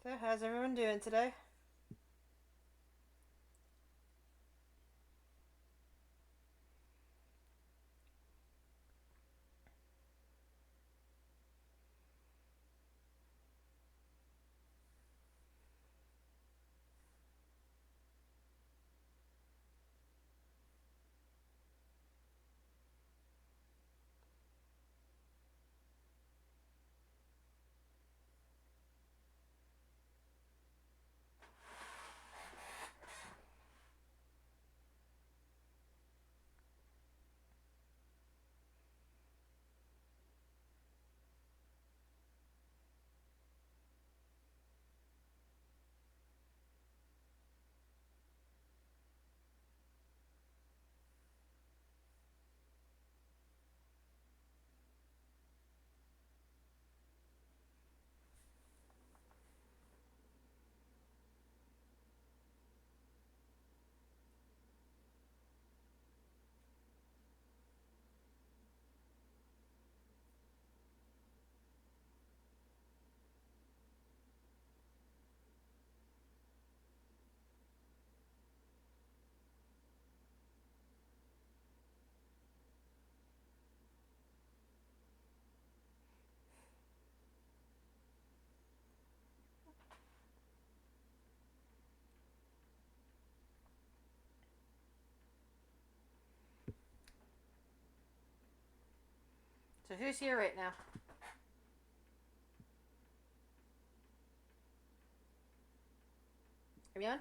So, how's everyone doing today? So who's here right now? Are we on?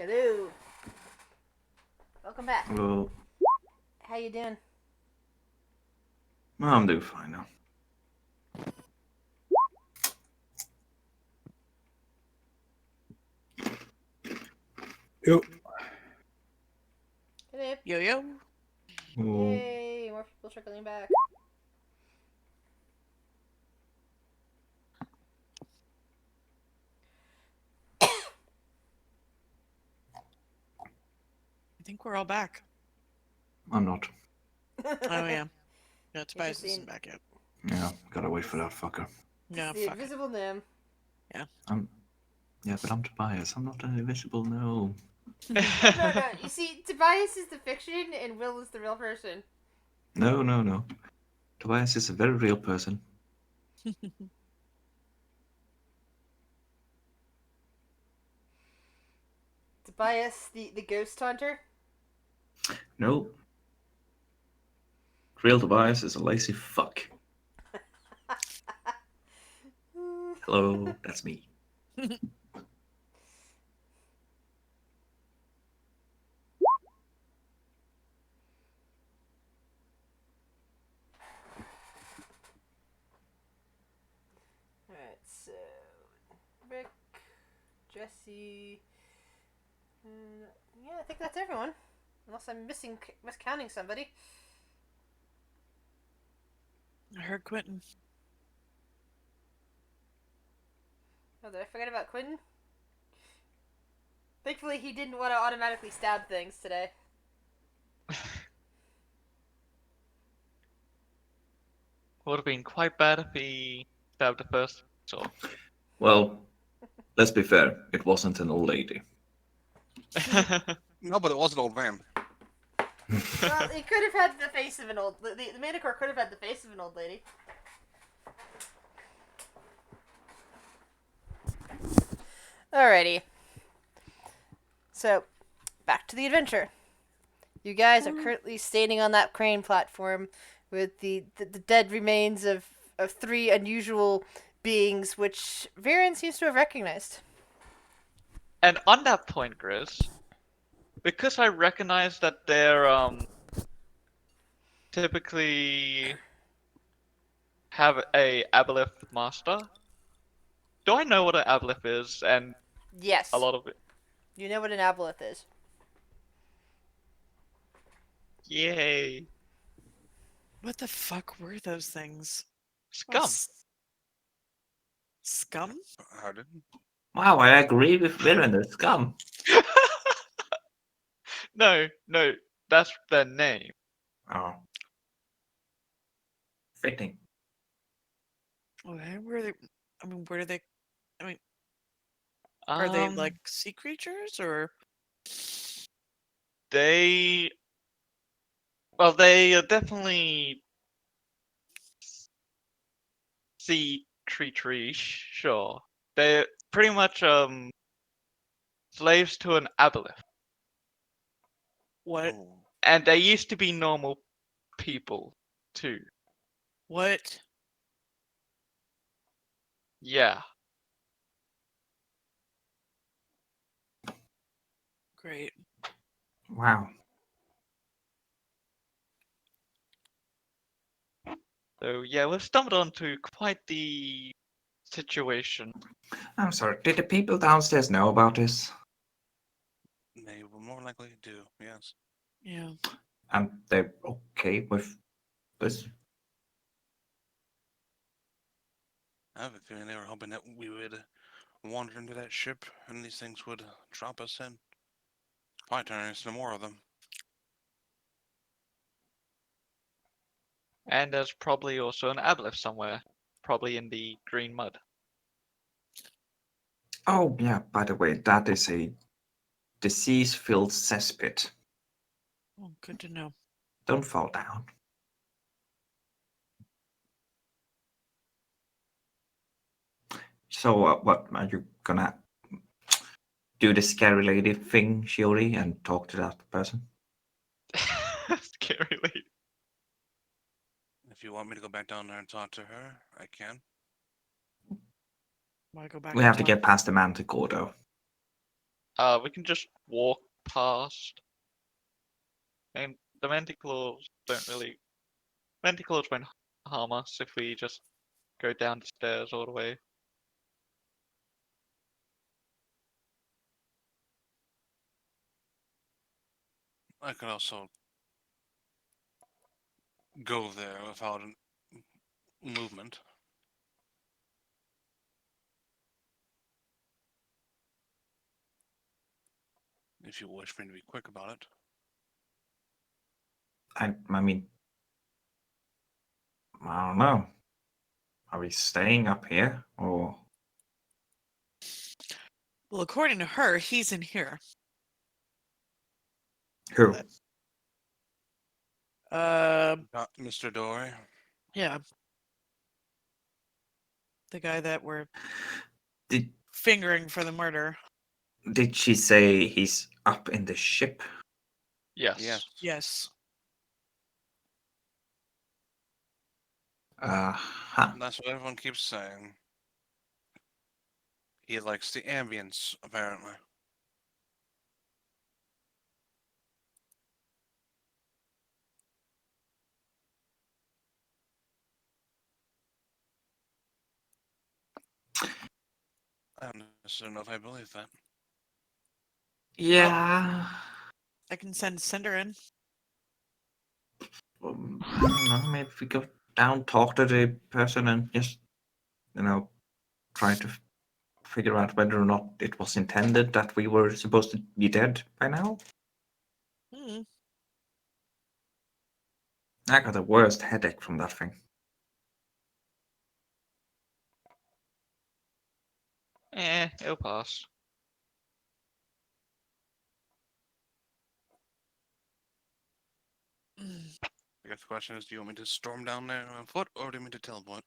Hello. Welcome back. Well, How you doing? I'm doing fine now. Yo, Hello. Yo. Oh, Yay, more people trickling back. I think we're all back. I'm not. Oh yeah. No, Tobias Interesting. isn't back yet. Yeah, gotta wait for that fucker. No, The fuck it. invisible gnome. Yeah, but I'm Tobias. I'm not an invisible gnome. Oh, no. You see, Tobias is the fiction and Will is the real person. No. Tobias is a very real person. Tobias, the ghost hunter. No. Real Tobias is a lazy fuck. Hello, that's me. Alright, so Rick, Jesse. Yeah, I think that's everyone. Unless I'm miscounting somebody. I heard Quentin. Oh, did I forget about Quentin? Thankfully, he didn't want to automatically stab things today. Would have been quite bad if he stabbed it first. So Well, let's be fair, it wasn't an old lady. No, but it was an old man. Well, it could have had the face of an old. The Manticore could have had the face of an old lady. Alrighty. So, back to the adventure. You guys are currently standing on that crane platform with the dead remains of 3 unusual beings, which Viren seems to have recognized. And on that point, Grizz, because I recognize that they're typically have a aboleth master. Do I know what an aboleth is? And Yes. a lot of it. You know what an aboleth is. Yay. What the fuck were those things? Scum. Scum? How did? Wow, I agree with Viren, the scum. No, that's their name. Oh. Fitting. Okay, where are they? I mean, where do they? I mean, are they like sea creatures or? They. Well, they are definitely sea creatures, sure. They're pretty much slaves to an aboleth. What? Oh, And they used to be normal people too. What? Yeah. Great. Wow. So yeah, we've stumbled onto quite the situation. I'm sorry, did the people downstairs know about this? they will more likely do. Yes. Yeah. And they're okay with this? I have a feeling they were hoping that we would wander into that ship and these things would drop us in. Probably turn us into more of them. And there's probably also an aboleth somewhere. Probably in the green mud. Oh, yeah, by the way, that is a disease-filled cesspit. Oh, good to know. Don't fall down. So, what, are you gonna do the scary lady thing, Shiori, and talk to that person? Scary lady. If you want me to go back down there and talk to her, I can. Why go back? We and have to talk? get past the manticore, though. We can just walk past. And the manticores don't really. Manticores won't harm us if we just go down the stairs all the way. I could also go there without movement. If you wish me to be quick about it. I mean, I don't know. Are we staying up here, or? Well, according to her, he's in here. Who? Mr. Dory. Yeah. The guy that we're Did fingering for the murder. Did she say he's up in the ship? Yes. Yes. Yes. Huh. That's what everyone keeps saying. He likes the ambience, apparently. I don't necessarily know if I believe that. Yeah. I can send her in. I don't know. Maybe if we go down, talk to the person, and just, try to figure out whether or not it was intended that we were supposed to be dead by now. Hmm. I got the worst headache from that thing. It'll pass. I guess the question is, do you want me to storm down there on foot, or do you want me to teleport?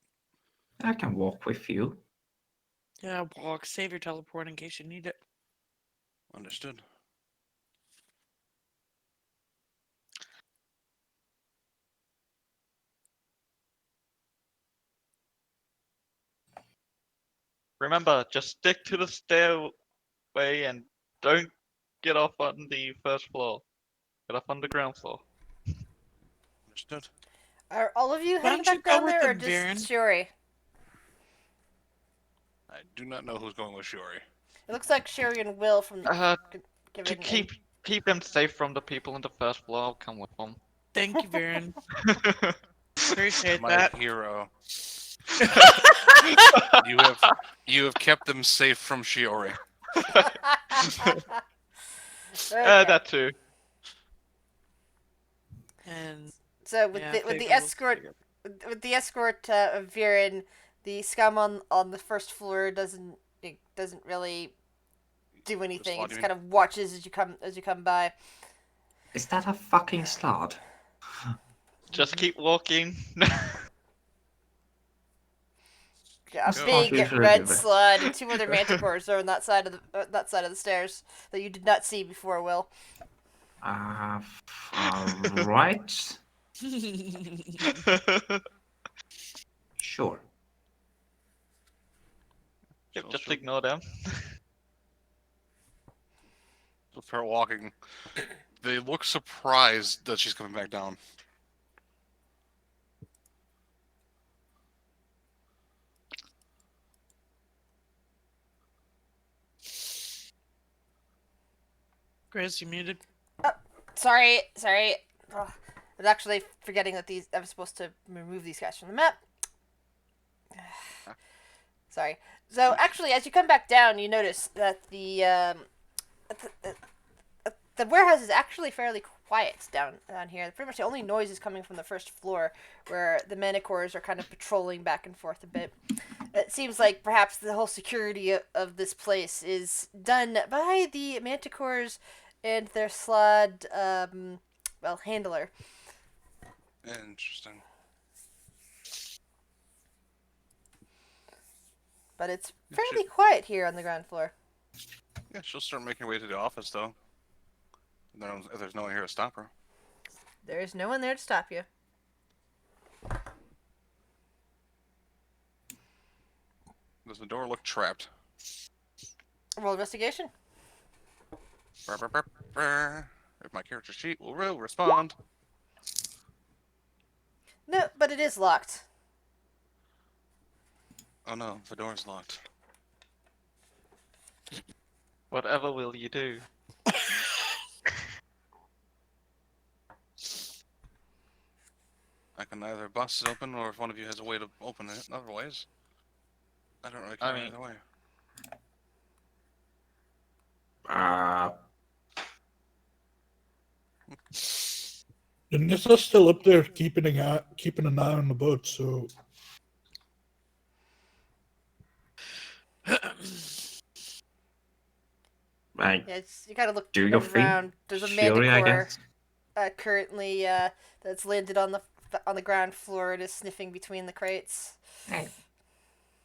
I can walk with you. Yeah, walk. Save your teleport in case you need it. Understood. Remember, just stick to the stairway and don't get off on the first floor. Get off on the ground floor. Understood. Are all of you Why heading don't you back go down with there, or them, just Viren? Shiori? I do not know who's going with Shiori. It looks like Shiori and Will from To given. keep them safe from the people on the first floor, I'll come with them. Thank you, Viren. Appreciate My that. hero. You have kept them safe from Shiori. Okay. That too. And So with yeah, the with the Faber will escort figure- with the escort of Viren, the scum on the first floor doesn't really do anything. Slot, It you just mean? kind of watches as you come by. Is that a fucking slot? Just keep walking. Yeah, a Go. big Can't leave red it. slud and two other manticores are on that side of the stairs that you did not see before. Will. Right. Sure. Yep, So just she'll ignore them. start walking. They look surprised that she's coming back down. Grizz, you muted. Sorry. Ugh. I was actually forgetting that I was supposed to remove these guys from the map. Sorry. So actually, as you come back down, you notice that the warehouse is actually fairly quiet down here. Pretty much the only noise is coming from the first floor, where the manticores are kind of patrolling back and forth a bit. It seems like perhaps the whole security of this place is done by the manticores and their slod, handler. Interesting. But it's fairly quiet here on the ground floor. Yeah, she'll start making her way to the office, though. If there's no one here to stop her. There is no one there to stop you. Does the door look trapped? Roll investigation. Brr, brr, brr, brr. If my character sheet will respond. No, but it is locked. Oh no, the door's locked. Whatever will you do? I can either bust it open, or if one of you has a way to open it. Otherwise, I don't really care I mean- either way. Nissa's still up there keeping an eye on the boat, so Right. Yeah, you gotta look Do your around. thing. There's a Shiori, I manticore guess. currently that's landed on the ground floor. It is sniffing between the crates. Hey.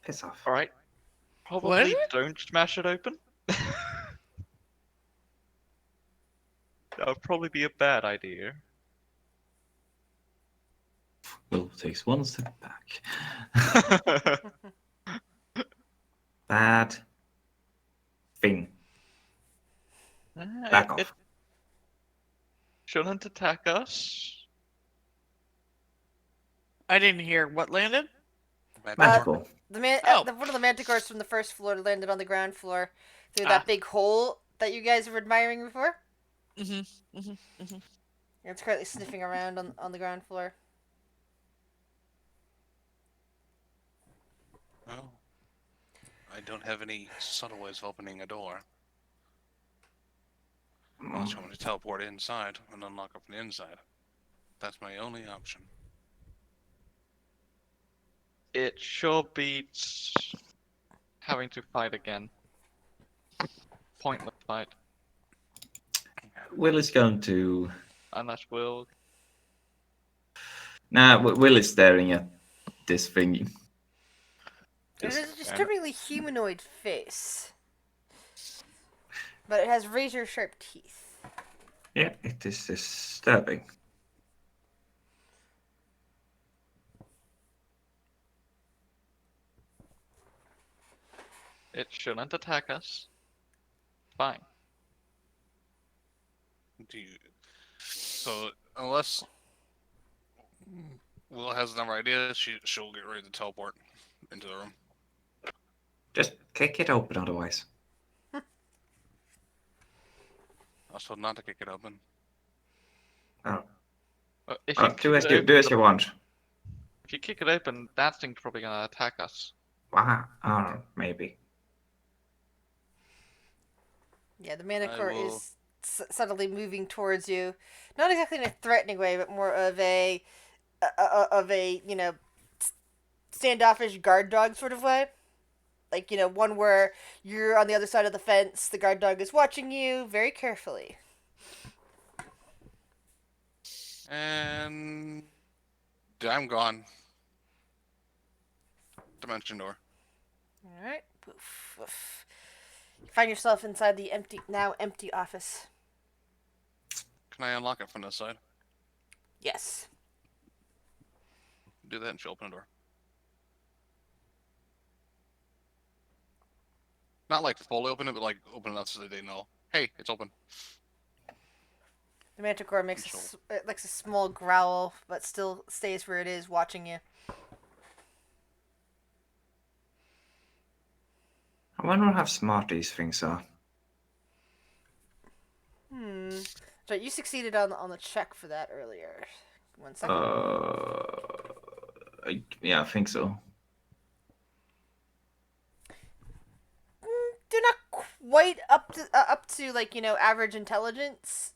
Piss off. Alright. Probably What? don't smash it open. That would probably be a bad idea. Will takes one step back. That thing. Back It off. shouldn't attack us. I didn't hear what landed. Magical. One of the manticores from the first floor landed on the ground floor through that big hole that you guys were admiring before. Mm-hmm. And it's currently sniffing around on the ground floor. Well, I don't have any subtle ways of opening a door. Unless you want me to teleport inside and unlock it from the inside. That's my only option. It sure beats having to fight again. pointless fight. Will is going to. Unless Will. Nah, Will is staring at this thing. It Just, has a disturbingly humanoid face, but it has razor sharp teeth. yeah, it is disturbing. It shouldn't attack us. Fine. Do you... So unless Will has another idea, she'll get ready to teleport into the room. Just kick it open otherwise. Also, not to kick it open. Oh, If you do kick as it you open, do as you want. if you kick it open, that thing's probably gonna attack us. Maybe. Yeah, the Manticore will- is subtly moving towards you, not exactly in a threatening way, but more of a standoffish guard dog sort of way. Like, one where you're on the other side of the fence, the guard dog is watching you very carefully. And I'm gone. Dimension door. Alright. Poof, poof. You find yourself inside the now empty office. Can I unlock it from this side? Yes. Do that and she'll open the door. Not like fully open it, but like open enough so that they know, hey, it's open. The Manticore makes a small growl, but still stays where it is, watching you. I wonder how smart these things are. So you succeeded on the check for that earlier. 1 second. Yeah, I think so. They're not quite up to like average intelligence,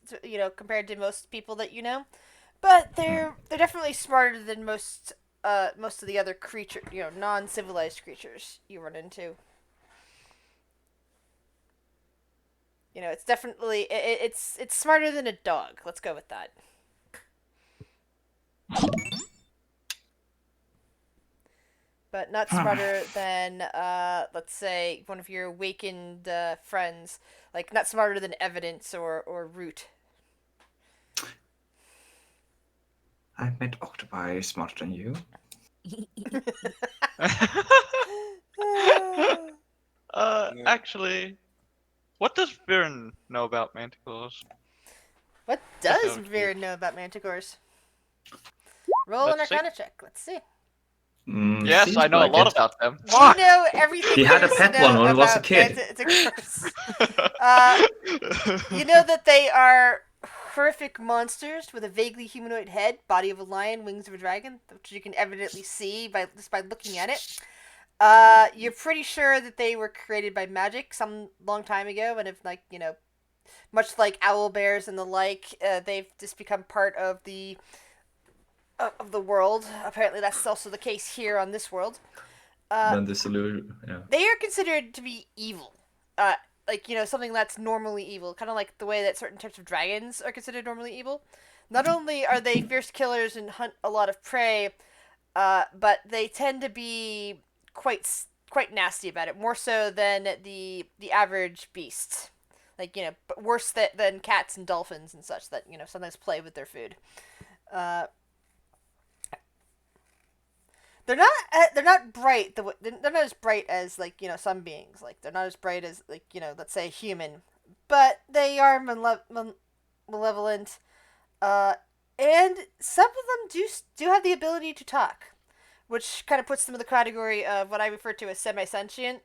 compared to most people that you know, but they're definitely smarter than most of the other non-civilized creatures you run into. It's definitely it's smarter than a dog. Let's go with that. But not smarter than, let's say, one of your awakened friends. Like, not smarter than Evidence or Root. I met octopi smarter than you. Actually, what does Viren know about manticores? What does Viren know about manticores? Roll an Let's see. Arcana check. Let's see. Yes, Seems I know like a lot it. about them. You know everything. He had there a is pet to know one when he was a about kid. manticores. You know that they are horrific monsters with a vaguely humanoid head, body of a lion, wings of a dragon, which you can evidently see just by looking at it. You're pretty sure that they were created by magic some long time ago, and have much like owl bears and the like, they've just become part of the world. Apparently, that's also the case here on this world. Then the solution, yeah. They are considered to be evil. Something that's normally evil. Kind of like the way that certain types of dragons are considered normally evil. Not only are they fierce killers and hunt a lot of prey, but they tend to be quite nasty about it. More so than the average beast. But worse than cats and dolphins and such that, sometimes play with their food. They're not bright. They're not as bright as some beings. Like, they're not as bright as let's say a human, but they are malevolent. And some of them do have the ability to talk, which kind of puts them in the category of what I refer to as semi-sentient.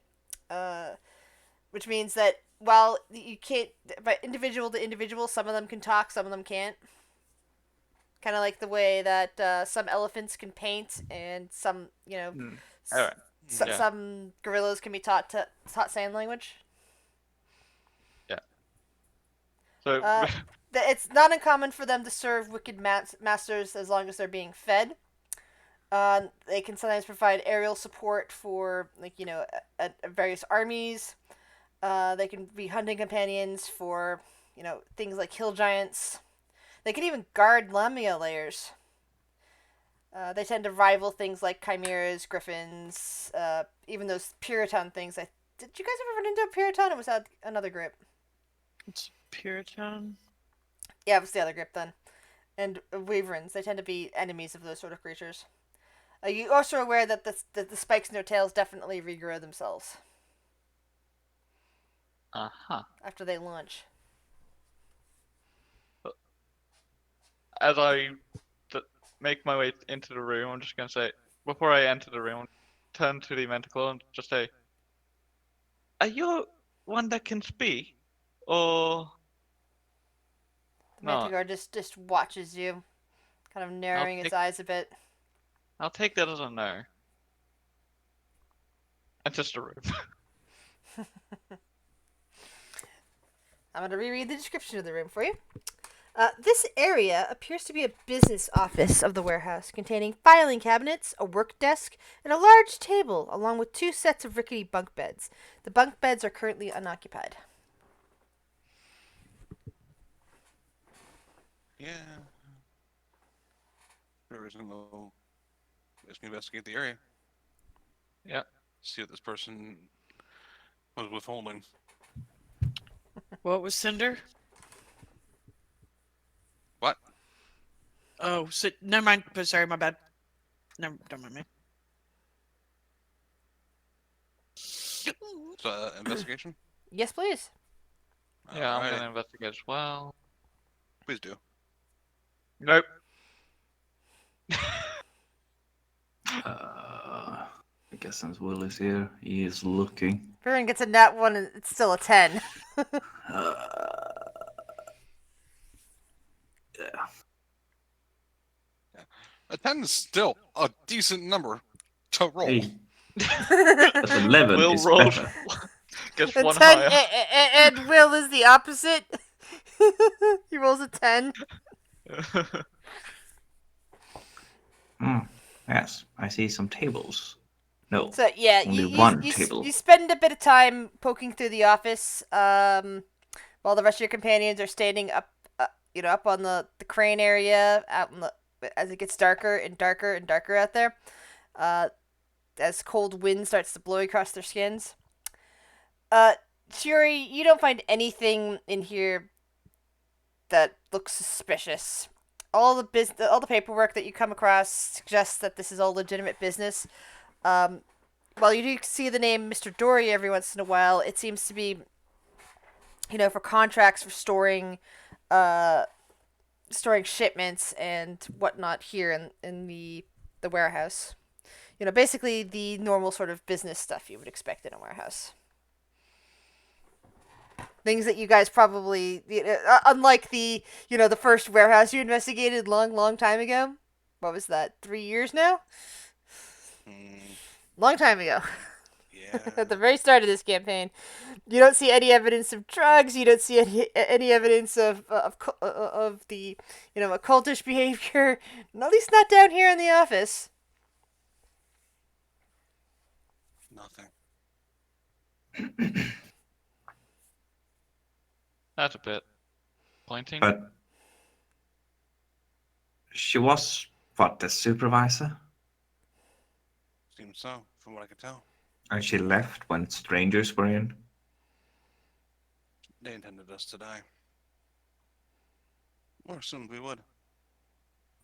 Which means that while you can't, but individual to individual, some of them can talk, some of them can't. Kind of like the way that some elephants can paint, and some, Alright. Yeah. some gorillas can be taught sign language. Yeah. So It's not uncommon for them to serve wicked masters as long as they're being fed. They can sometimes provide aerial support for various armies. They can be hunting companions for, things like hill giants. They can even guard Lamia layers. They tend to rival things like chimeras, griffins, even those Puritan things. Did you guys ever run into a Puritan, or was that another group? It's Puritan. Yeah, it was the other group then. And Wyverns, they tend to be enemies of those sort of creatures. Are you also aware that the spikes in their tails definitely regrow themselves Uh-huh. after they launch? As I make my way into the room, I'm just gonna say, before I enter the room, turn to the Manticore and just say, "Are you one that can speak, or The not?" Manticore just watches you, kind of I'll narrowing its take eyes a bit. I'll take that as a no. Enters the room. I'm going to reread the description of the room for you. This area appears to be a business office of the warehouse, containing filing cabinets, a work desk, and a large table, along with 2 sets of rickety bunk beds. The bunk beds are currently unoccupied. Yeah. No reason to just investigate the area. Yeah. See what this person was withholding. What was Cinder? What? Oh, so, never mind. Sorry, my bad. Never, don't mind me. So, investigation? Yes, please. Yeah, I'm Alrighty. gonna investigate as well. Please do. Nope. I guess since Will is here, he is looking. Viren gets a nat 1 and it's still a 10. Uh, yeah. A 10 is still a decent number to roll. Hey, but 11 Will is rolled better. gets A one 10, higher. and Will is the opposite. He rolls a 10. Yes, I see some tables. No, So yeah, only one table. you spend a bit of time poking through the office, while the rest of your companions are standing up, up on the crane area, out in the as it gets darker and darker and darker out there, as cold wind starts to blow across their skins. Shuri, you don't find anything in here that looks suspicious. All the paperwork that you come across suggests that this is all legitimate business. While you do see the name Mr. Dory every once in a while, it seems to be, for contracts for storing shipments and whatnot here in the warehouse. Basically the normal sort of business stuff you would expect in a warehouse. Things that you guys probably, unlike the first warehouse you investigated long time ago. What was that? 3 years now? Long time ago. Yeah. At the very start of this campaign, you don't see any evidence of drugs. You don't see any evidence of the occultish behavior. At least not down here in the office. Nothing. That's a bit pointing. But she was, what, the supervisor? Seems so, from what I could tell. And she left when strangers were in? They intended us to die. Or assumed we would.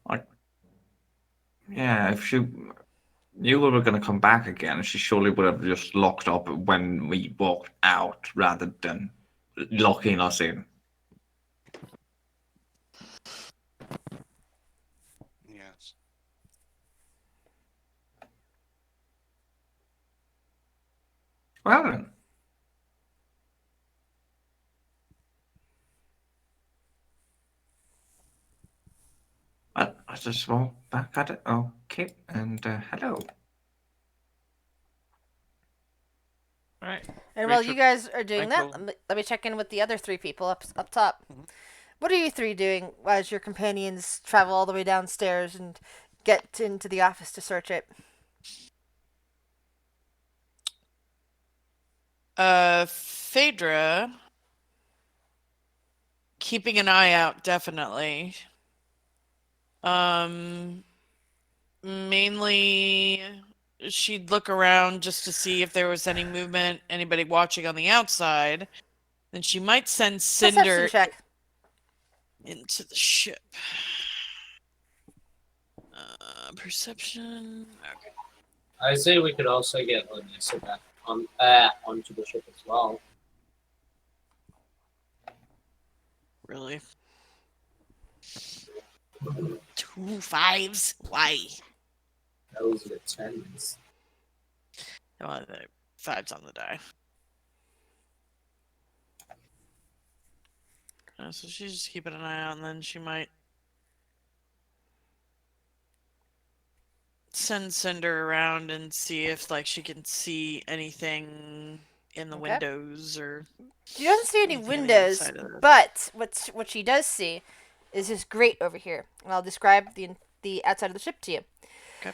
Like, yeah, if she knew we were going to come back again, she surely would have just locked up when we walked out rather than locking us in. Yes. Well then. Well, I just walk back at it. Okay, and hello. Right. And while Reach you up- guys are doing that, ankle. let me check in with the other 3 people up top. Mhm. What are you 3 doing as your companions travel all the way downstairs and get into the office to search it? Phaedra, keeping an eye out, definitely. Mainly she'd look around just to see if there was any movement, anybody watching on the outside. Then she might send Perception Cinder check. into the ship. Perception. Okay. I say we could also get Lanissa back onto the ship as well. Really? 2 5s? Why? Those are 10s. Well, the 5's on the die. So she's just keeping an eye out, and then she might send Cinder around and see if like she can see anything in the Okay. windows or. She doesn't see any anything on the windows, outside of the- but what she does see is this grate over here, and I'll describe the outside of the ship to you. Okay.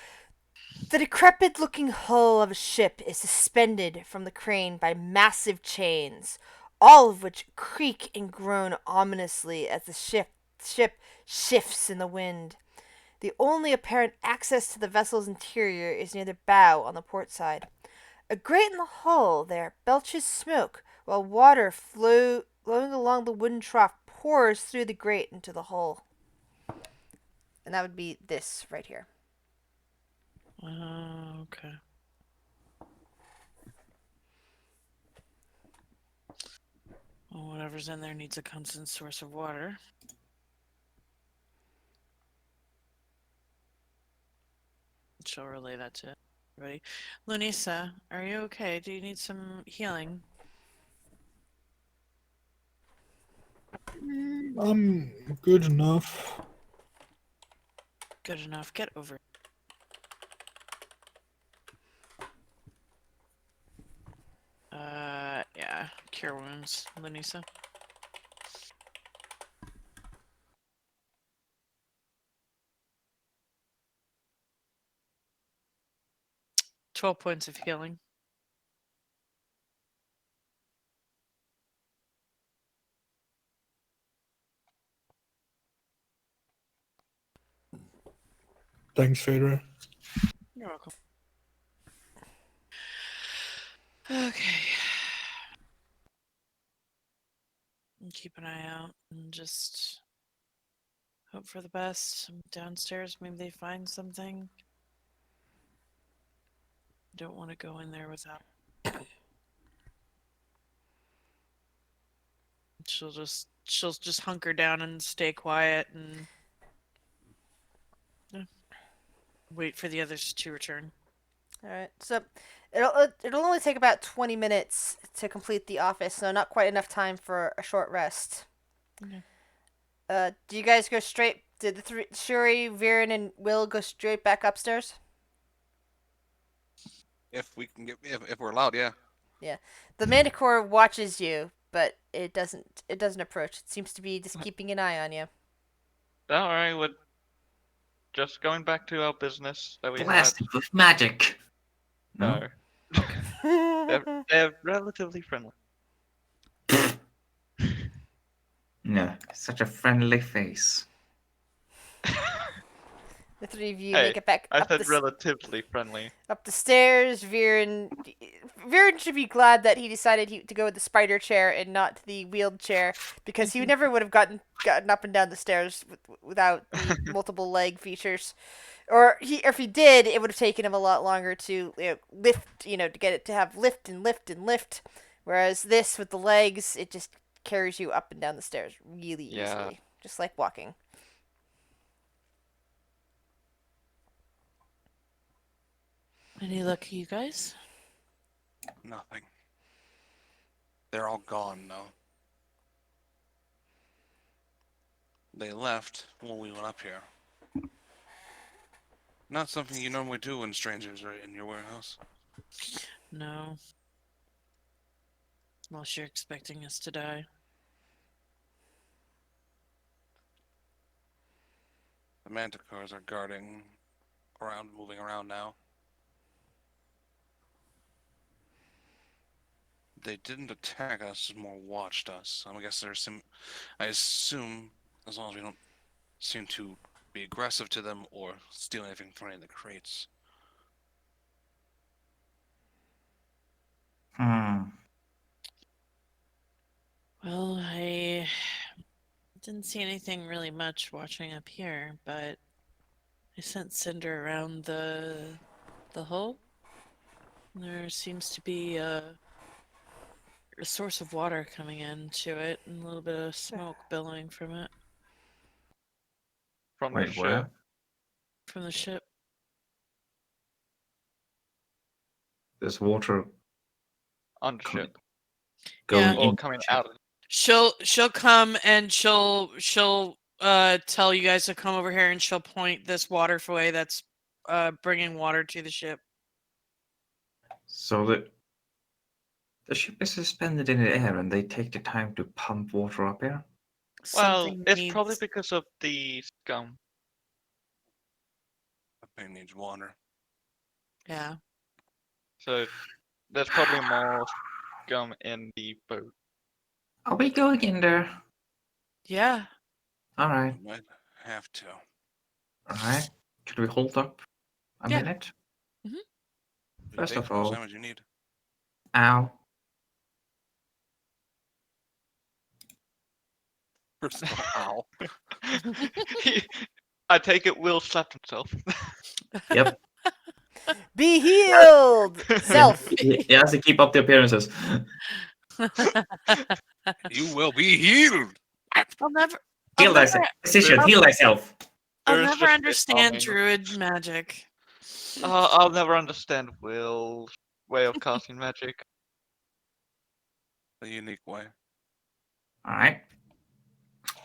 The decrepit-looking hull of a ship is suspended from the crane by massive chains, all of which creak and groan ominously as the ship shifts in the wind. The only apparent access to the vessel's interior is near the bow on the port side. A grate in the hull there belches smoke, while water flowing along the wooden trough pours through the grate into the hull. And that would be this right here. Okay. Well, whatever's in there needs a constant source of water. She'll relay that to everybody. Lunisa, are you okay? Do you need some healing? I'm good enough. Good enough. Get over it. Yeah. Cure wounds, Lunisa. $12 points of healing. Thanks, Phaedra. You're welcome. Okay. And keep an eye out and just hope for the best. Downstairs, maybe they find something. Don't want to go in there without. She'll just hunker down and stay quiet and wait for the others to return. All right. So it'll only take about 20 minutes to complete the office, so not quite enough time for a short rest. Okay. Do you guys go straight? Did the three Shuri, Viren, and Will go straight back upstairs? If we can get, if we're allowed, yeah. Yeah. The Manticore watches you, but it doesn't approach. It seems to be just keeping an eye on you. Don't worry, we're just going back to our business that we had. Blasted with magic. No. They're relatively friendly. No, such a friendly face. The three of you Hey, make it back I up said the relatively friendly. up the stairs. Viren should be glad that he decided to go with the spider chair and not the wheeled chair, because he never would have gotten up and down the stairs without the multiple leg features. Or if he did, it would have taken him a lot longer to lift, to get it to have lift and lift and lift. Whereas this with the legs, it just carries you up and down the stairs really easily, just like walking. Any luck, you guys? Nothing. They're all gone now. They left when we went up here. Not something you normally do when strangers are in your warehouse. No. Unless you're expecting us to die. The manticores are guarding around, moving around now. They didn't attack us, more watched us. I guess there's some. I assume as long as we don't seem to be aggressive to them or steal anything from any of the crates. Hmm. Well, I didn't see anything really much watching up here, but I sent Cinder around the hole. There seems to be a source of water coming into it and a little bit of smoke billowing from it, From the Wait, ship. where? from the ship. There's water On the coming, ship. going Or in. coming out of She'll come and she'll tell you guys to come over here, and she'll point this waterway that's bringing water to the ship. So the ship is suspended in the air, and they take the time to pump water up here. Well, Something it's needs... probably because of the scum. That thing needs water. Yeah. So there's probably more scum in the boat. Are we going in there? Yeah. All right, We might have to. all right. Could we hold up a Yeah. minute? First Take of the most all, damage you need. ow. First of all, ow. I take it Will slapped himself. Yep. Be healed, self. He has to keep up the appearances. You will be healed. I'll never Heal I'll never, thyself. Physician, heal thyself. I'll There's never just understand arming. druid magic. I'll never understand Will's way of casting magic. A unique way. All right.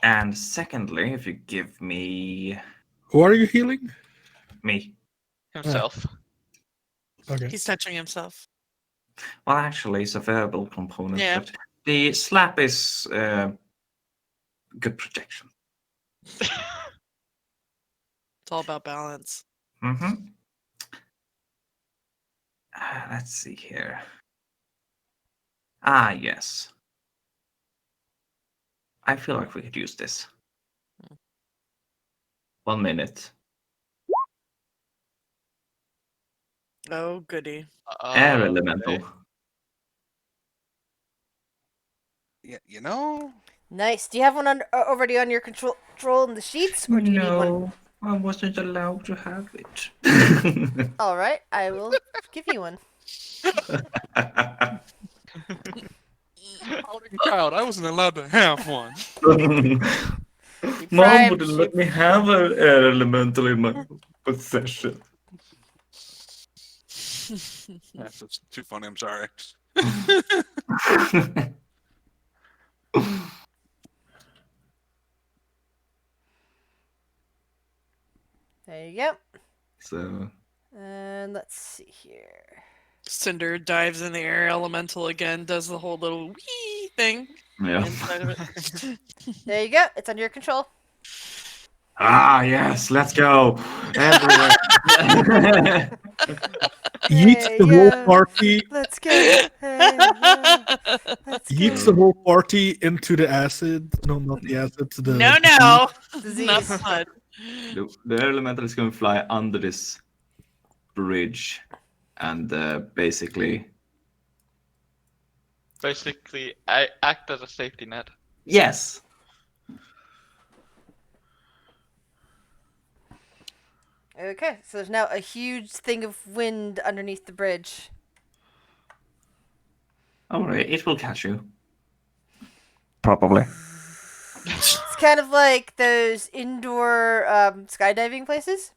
And secondly, if you give me Who are you healing? me. Himself. Okay. He's touching himself. Well, actually, it's a variable component, Yeah. but the slap is good protection. It's all about balance. Mm-hmm. Let's see here. Ah, yes. I feel like we could use this. 1 minute. Oh goody. Air Okay. elemental. Yeah, you know. Nice. Do you have one already on your control in the sheets, or do you need one? No, I wasn't allowed to have it. All right, I will give you one. Proud. I wasn't allowed to have one. Keep Mom trying. wouldn't let me have an air elemental in my possession. That's just too funny. I'm sorry. There you go. So And let's see here. Cinder dives in the air elemental again, does the whole little wee thing yeah. inside of it. There you go. It's under your control. Ah yes, let's go. Everywhere. Yeets Hey, the whole yo. party. Let's go. Hey, yo. Let's Yeets go. the whole party into the acid. No, not the acid. The No, no. Disease. Not blood. The air elemental is going to fly under this bridge and basically Basically, I act as a safety net. yes. Okay, so there's now a huge thing of wind underneath the bridge. Alright, it will catch you. Probably. It's kind of like those indoor skydiving places.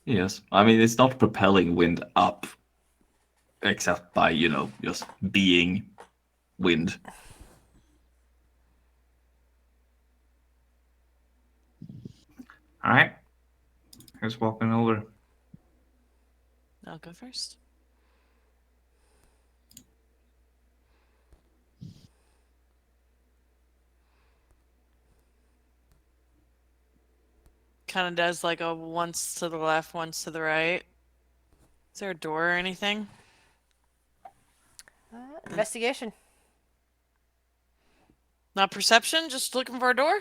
Yes. I mean it's not propelling wind up except by, just being wind. Alright. Who's walking over? I'll go first. Kind of does like a once to the left, once to the right. Is there a door or anything? Investigation. Not perception, just looking for a door?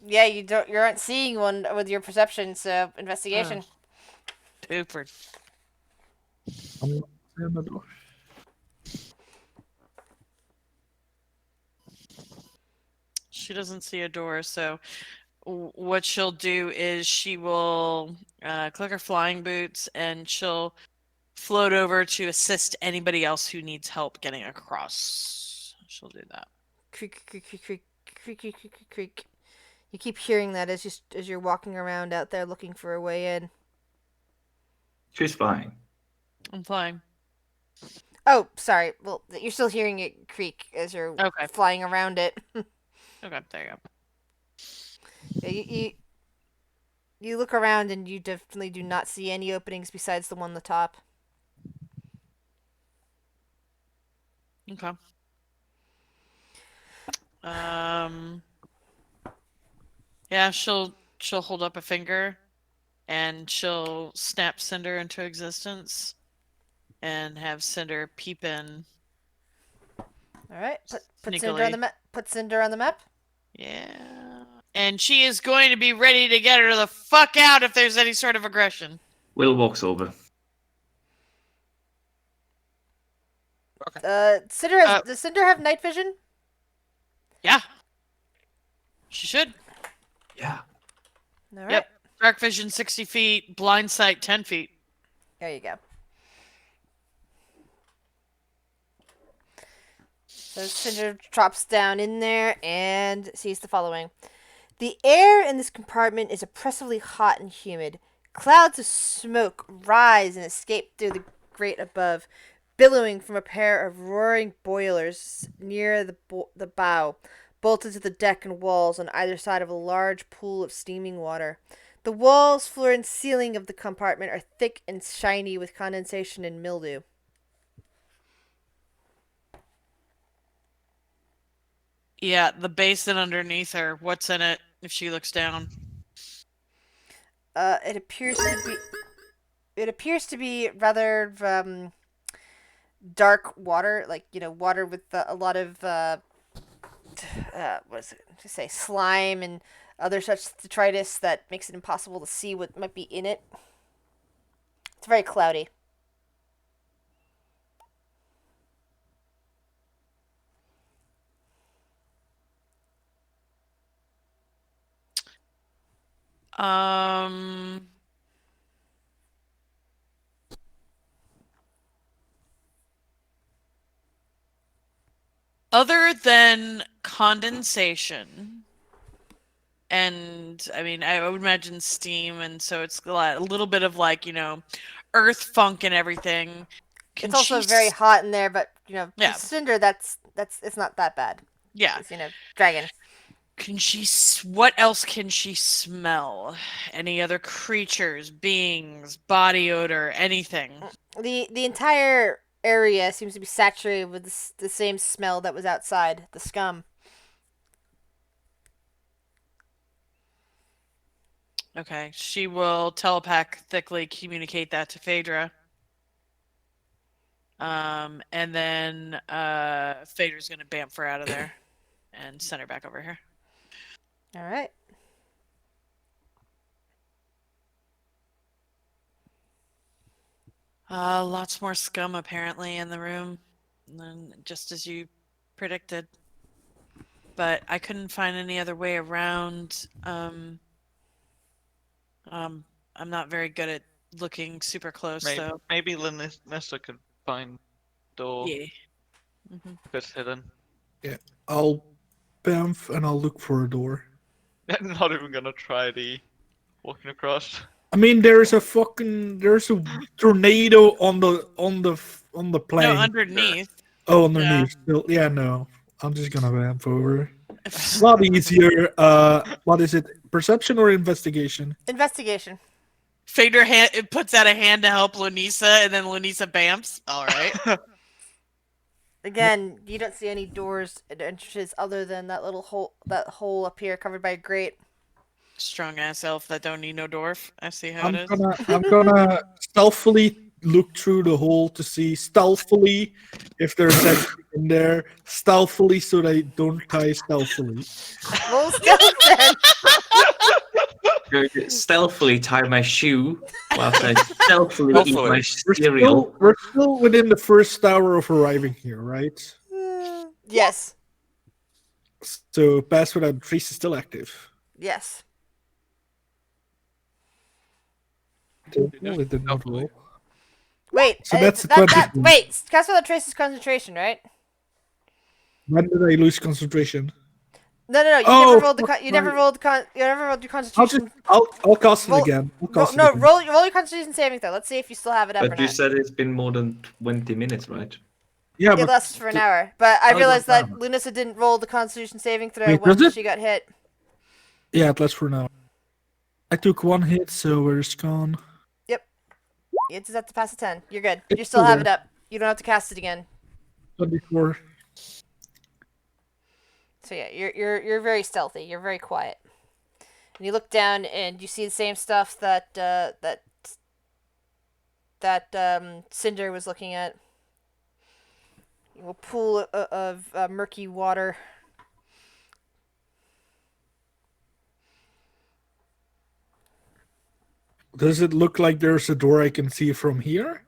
Yeah, you aren't seeing one with your perception, so investigation. Super. I'm not seeing the door. She doesn't see a door, so what she'll do is she will click her flying boots and she'll float over to assist anybody else who needs help getting across. She'll do that. Creak, creak, creak, creak, creak, creak, creak, creak, creak. You keep hearing that as you're walking around out there looking for a way in. She's fine. I'm flying. Oh, sorry. Well, you're still hearing it creak as you're Okay. flying around it. Okay, there you go. Yeah, you look around and you definitely do not see any openings besides the one on the top. Okay. Um. Yeah, she'll hold up a finger, and she'll snap Cinder into existence, and have Cinder peep in. All right, put Sneakily. Cinder on the map. Put Cinder on the map. Yeah. And she is going to be ready to get her the fuck out if there's any sort of aggression. Will walks over. Cinder has. Does Cinder have night vision? Yeah. She should. Yeah. All right. Yep. Dark vision 60 feet, blind sight 10 feet. There you go. So Cinder drops down in there and sees the following. The air in this compartment is oppressively hot and humid. Clouds of smoke rise and escape through the grate above, billowing from a pair of roaring boilers near the bow, bolted to the deck and walls on either side of a large pool of steaming water. The walls, floor, and ceiling of the compartment are thick and shiny with condensation and mildew. Yeah, the basin underneath her. What's in it if she looks down? It appears to be. It appears to be rather dark water, like water with a lot of what is it to say, slime and other such detritus that makes it impossible to see what might be in it. It's very cloudy. Um. Other than condensation, and I mean, I would imagine steam, and so it's a little bit of like, earth funk and everything. It's also very hot in there, but Yeah. Cinder, that's it's not that bad. Yeah. It's, dragon. What else can she smell? Any other creatures, beings, body odor, anything? The entire area seems to be saturated with the same smell that was outside, the scum. Okay, she will telepathically communicate that to Phaedra. And then Phaedra's gonna bamf her out of there and send her back over here. All right. Lots more scum apparently in the room, and just as you predicted. But I couldn't find any other way around. I'm not very good at looking super close, so Maybe Linessa could find door yeah. Mm-hmm. if it's hidden. Yeah, I'll bamf and I'll look for a door. Not even gonna try the walking across. I mean, there's a tornado on the plane. No, underneath. Oh, underneath. Yeah, no. I'm just gonna vamp over. A lot easier. What is it? Perception or investigation? Investigation. Phaedra puts out a hand to help Lunisa, and then Lunisa bamps. All right. Again, you don't see any doors and entrances other than that little hole, up here covered by a grate. Strong ass elf that don't need no dwarf. I see how it is. I'm gonna stealthily look through the hole to see stealthily if there's anything in there. Stealthily, so they don't tie stealthily. Roll stealth then. Going to stealthily tie my shoe whilst I stealthily eat my Stealthily. cereal. We're still within the first hour of arriving here, right? Yes. So pass without a trace is still active. Yes. It did not roll. Wait. So that's a that, 20. wait. Cast without trace is concentration, right? When did I lose concentration? No. You Oh, never rolled the. fuck, You never right. rolled you never rolled your I'll concentration. just I'll cast it Roll- again. I'll Roll, cast it no, again. roll your concentration saving throw. Let's see if you still have it up or But you not. said it's been more than 20 minutes, right? Yeah, It but lasts for an hour, but I Oh, realized not that bad. Lunasa didn't roll the Constitution saving throw Wait, when does it? she got hit. yeah, it lasts for now. I took one hit, so where's gone? You just have to pass a 10. You're good. It's You still still have it there. up. You don't have to cast it again. 24. So yeah, you're very stealthy. You're very quiet. And you look down and you see the same stuff that Cinder was looking at. A pool of murky water. Does it look like there's a door I can see from here?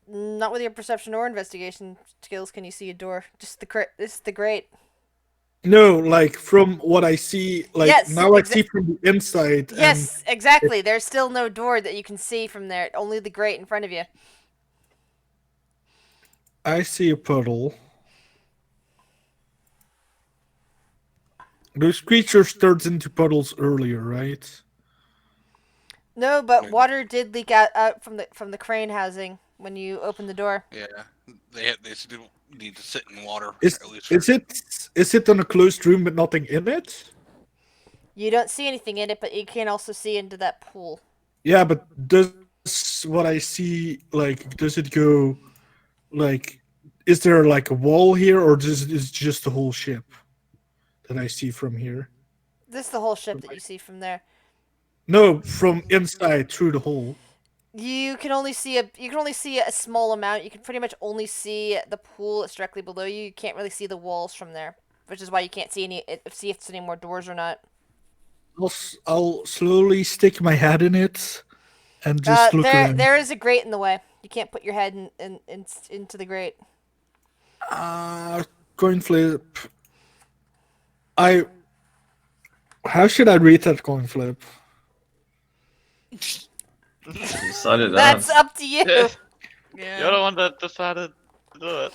Not with your perception or investigation skills can you see a door. Just this is the grate. No, like from what I see, like Yes, now I see from the inside. Yes, exactly. There's still no door that you can see from there. Only the grate in front of you. And I see a puddle. Those creatures turned into puddles earlier, right? No, but water did leak out from the crane housing when you opened the door. Yeah, they still need to sit in water. Is at least is it in a closed room but nothing in it? You don't see anything in it, but you can also see into that pool. Yeah, but does what I see does it go like is there like a wall here or is it just the whole ship that I see from here? This is the whole ship that you see from there. No, from inside through the hole. You can only see a small amount. You can pretty much only see the pool that's directly below you. You can't really see the walls from there, which is why you can't see if it's any more doors or not. I'll slowly stick my head in it and just look around. There is a grate in the way. You can't put your head into the grate. Coin flip. How should I read that coin flip? Decided That's that. up to you. Yeah. You're the one that decided to do it.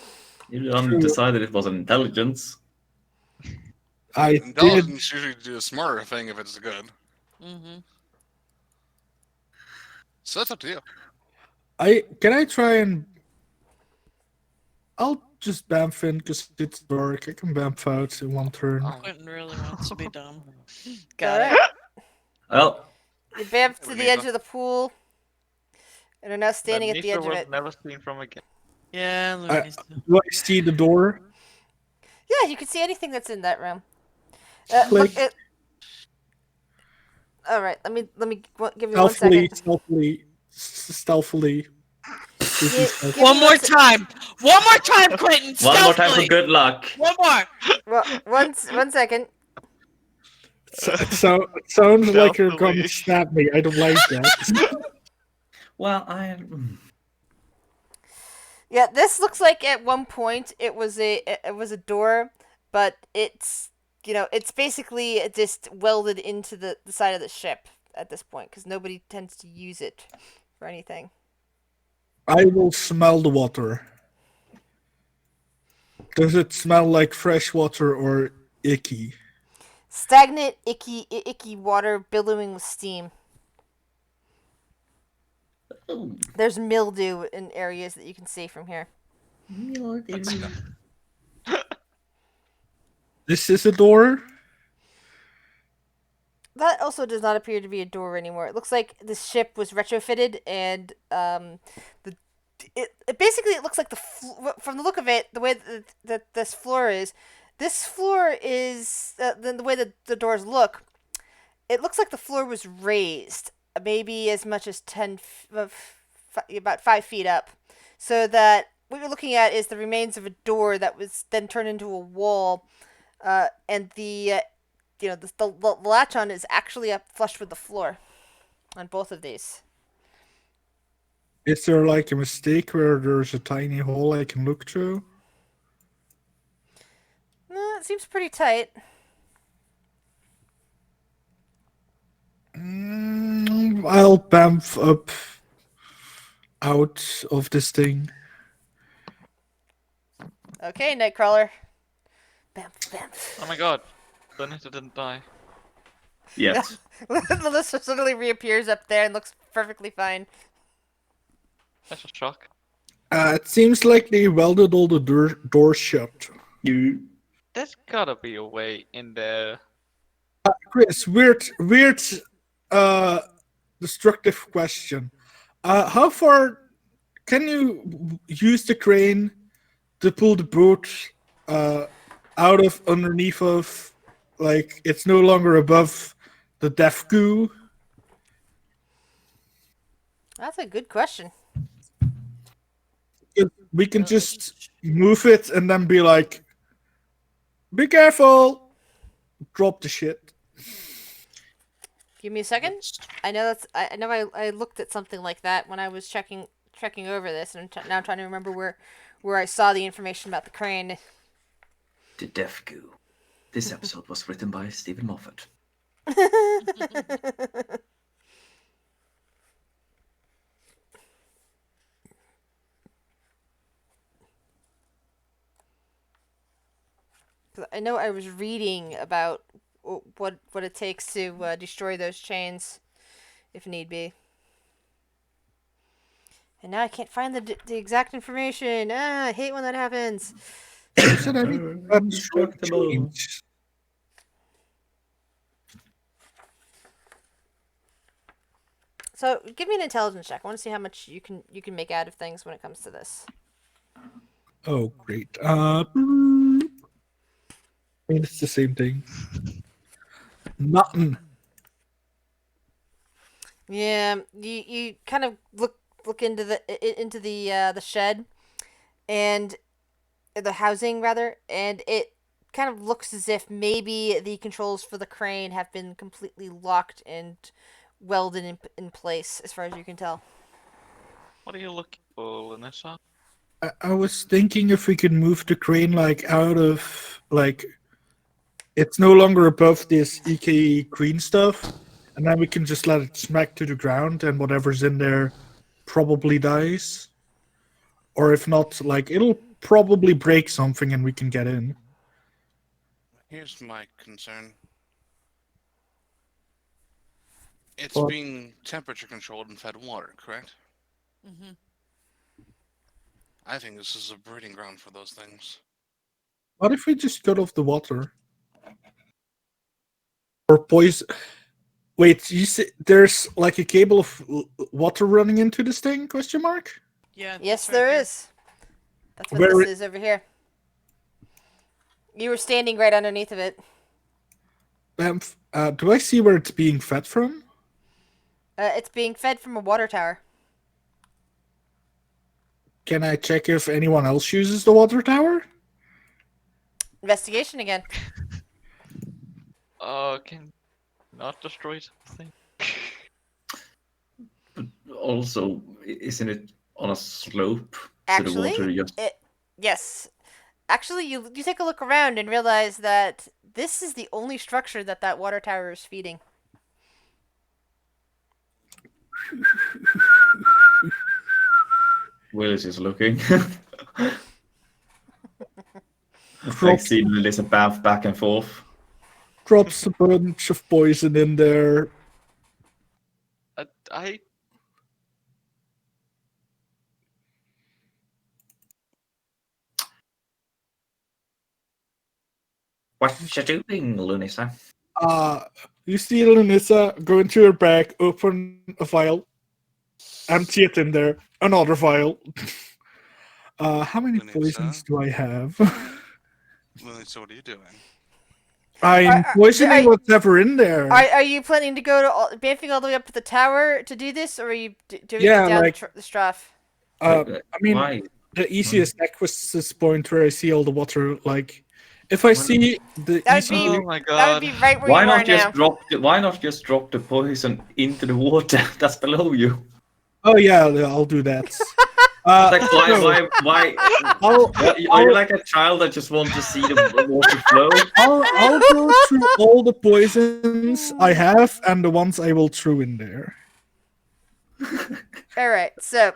You done decided it was intelligence. I did. intelligence usually do a smarter thing if it's good. Mm-hmm. So that's up to you. Can I try and? I'll just bamf in because it's dark. I can bamf out in one turn. Quentin really wants to be dumb. Got Got it. Well, You bamf to the edge of the pool, and are now standing at the edge of was it. never seen from again. Yeah, Louise. Do I see the door? Yeah, you can see anything that's in that room. Click. All right, let me give you 1 second. Stealthily. Give One me more 1 sec- time. One more time, Quentin. one more time for stealthily. good luck. One more. Well, 1 second. It sounds like you're going to Stealthily. stab me. I don't like that. Well, Yeah, this looks like at one point it was a door, but it's basically just welded into the side of the ship at this point because nobody tends to use it for anything. I will smell the water. Does it smell like fresh water or icky? Stagnant, icky water billowing with steam. There's mildew in areas that you can see from here. This is a door? That also does not appear to be a door anymore. It looks like the ship was retrofitted, and it basically it looks like from the look of it, the way that this floor is the way that the doors look. It looks like the floor was raised, maybe as much as about 5 feet up, so that what you're looking at is the remains of a door that was then turned into a wall, and the latch on is actually up flush with the floor on both of these. Is there like a mistake where there's a tiny hole I can look through? It seems pretty tight. I'll bamf up out of this thing. Okay, Nightcrawler. Bam, bam. Oh my god, Lenita didn't die. Yet. Melissa suddenly reappears up there and looks perfectly fine. That's a shock. It seems like they welded all the doors shut. There's gotta be a way in there. Chris, weird, destructive question. How far can you use the crane to pull the boat out of underneath of, like, it's no longer above the death goo? That's a good question. We can just move it and then be like, be careful, drop the shit. Give me a second. I know I looked at something like that when I was checking over this, and now I'm trying to remember where I saw the information about the crane. The Death Goo. This episode was written by Stephen Moffat. I know I was reading about what it takes to destroy those chains, if need be. And now I can't find the exact information. I hate when that happens. So give me an intelligence check. I want to see how much you can make out of things when it comes to this. Oh, great. I mean, it's the same thing. Nothing. Yeah, you kind of look into the shed, and the housing rather, and it kind of looks as if maybe the controls for the crane have been completely locked and welded in place, as far as you can tell. What are you looking for, Lenissa? I was thinking if we could move the crane like out of, like, it's no longer above this EKE green stuff, and then we can just let it smack to the ground, and whatever's in there probably dies. Or if not, like, it'll probably break something and we can get in. Here's my concern. It's Well- being temperature controlled and fed water, correct? Mm-hmm. I think this is a breeding ground for those things. What if we just cut off the water? Or poison? Wait, you see, there's like a cable of water running into this thing? Question mark. Yeah. Yes, that's right there here. is. That's what Where this is over here. You were standing right underneath of it. Do I see where it's being fed from? It's being fed from a water tower. Can I check if anyone else uses the water tower? Investigation again. Can not destroy something. But also, isn't it on a slope? Actually, so the water just... yes. Actually, you take a look around and realize that this is the only structure that water tower is feeding. Willis is looking. I Drop, see Melissa bounce back and forth. drops a bunch of poison in there. I What you doing, Lunisa? You see Lunissa go into her bag, open a vial, empty it in there, another vial. How many Lunissa? poisons do I have? Lily, so what are you doing? I'm poisoning whatever in there. Are you planning to go to bamfing all the way up to the tower to do this, or are you doing Yeah, it down like- the Straff? I mean, why? the easiest Equus point where I see all the water. Like, if I see the That would easy, be Oh my that would god. be right where Why you are not just now. why not just drop the poison into the water that's below you? oh yeah, I'll do that. Like so why I'll, are you like a child that just wants to see the water flow? I'll go through all the poisons I have and the ones I will throw in there. All right, so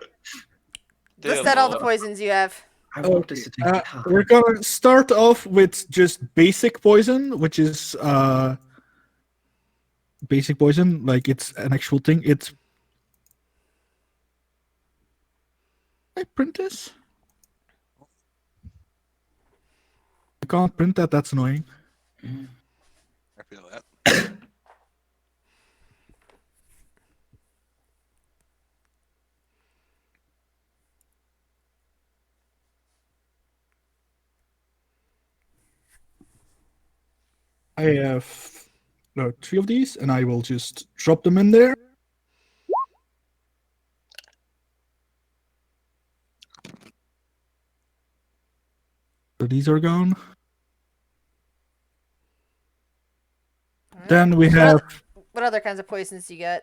Dear list out all the Lord. poisons you have. I want this to take time. We're gonna start off with just basic poison, which is basic poison, like it's an actual thing. It's I print this? I can't print that, that's annoying. I feel that. I have no 3 of these, and I will just drop them in there. So these are gone. Then we have What other kinds of poisons do you got?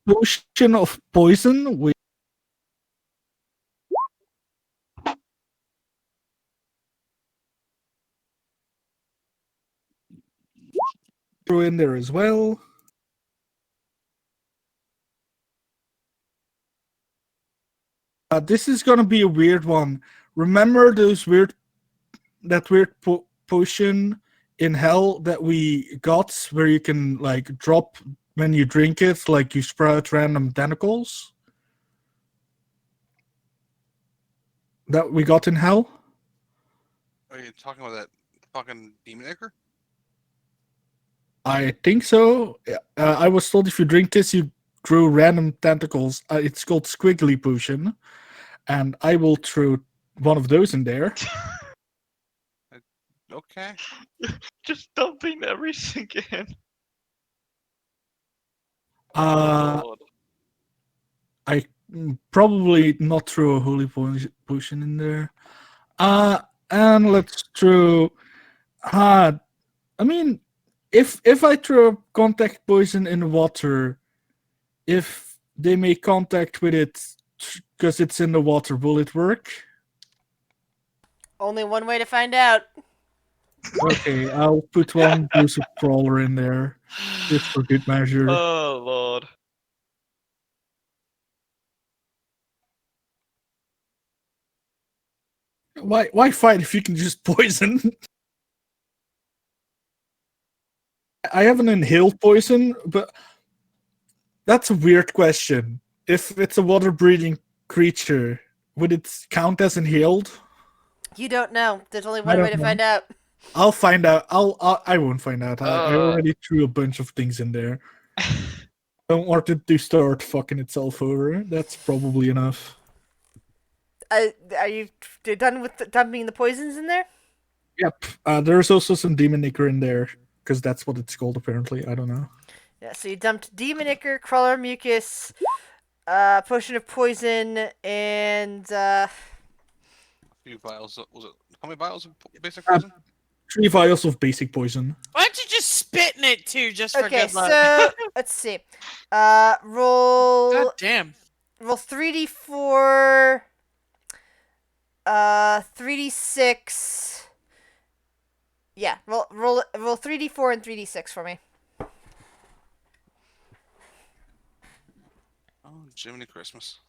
potion of poison. We throw in there as well. This is gonna be a weird one. Remember that weird potion in hell that we got, where you can like drop when you drink it, like you sprout random tentacles? That we got in hell? Are you talking about that fucking demon acre? I think so. I was told if you drink this, you grow random tentacles. It's called Squiggly Potion, and I will throw one of those in there. Okay. Just dumping everything in. Uh, Lord. I probably not throw a holy potion in there. And let's throw. I mean, if I throw contact poison in water, if they make contact with it because it's in the water, will it work? Only one way to find out. Okay, I'll put one booster crawler in there just for good measure. Oh lord. Why fight if you can just poison? I have an inhaled poison, but that's a weird question. If it's a water-breathing creature, would it count as inhaled? You don't know. There's only I one way don't to know. find out. I'll find out. I won't find out. I already threw a bunch of things in there. Don't want it to start fucking itself over. That's probably enough. Are you done with dumping the poisons in there? Yep. There's also some demon ichor in there because that's what it's called apparently. I don't know. Yeah, so you dumped demon ichor, crawler mucus, potion of poison, and A few vials. Was it how many vials of basic Uh, poison? 3 vials of basic poison. Why don't you just spit in it too, just for okay. good luck? So let's see. Roll God damn. roll 3d4, 3d6. Yeah, roll 3d4 and 3d6 for me. Oh, Jiminy Christmas.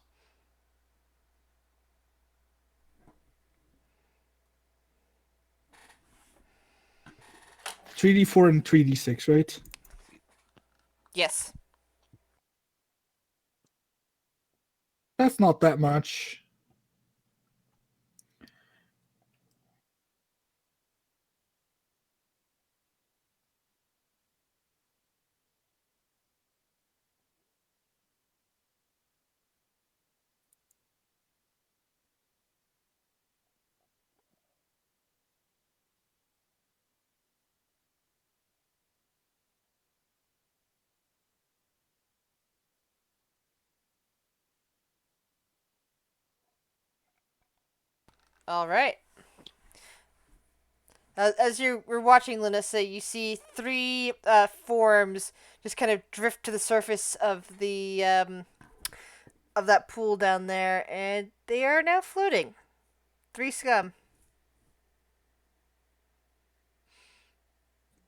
Three D4 and 3D6, right? Yes. That's not that much. All right. As you were watching Lanissa, you see three forms just kind of drift to the surface of that pool down there, and they are now floating. Three scum.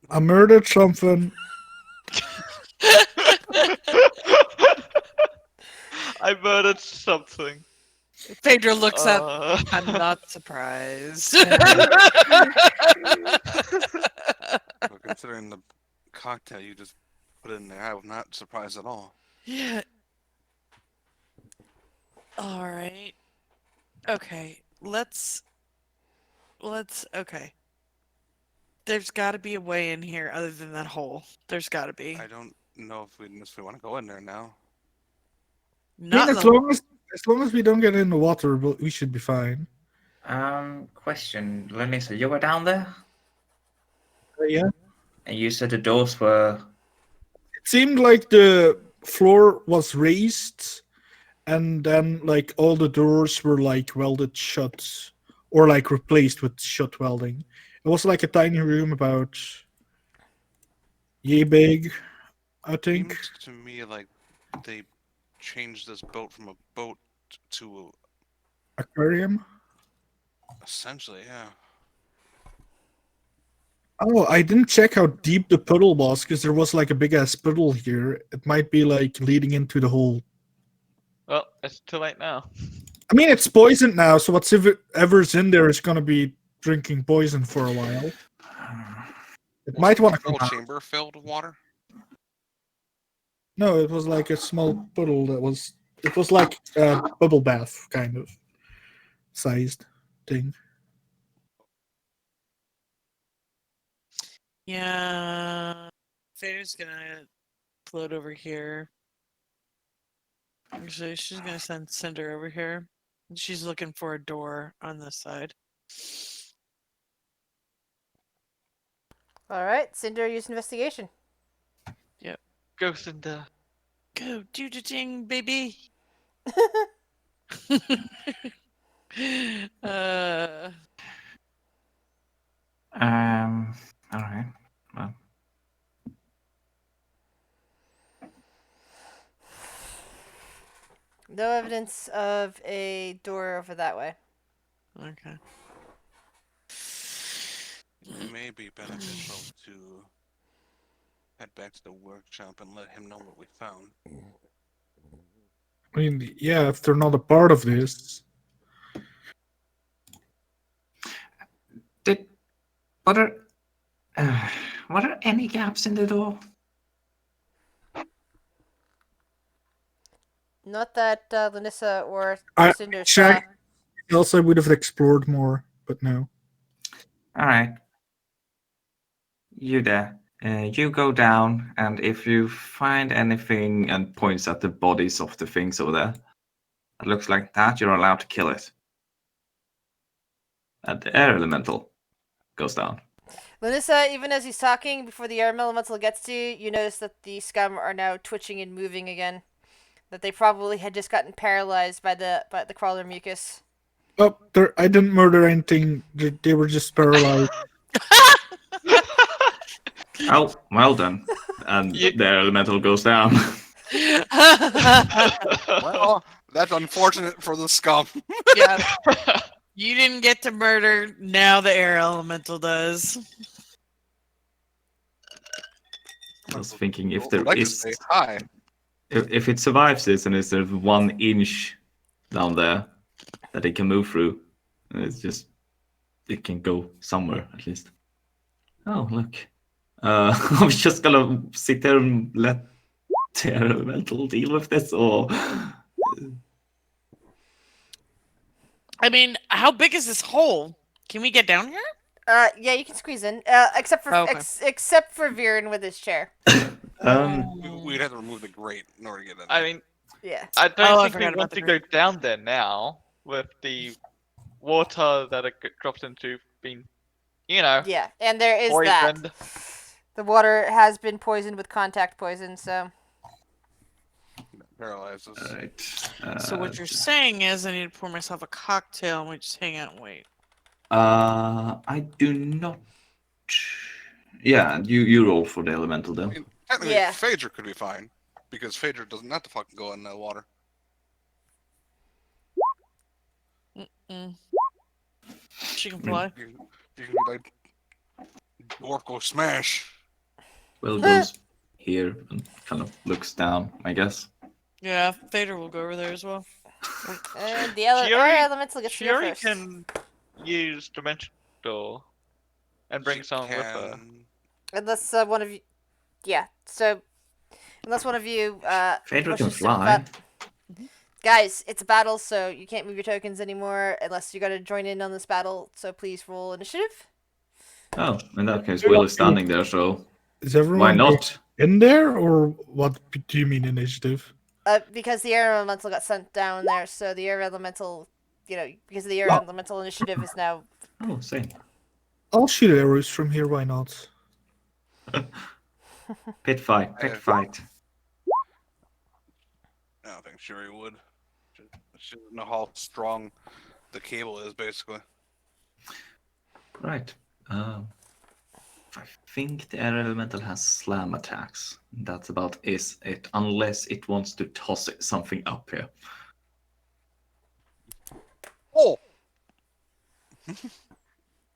I murdered something. I murdered something. Phaedra looks up. Uh, I'm not surprised. Well, considering the cocktail you just put in there, I'm not surprised at all. Yeah. All right. Okay. Let's. Okay. There's got to be a way in here other than that hole. There's got to be. I don't know if we necessarily want to go in there now. I mean, Not as long as we don't get in the water, we should be fine. Question, Lenisa, you were down there, Yeah. and you said the doors were. It seemed like the floor was raised, and then like all the doors were like welded shut, or like replaced with shut welding. It was like a tiny room about yay big, I think. Seems to me like they changed this boat from a boat to Aquarium. essentially, yeah. Oh, I didn't check how deep the puddle was because there was like a big ass puddle here. It might be like leading into the hole. well, it's too late now. I mean, it's poisoned now, so whatever's in there is gonna be drinking poison for a while. It might want to the come whole out. chamber filled with water. No, it was like a small puddle that was. It was like a bubble bath kind of sized thing. Yeah. Phaedra's gonna float over here. Actually, she's gonna send Cinder over here. She's looking for a door on this side. All right, Cinder, use investigation. Ghost in the. Go do the thing, baby. uh, All right. Well, No evidence of a door over that way. okay. It may be beneficial to head back to the workshop and let him know what we found. I mean, yeah, if they're not a part of this. did what are what are any gaps in the door? Not that Lanissa or I Cinder saw. checked. Else I would have explored more, but no. All right. You there. You go down, and if you find anything and points at the bodies of the things over there, that looks like that, you're allowed to kill it. And the air elemental goes down. Lanissa, even as he's talking, before the air elemental gets to you, you notice that the scum are now twitching and moving again. That they probably had just gotten paralyzed by the crawler mucus. Oh, I didn't murder anything. They were just paralyzed. Oh, well done. And the air elemental goes down. Well, that's unfortunate for the scum. Yeah. You didn't get to murder, now the air elemental does. I was thinking if I'd there like to is, say hi. if it survives this and is there 1 inch down there that it can move through, it's just it can go somewhere at least. Oh look, I was just gonna sit there and let the air elemental deal with this, or I mean, how big is this hole? Can we get down here? Yeah, you can squeeze in. Except for Okay. except for Viren with his chair. We'd have to remove the grate in order to get in. I mean, Yeah. I don't Oh, I think we forgot about want the to go down there now with the water that it dropped into being, Yeah, and there is that. poisoned. The water has been poisoned with contact poison, so. Paralyzes. Alright. So what you're saying is I need to pour myself a cocktail and we just hang out and wait. I do not. Yeah, you roll for the elemental I then. mean, technically, Yeah. Phaedra could be fine because Phaedra doesn't have to fucking go in that water. Mm. She can I mean, fly. You can be like, dwarf go smash. Will goes here and kind of looks down, I guess. Yeah, Vader will go over there as well. And the Shiori- air elemental gets to go Shiori first. can use Dimension Door and bring She someone with her. can- Unless one of you, yeah. So unless one of you Phaedra can wishes to fly. guys, it's a battle, so you can't move your tokens anymore unless you got to join in on this battle. So please roll initiative. Oh, in that case, Will is standing there, so Is why everyone not? in there, or what do you mean initiative? Because the air elemental got sent down there, so the air elemental, because the air elemental initiative is now. Oh, same. I'll shoot arrows from here. Why not? Pit fight, pit fight. I don't think Shuri would. She doesn't know how strong the cable is, basically. Right. I think the air elemental has slam attacks. That's about is it, unless it wants to toss something up here. Oh!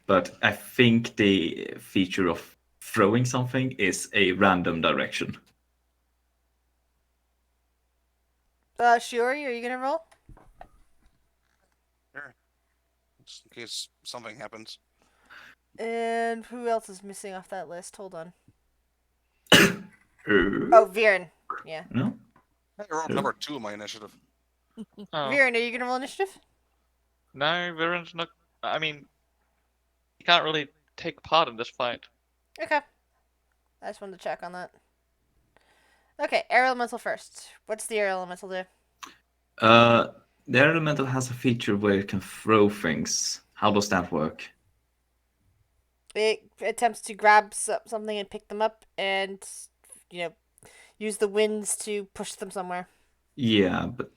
But I think the feature of throwing something is a random direction. Shiori, are you gonna roll? Sure. Just in case something happens. And who else is missing off that list? Hold on. Oh, Oh, Viren. Yeah. no? I rolled Sure. number 2 in my initiative. Oh. Viren, are you gonna roll initiative? No, Viren's not. I mean, he can't really take part in this fight. Okay. I just wanted to check on that. Okay, air elemental first. What's the air elemental do? The air elemental has a feature where it can throw things. How does that work? It attempts to grab something and pick them up, and use the winds to push them somewhere. Yeah, but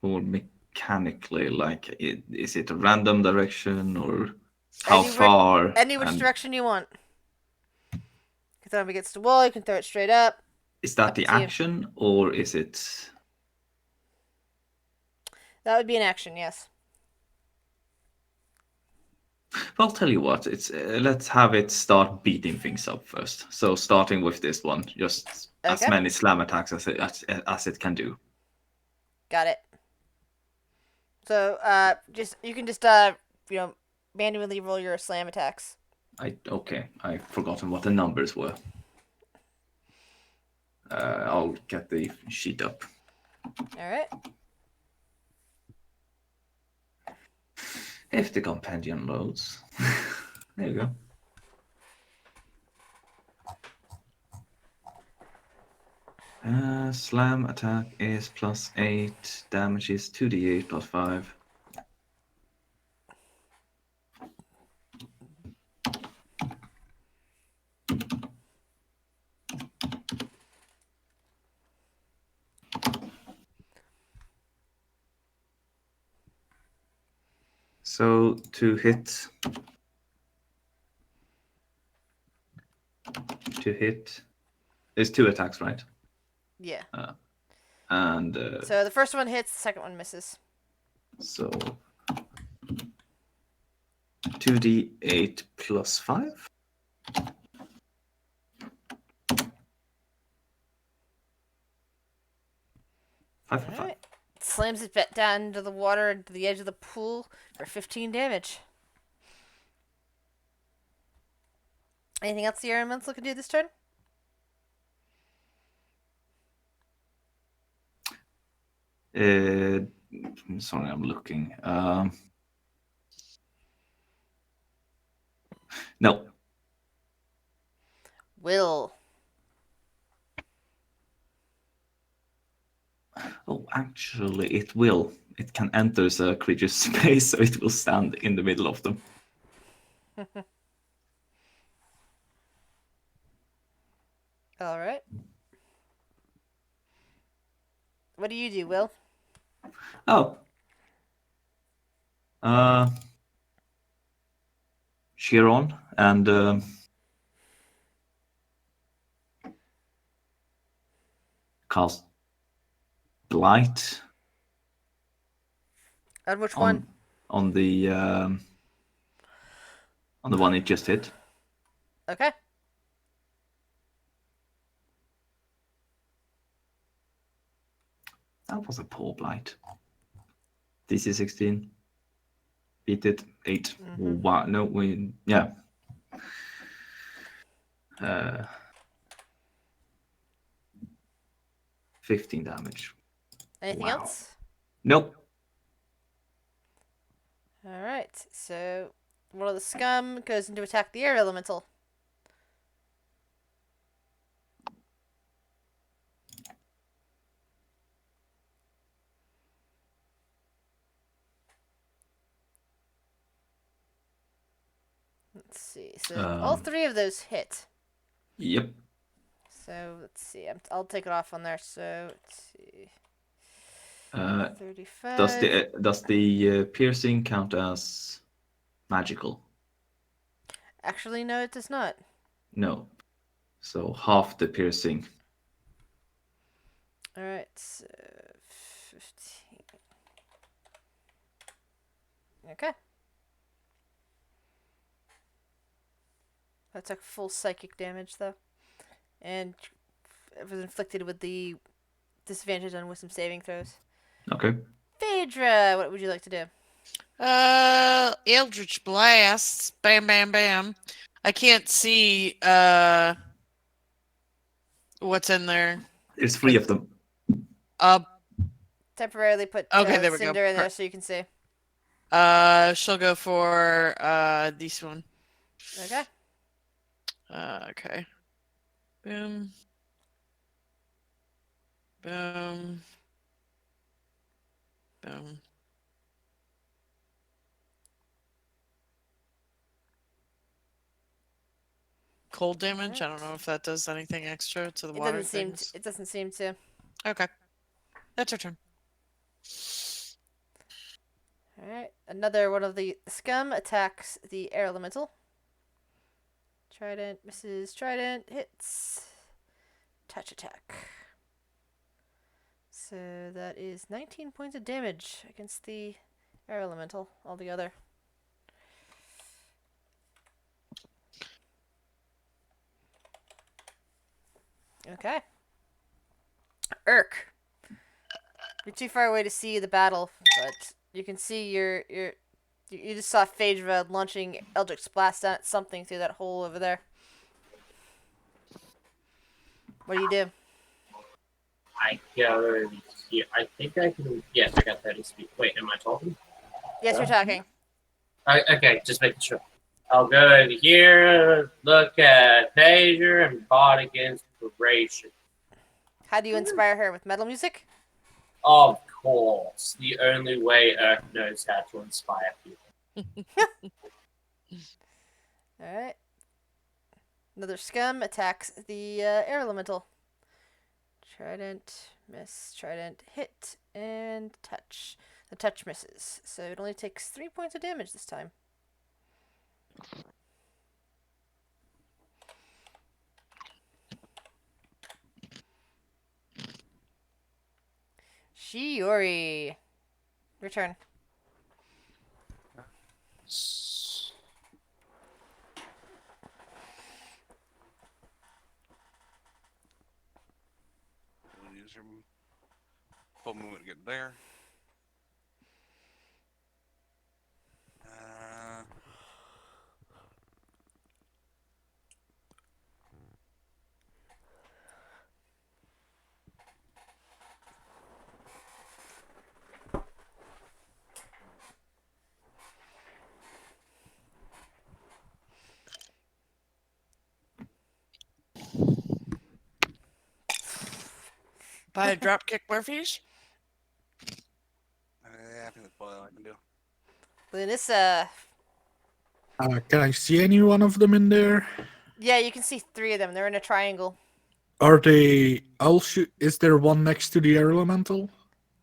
more mechanically, like, is it a random direction or how far? Any which direction you want. You can throw them against the wall. You can throw it straight up. Is that Up the to you. action or is it? That would be an action, yes. I'll tell you what. It's let's have it start beating things up first. So starting with this one, just as Okay. many slam attacks as it can do. Got it. So, you can just manually roll your slam attacks. Okay. I've forgotten what the numbers were. I'll get the sheet up. All right. If the compendium loads. There you go. Slam attack is +8. Damage is 2d8 +5. So to hit is 2 attacks, right? Yeah. And So the first one hits, the second one misses. so 2d8 +5. 5 for 5. Alright. Slams it back down into the water, into the edge of the pool for 15 damage. Anything else the air elemental can do this turn? Sorry, I'm looking. No. Will. Oh, actually, it will. It can enter a creature's space, so it will stand in the middle of them. Alright. What do you do, Will? Oh. cheer on and cast blight On which one? on the one it just hit. Okay. That was a poor blight. DC 16. Beat it. 8. Mhm. Wow. No, yeah. 15 damage. Anything Wow. else? Nope. All right. So one of the scum goes in to attack the air elemental. Let's see. So all 3 of those hit. Yep. So let's see. I'll take it off on there. So let's see. 35. Does the piercing count as magical? Actually, no, it does not. No. So half the piercing. All right. So 15. Okay. That took full psychic damage though, and it was inflicted with the disadvantage on wisdom saving throws. Okay. Phaedra, what would you like to do? Eldritch blasts. Bam, bam, bam. I can't see what's in there. There's 3 of them. Temporarily put Okay, there we go. Cinder in there so you can see. She'll go for this one. Okay. Okay. Boom. Boom. Boom. Cold damage. I don't know if that does anything extra to the It water doesn't seem. things. It doesn't seem to. Okay. That's her turn. All right. Another one of the scum attacks the air elemental. Trident misses. Trident hits. Touch attack. So that is 19 points of damage against the air elemental altogether. Okay. Urk. You're too far away to see the battle, but you can see you just saw Phaedra launching Eldritch Blast at something through that hole over there. What do you do? I go here. I think I can. Yes, I got 30 speed. Wait, am I talking? Yes, you're talking. Okay, just making sure. I'll go over here, look at Phaedra, and bot inspiration. How do you inspire her? With metal music? Of course, the only way Earth knows how to inspire people. Alright. Another scum attacks the air elemental. Trident, miss, trident, hit, and touch. The touch misses, so it only takes 3 points of damage this time. Shiori. Your turn. We'll use your full movement to get there. Buy a dropkick Murphy's? I think that's all I can do. Lunissa. Can I see any one of them in there? Yeah, you can see 3 of them. They're in a triangle. Are they? Is there one next to the air elemental?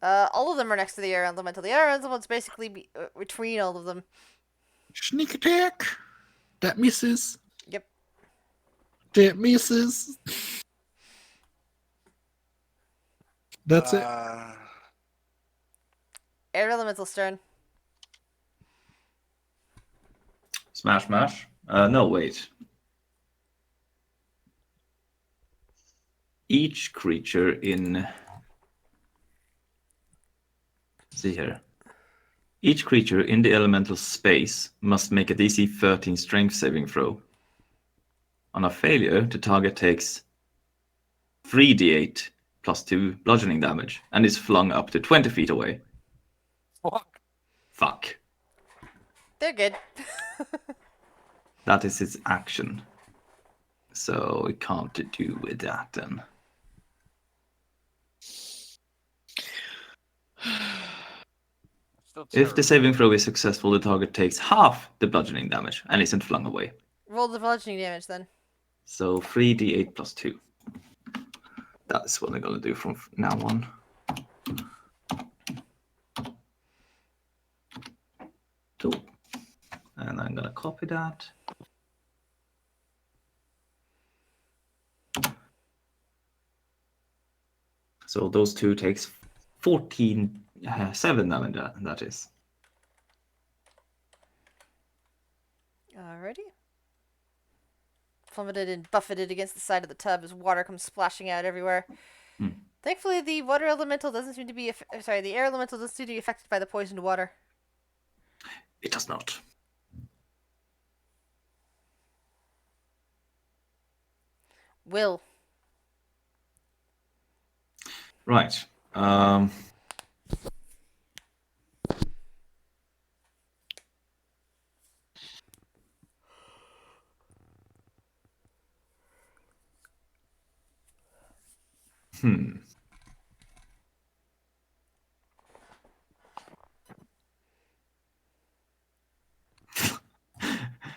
All of them are next to the air elemental. The air elemental is basically between all of them. Sneak attack. That misses. Yep. That misses. That's it. Air Elemental's turn. Smash, smash. No, wait. Each creature in. See here. Each creature in the elemental space must make a DC 13 strength saving throw. On a failure, the target takes 3d8 plus 2 bludgeoning damage and is flung up to 20 feet away. Fuck. They're good. That is its action. So we can't do with that then. Still If the terrible. saving throw is successful, the target takes half the bludgeoning damage and isn't flung away. Roll the bludgeoning damage then. So 3d8 plus 2. That's what I'm gonna do from now on. Cool. And I'm gonna copy that. So those two takes 7 damage, that is. Alrighty. Plummeted and buffeted against the side of the tub as water comes splashing out everywhere. Hmm. Thankfully, the water elemental doesn't seem to be. The air elemental doesn't seem to be affected by the poisoned water. It does not. Will. Right.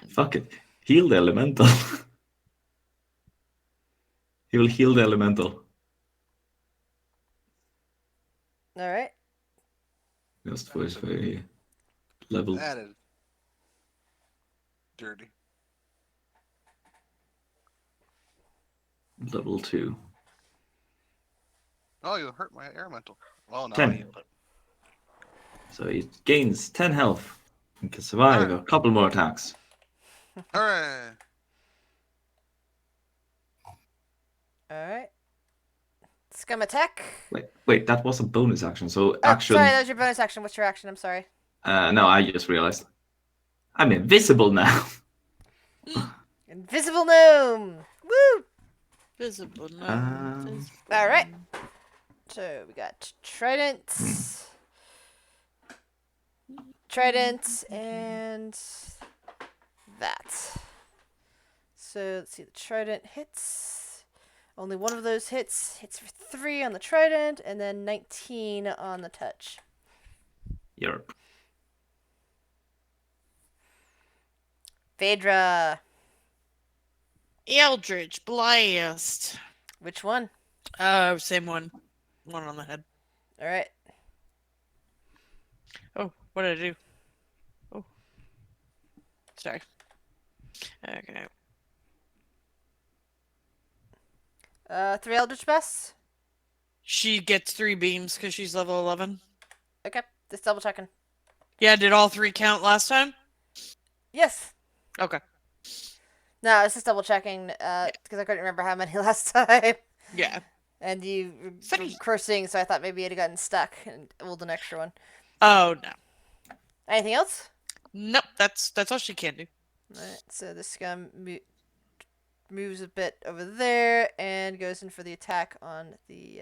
Fuck it. Heal the elemental. He will heal the elemental. Alright. Just for a level. That is dirty. Level 2. Oh, you hurt my elemental. Oh no. 10. So he gains 10 health and can survive a couple more attacks. Hooray! Alright. Scum attack. Wait, that was a bonus action. So Oh, action. sorry, that was your bonus action. What's your action? I'm sorry. No, I just realized. I'm invisible now. Invisible gnome. Woo! Visible, no. Um, Alright. So we got Trident. Trident and that. So let's see, the Trident hits. Only one of those hits. Hits for 3 on the Trident and then 19 on the touch. Europe. Phaedra. Eldritch Blast. Which one? Same one. One on the head. Alright. Oh, what did I do? Oh. Sorry. Okay. 3 Eldritch Blasts. She gets 3 beams because she's level 11. Okay, just double checking. Yeah, did all 3 count last time? Yes. Okay. No, it's just double checking because I couldn't remember how many last time. Yeah. And you were 3. cursing, so I thought maybe it had gotten stuck and rolled an extra one. Oh, no. Anything else? Nope, that's all she can do. Alright, so this guy moves a bit over there and goes in for the attack on the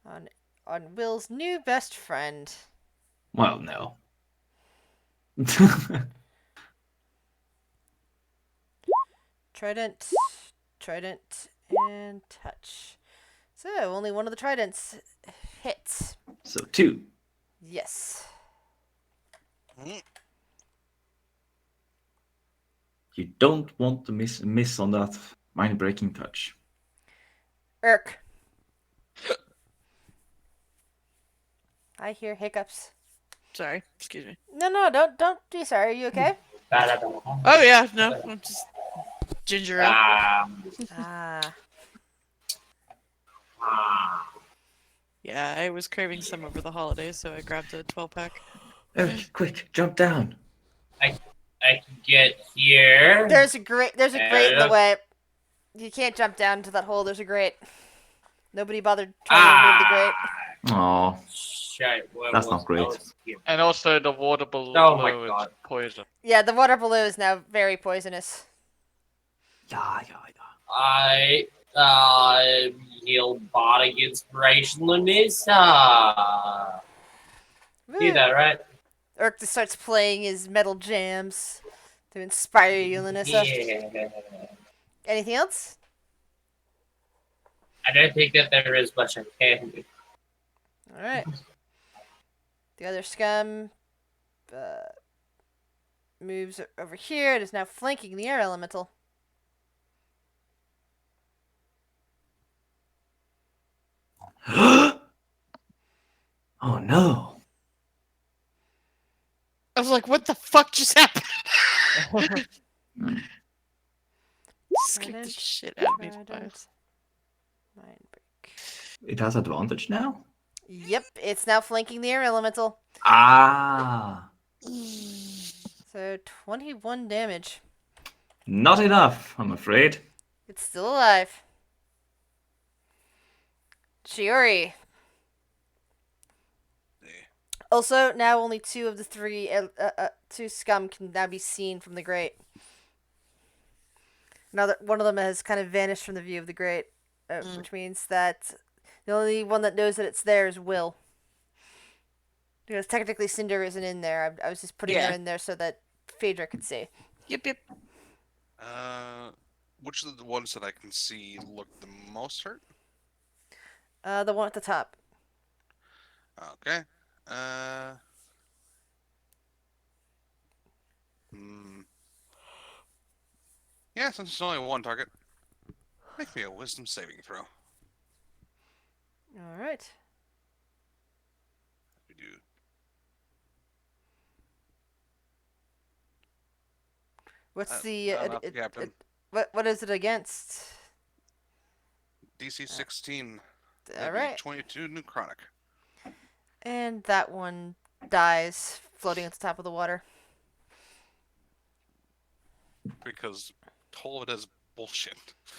on Will's new best friend. Well, no. Trident, and touch. So only one of the tridents hits. So 2. Yes. You don't want to miss on that mind-breaking touch. I hear hiccups. Sorry, excuse me. No, don't be sorry. Are you okay? Oh yeah, no, I'm just ginger ale. Ah. Yeah, I was craving some over the holidays, so I grabbed a 12-pack. Eric, quick, jump down. I can get here. There's a grate in the Yeah. way. You can't jump down into that hole. There's a grate. Nobody bothered trying to remove the grate. Oh, Shit, what That's was not great. else here? And also the water below Oh my is God. poison. Yeah, the water below is now very poisonous. yeah. I heal bardic inspiration, Lunisa. See that, right? Urk just starts playing his metal jams to inspire you, Lanissa. Yeah. Anything else? I don't think that there is much I can do. Alright. The other scum moves over here. It is now flanking the air elemental. Oh no. I was like, what the fuck just happened? Scared the Trident, shit out of me trident, twice. mind break. It has advantage now? Yep, it's now flanking the air elemental. Ah. So 21 damage. Not enough, I'm afraid. It's still alive. Shiori. Yeah. Also, now only two of the two scum can now be seen from the grate. One of them has kind of vanished from the view of the grate, which means that the only one that knows that it's there is Will. Because technically Cinder isn't in there. I was just putting Yeah. them in there so that Phaedra could see. Yep. Which of the ones that I can see look the most hurt? The one at the top. Okay. Hmm. Yeah, since it's only one target, make me a wisdom saving throw. All right. We do. What's the not enough, Captain. what is it against? DC 16. All That'd be right. 22 necrotic. And that one dies floating at the top of the water. Because all of it is bullshit.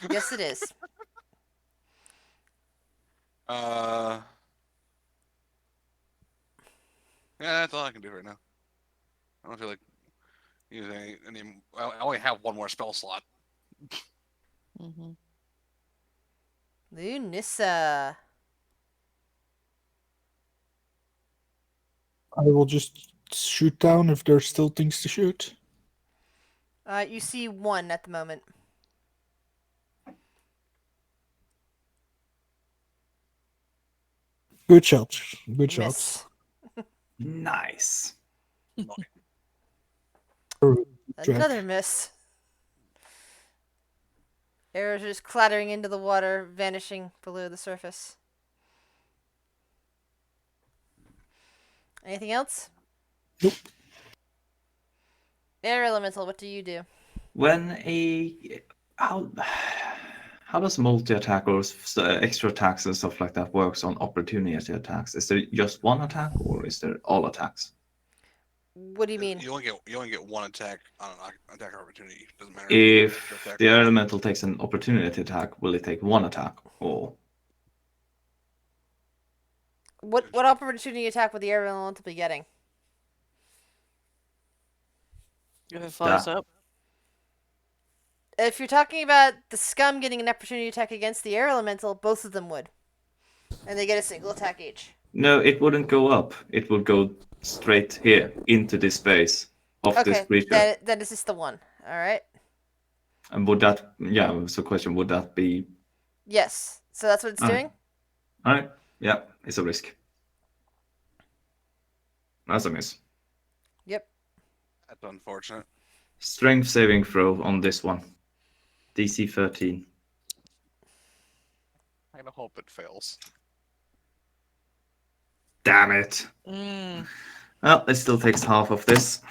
Yes, it is. Yeah, that's all I can do right now. I don't feel like using any. I only have one more spell slot. Mm-hmm. Lunissa. I will just shoot down if there's still things to shoot. You see one at the moment. Good shot. Good shot. Miss. Nice. Another miss. Arrows are just clattering into the water, vanishing below the surface. Anything else? Nope. Air elemental, what do you do? When how does multi-attack or extra attacks and stuff like that works on opportunity attacks? Is there just one attack or is there all attacks? What do you mean? You only get one attack on an attack opportunity. Doesn't matter If attack the or not. elemental takes an opportunity attack, will it take one attack or? What opportunity attack would the air elemental be getting? If it flies Yeah. up. If you're talking about the scum getting an opportunity attack against the air elemental, both of them would. And they get a single attack each. No, it wouldn't go up. It would go straight here into this space of this Okay, creature. then this is the one. Alright. And would that? Yeah. So, question: would that be? Yes. So that's what it's Alright. doing? All right. Yeah, it's a risk. That's a miss. Yep. That's unfortunate. Strength saving throw on this one. DC 13. I hope it fails. Damn it. Well, it still takes half of this.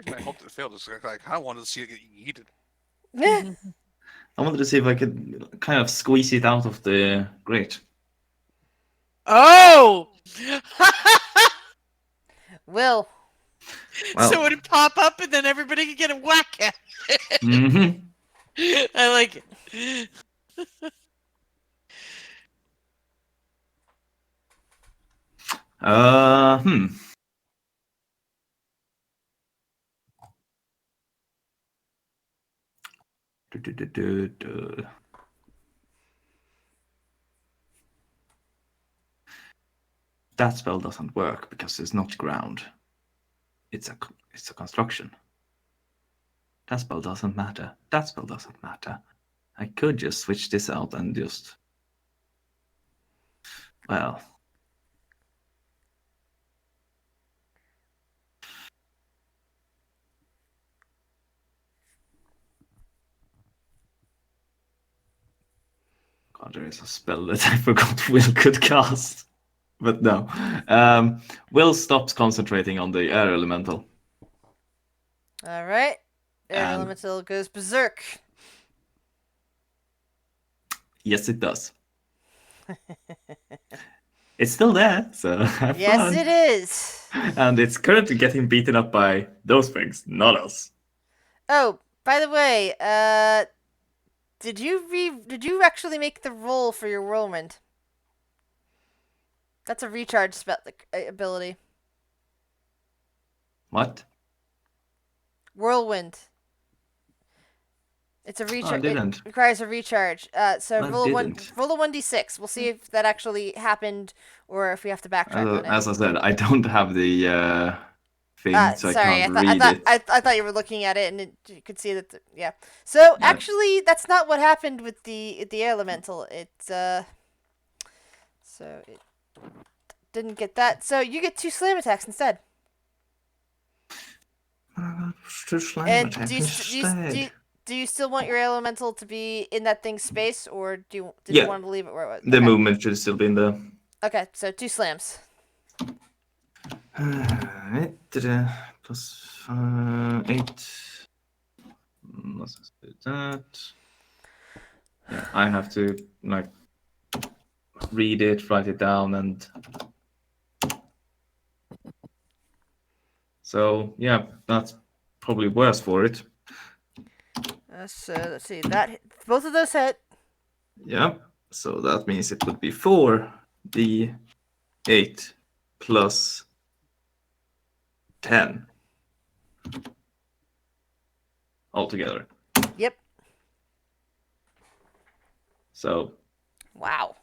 I hoped it failed. It's like I kind of wanted to see it get yeeted. I wanted to see if I could kind of squeeze it out of the grate. Oh! Will. Well, So it would pop up and then everybody could get a whack at mhm. it. I like it. Hmm. Du. That spell doesn't work because it's not ground. It's a construction. That spell doesn't matter. That spell doesn't matter. I could just switch this out and just, well, God, there is a spell that I forgot Will could cast. But no. Will stops concentrating on the air elemental. All right. Air And- elemental goes berserk. Yes, it does. It's still there, so have Yes, fun. it is. And it's currently getting beaten up by those things, not us. Oh, by the way, did you actually make the roll for your whirlwind? That's a recharge spell ability. What? Whirlwind. It's a Oh, I recharge. didn't. It requires a recharge. So I roll didn't. roll a 1d6. We'll see if that actually happened or if we have to backtrack on it. As I said, I don't have the thing, so I Sorry, can't I read thought it. I thought you were looking at it and you could see that. Yeah. So Yeah. actually, that's not what happened with the elemental. It so it didn't get that. So you get 2 slam attacks instead. To slime And attack do you, instead. do you still want your elemental to be in that thing's space, or did Yeah. you want to leave it where it was? The Okay. movement should still be in the. Okay, so 2 slams. Plus 8. Let's do that. Yeah, I have to like read it, write it down, and so yeah, that's probably worse for it. So let's see that both of those hit. Yeah, so that means it would be 4d8 plus 10 altogether. Yep. So Wow.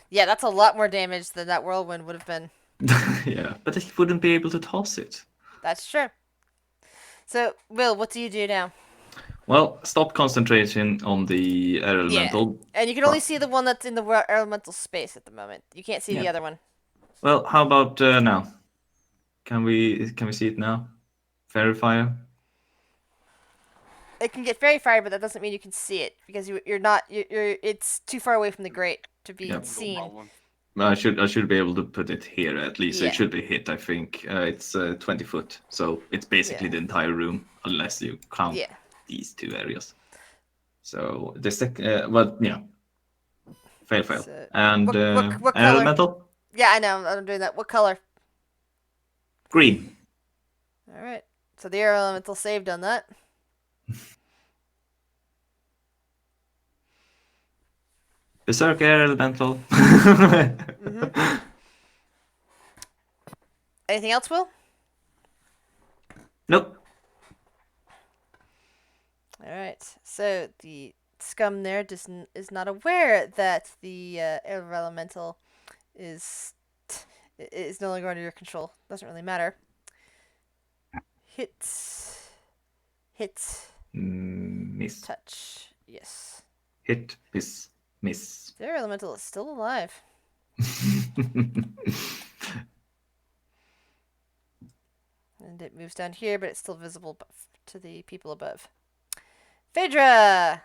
Yeah, that's a lot more damage than that whirlwind would have been. yeah, but he wouldn't be able to toss it. That's true. So, Will, what do you do now? Well, stop concentration on the air elemental. And you can only see the one that's in the elemental space at the moment. You can't see the Yeah. other one. Well, how about now? Can we see it now? Verifier. It can get very far, but that doesn't mean you can see it because you're not. It's too far away from the grate to be Yeah. seen. No problem. I should be able to put it here at least. So Yeah. it should be hit. I think it's 20 foot, so it's basically Yeah. the entire room unless you count Yeah. these 2 areas. So the second, well, yeah, fail. So, And what air color? elemental Yeah, I know. I'm doing that. What color? green. All right. So the air elemental saved on that. Berserk air elemental. Anything else, Will? Nope. All right. So the scum there is not aware that the air elemental is no longer under your control. Doesn't really matter. Hit, Miss. touch. Yes. Hit. Miss. The air elemental is still alive. And it moves down here, but it's still visible to the people above. Phaedra!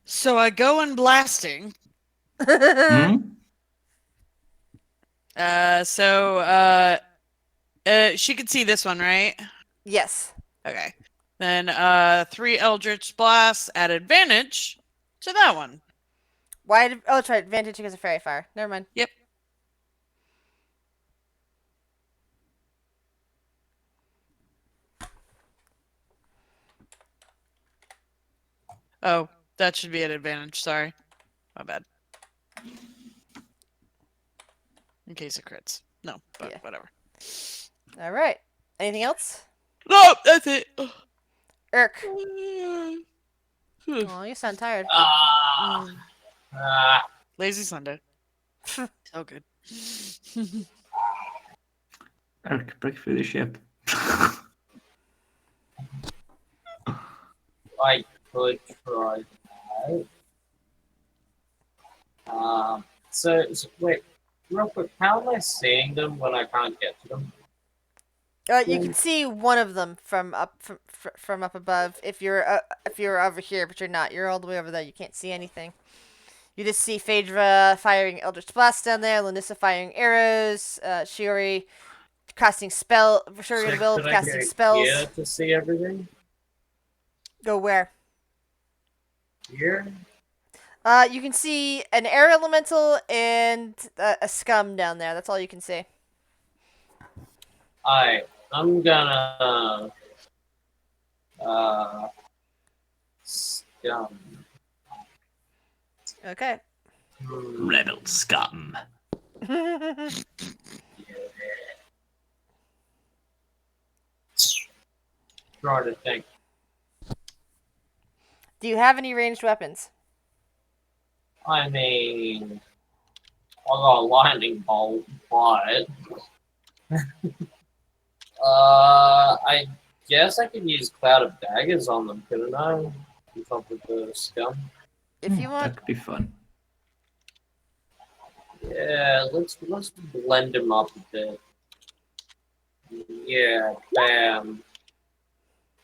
So I go in blasting, Hmm? She could see this one, right? Yes. Okay. Then 3 Eldritch Blasts at advantage to that one. Why? Oh, it's right. Advantage because of fairy fire. Never mind. Yep. Oh, that should be an advantage. Sorry. My bad. In case it crits. No, but Yeah. whatever. All right. Anything else? No, that's it. Irk. Hmm. Oh, you sound tired. Ah. Ah. Lazy Sunday. So good. Eric, break through the ship. I could try that. So wait, real quick, how am I seeing them when I can't get to them? You can see one of them from up above. If you're over here, but you're not. You're all the way over there. You can't see anything. You just see Phaedra firing Eldritch Blast down there, Lanissa firing arrows, Shiori casting Shiori and Will Could I casting get spells. here to see everything? Go where? Here? You can see an air elemental and a scum down there. That's all you can see. Alright, I'm gonna scum. Okay. Rebel scum. Yeah. Trying to think. Do you have any ranged weapons? I mean, I got a lightning bolt, but I guess I can use cloud of daggers on them, couldn't I? On top of the scum. If you want. That could be fun. Yeah, let's blend them up a bit. Yeah, bam.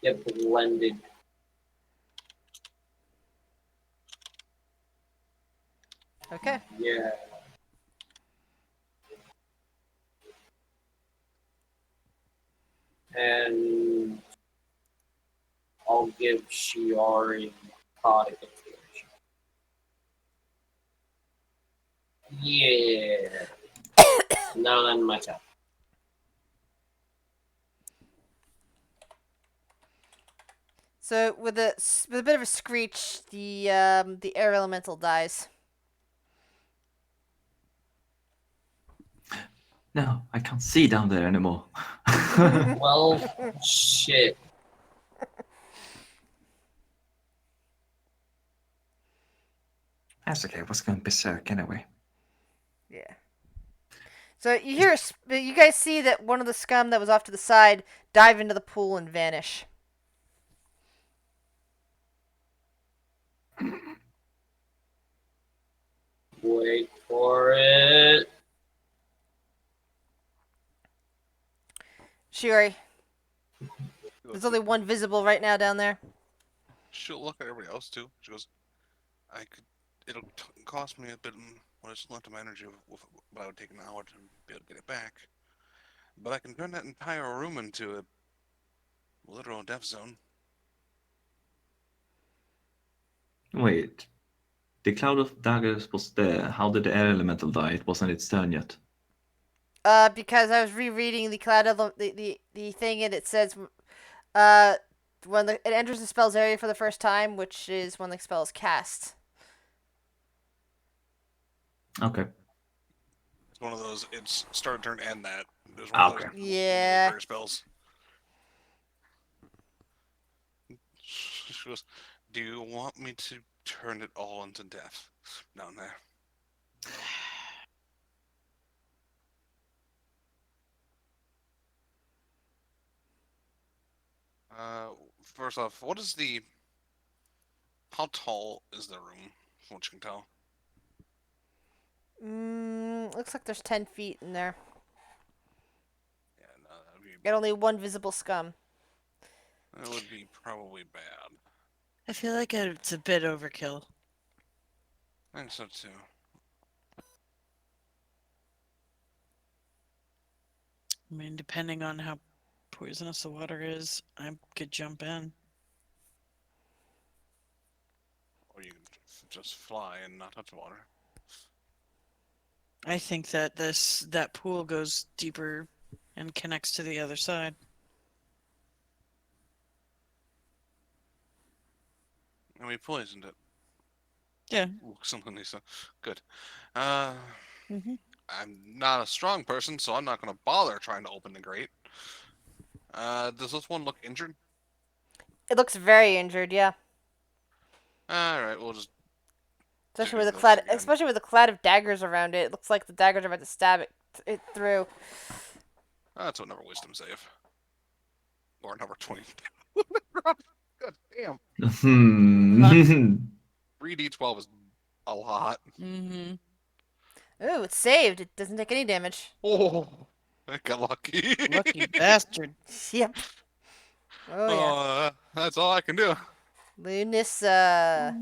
Get blended. Okay. Yeah. And I'll give Shiori Card Inspiration. Yeah. No, then my turn. So with a bit of a screech, the air elemental dies. No, I can't see down there anymore. Well, shit. That's okay. I was going berserk anyway. Yeah. So you hear, you guys see that one of the scum that was off to the side dive into the pool and vanish. Wait for it. Shiori, there's only one visible right now down there. She'll look at everybody else too. She goes, it'll cost me a bit when it's left of my energy, but I would take an hour to be able to get it back. But I can turn that entire room into a literal death zone. Wait. The cloud of daggers was there. How did the air elemental die? It wasn't its turn yet. Because I was rereading the cloud the thing, and it says, when it enters the spell's area for the first time, which is when the spell is cast. Okay. It's one of those. It's start turn and that. There's one of Okay. those Yeah. rare spells. She goes, "Do you want me to turn it all into death down there?" First off, how tall is the room? From what you can tell. Looks like there's 10 feet in there. Yeah, no, Got only one visible scum. that would be probably bad. I feel like it's a bit overkill. I think so too. I mean, depending on how poisonous the water is, I could jump in. Or you can just fly and not touch water. I think that that pool goes deeper and connects to the other side. And we poisoned it. Yeah. Something Lisa. Good. Uh, Mm-hmm. I'm not a strong person, so I'm not going to bother trying to open the grate. Does this one look injured? It looks very injured, yeah. All right, we'll just Especially do with this again. especially with a cloud of daggers around it. It looks like the daggers are about to stab it through. That's another wisdom save. Or number 20. God damn. Hmm. 3d12 is a lot. Mm-hmm. Ooh, it's saved. It doesn't take any damage. Oh, I got lucky. Lucky bastard. Yep. Oh yeah. That's all I can do. Lunissa.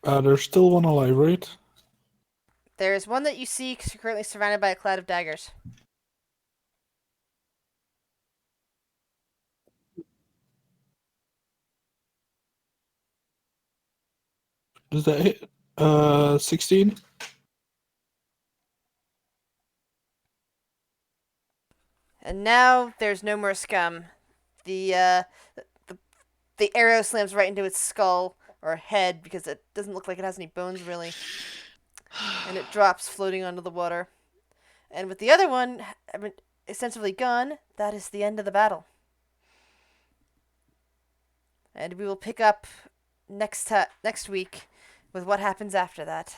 There's still one alive, right? There is one that you see currently surrounded by a cloud of daggers. Does that hit? 16? And now there's no more scum. The the the arrow slams right into its skull or head because it doesn't look like it has any bones really, and it drops floating onto the water. And with the other one, essentially gone, that is the end of the battle. And we will pick up next week with what happens after that.